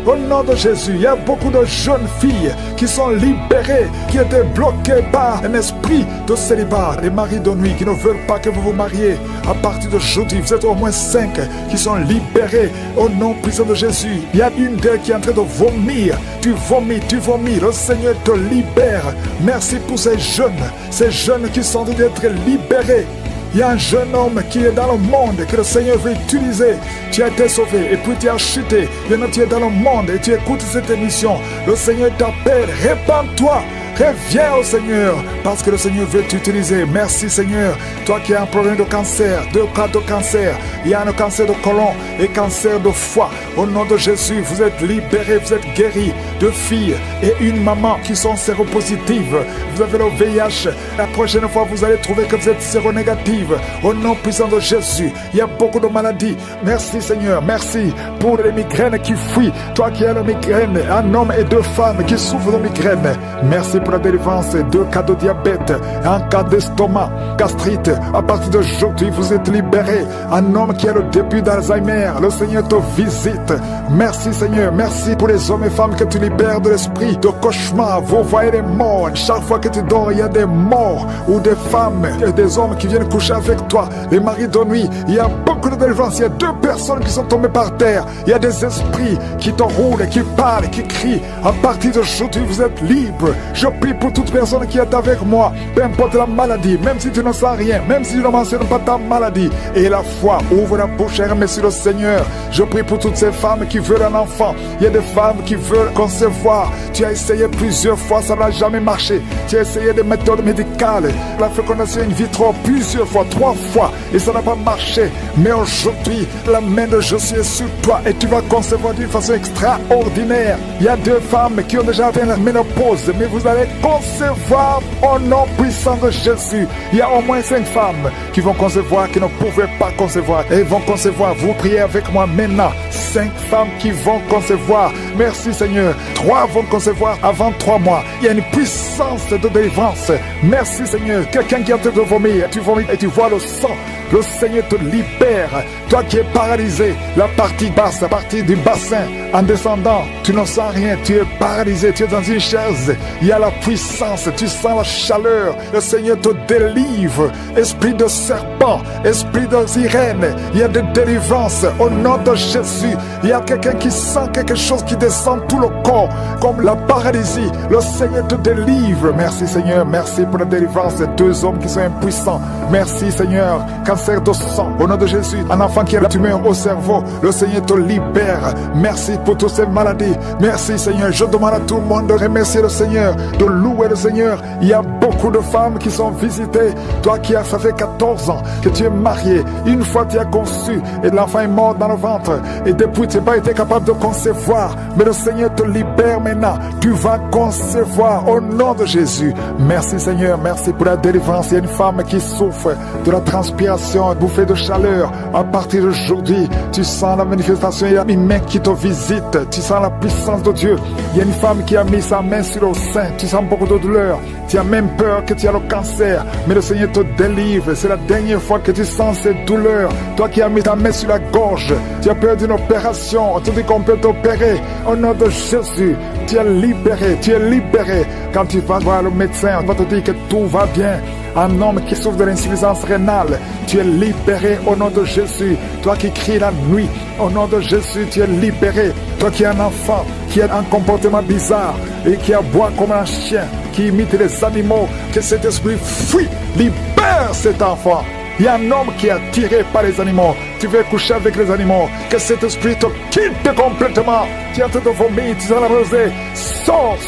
Au nom de Jésus, il y a beaucoup de jeunes filles qui sont libérées, qui étaient bloquées par un esprit de célibat. Les maris de nuit qui ne veulent pas que vous vous mariez. À partir d'aujourd'hui, vous êtes au moins 5 qui sont libérés au nom puissant de Jésus. Il y a une d'elles qui est en train de vomir. Tu vomis. Le Seigneur te libère. Merci pour ces jeunes qui sont en train d'être libérés. Il y a un jeune homme qui est dans le monde que le Seigneur veut utiliser. Tu as été sauvé et puis tu as chuté. Maintenant tu es dans le monde et tu écoutes cette émission. Le Seigneur t'appelle. Répands-toi. Reviens au Seigneur parce que le Seigneur veut t'utiliser. Merci Seigneur. Toi qui as un problème de cancer, 2 cas de cancer. Il y a un cancer de côlon et cancer de foie. Au nom de Jésus, vous êtes libérés, vous êtes guéris. 2 filles et une maman qui sont séropositives. Vous avez le VIH. La prochaine fois, vous allez trouver que vous êtes séronégative. Au nom puissant de Jésus, il y a beaucoup de maladies. Merci Seigneur. Merci pour les migraines qui fuient. Toi qui as la migraine, un homme et 2 femmes qui souffrent de migraine. Merci pour la délivrance, 2 cas de diabète, 1 cas d'estomac, gastrite. À partir d'aujourd'hui, vous êtes libérés. Un homme qui a le début d'Alzheimer, le Seigneur te visite. Merci Seigneur, merci pour les hommes et femmes que tu libères de l'esprit de cauchemar. Vous voyez les morts. Chaque fois que tu dors, il y a des morts ou des femmes et des hommes qui viennent coucher avec toi. Les maris de nuit, il y a beaucoup de délivrance. Il y a 2 personnes qui sont tombées par terre. Il y a des esprits qui te roulent, qui parlent, qui crient. À partir d'aujourd'hui, vous êtes libres. Je prie pour toute personne qui est avec moi, peu importe la maladie, même si tu ne sens rien, même si tu ne mentionnes pas ta maladie. Et la foi, ouvre la bouche et remercie le Seigneur. Je prie pour toutes ces femmes qui veulent un enfant. Il y a des femmes qui veulent concevoir. Tu as essayé plusieurs fois, ça n'a jamais marché. Tu as essayé des méthodes médicales, la fécondation in vitro plusieurs fois, 3 fois, et ça n'a pas marché. Mais aujourd'hui, la main de Jésus est sur toi et tu vas concevoir d'une façon extraordinaire. Il y a 2 femmes qui ont déjà atteint la ménopause, mais vous allez concevoir au nom puissant de Jésus. Il y a au moins 5 femmes qui vont concevoir, qui ne pouvaient pas concevoir. Et vont concevoir. Vous priez avec moi maintenant. 5 femmes qui vont concevoir. Merci Seigneur. 3 vont concevoir avant 3 mois. Il y a une puissance de délivrance. Merci Seigneur. Quelqu'un qui est en train de vomir, tu vomis et tu vois le sang. Le Seigneur te libère. Toi qui es paralysé, la partie basse, la partie du bassin, en descendant, tu ne sens rien, tu es paralysé, tu es dans une chaise. Il y a la puissance, tu sens la chaleur. Le Seigneur te délivre. Esprit de serpent, esprit de sirène, il y a de délivrance au nom de Jésus. Il y a quelqu'un qui sent quelque chose qui descend tout le corps, comme la paralysie. Le Seigneur te délivre. Merci Seigneur, merci pour la délivrance. 2 hommes qui sont impuissants. Merci Seigneur. Cancer de sang, au nom de Jésus. Un enfant qui a la tumeur au cerveau, le Seigneur te libère. Merci pour toutes ces maladies. Merci Seigneur. Je demande à tout le monde de remercier le Seigneur, de louer le Seigneur. Il y a beaucoup de femmes qui sont visitées. Toi qui as, ça fait 14 ans que tu es marié. Une fois tu as conçu et l'enfant est mort dans le ventre. Et depuis tu n'as pas été capable de concevoir. Mais le Seigneur te libère maintenant. Tu vas concevoir au nom de Jésus. Merci Seigneur. Merci pour la délivrance. Il y a une femme qui souffre de la transpiration, bouffée de chaleur. À partir d'aujourd'hui, tu sens la manifestation. Il y a une main qui te visite. Tu sens la puissance de Dieu. Il y a une femme qui a mis sa main sur le sein. Tu sens beaucoup de douleur. Tu as même peur que tu as le cancer. Mais le Seigneur te délivre. C'est la dernière fois que tu sens cette douleur. Toi qui as mis ta main sur la gorge, tu as peur d'une opération. On te dit qu'on peut t'opérer. Au nom de Jésus, tu es libéré. Tu es libéré. Quand tu vas voir le médecin, on va te dire que tout va bien. Un homme qui souffre de l'insuffisance rénale, tu es libéré au nom de Jésus. Toi qui cries la nuit, au nom de Jésus, tu es libéré. Toi qui es un enfant, qui a un comportement bizarre et qui aboie comme un chien, qui imite les animaux, que cet esprit fuit, libère cet enfant. Il y a un homme qui est attiré par les animaux. Tu veux coucher avec les animaux. Que cet esprit te quitte complètement. Tu es en train de vomir, tu es en train de rosée. Sors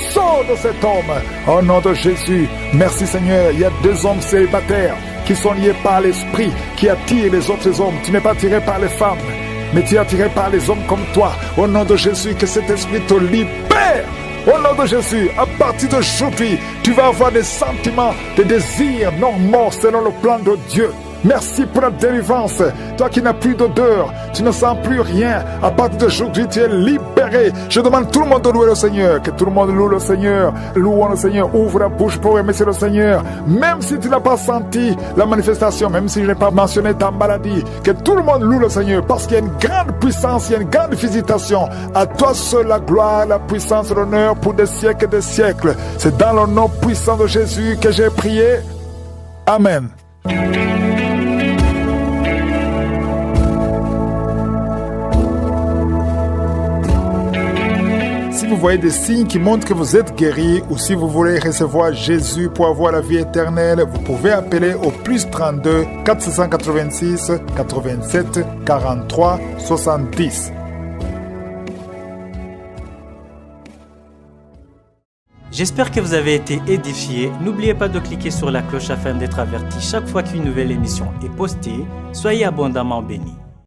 de cet homme. Au nom de Jésus. Merci Seigneur. Il y a 2 hommes célibataires qui sont liés par l'esprit, qui attirent les autres hommes. Tu n'es pas attiré par les femmes, mais tu es attiré par les hommes comme toi. Au nom de Jésus, que cet esprit te libère. Au nom de Jésus, à partir d'aujourd'hui, tu vas avoir des sentiments, des désirs normaux selon le plan de Dieu. Merci pour la délivrance. Toi qui n'as plus d'odeur, tu ne sens plus rien. À partir d'aujourd'hui, tu es libéré. Je demande tout le monde de louer le Seigneur. Que tout le monde loue le Seigneur. Louons le Seigneur. Ouvre la bouche pour remercier le Seigneur. Même si tu n'as pas senti la manifestation, même si je n'ai pas mentionné ta maladie, que tout le monde loue le Seigneur. Parce qu'il y a une grande puissance, il y a une grande visitation. À toi seul la gloire, la puissance et l'honneur pour des siècles et des siècles. C'est dans le nom puissant de Jésus que j'ai prié. Amen. Si vous voyez des signes qui montrent que vous êtes guéri ou si vous voulez recevoir Jésus pour avoir la vie éternelle, vous pouvez appeler au +32 486 87 43 70. J'espère que vous avez été édifiés. N'oubliez pas de cliquer sur la cloche afin d'être averti chaque fois qu'une nouvelle émission est postée. Soyez abondamment bénis.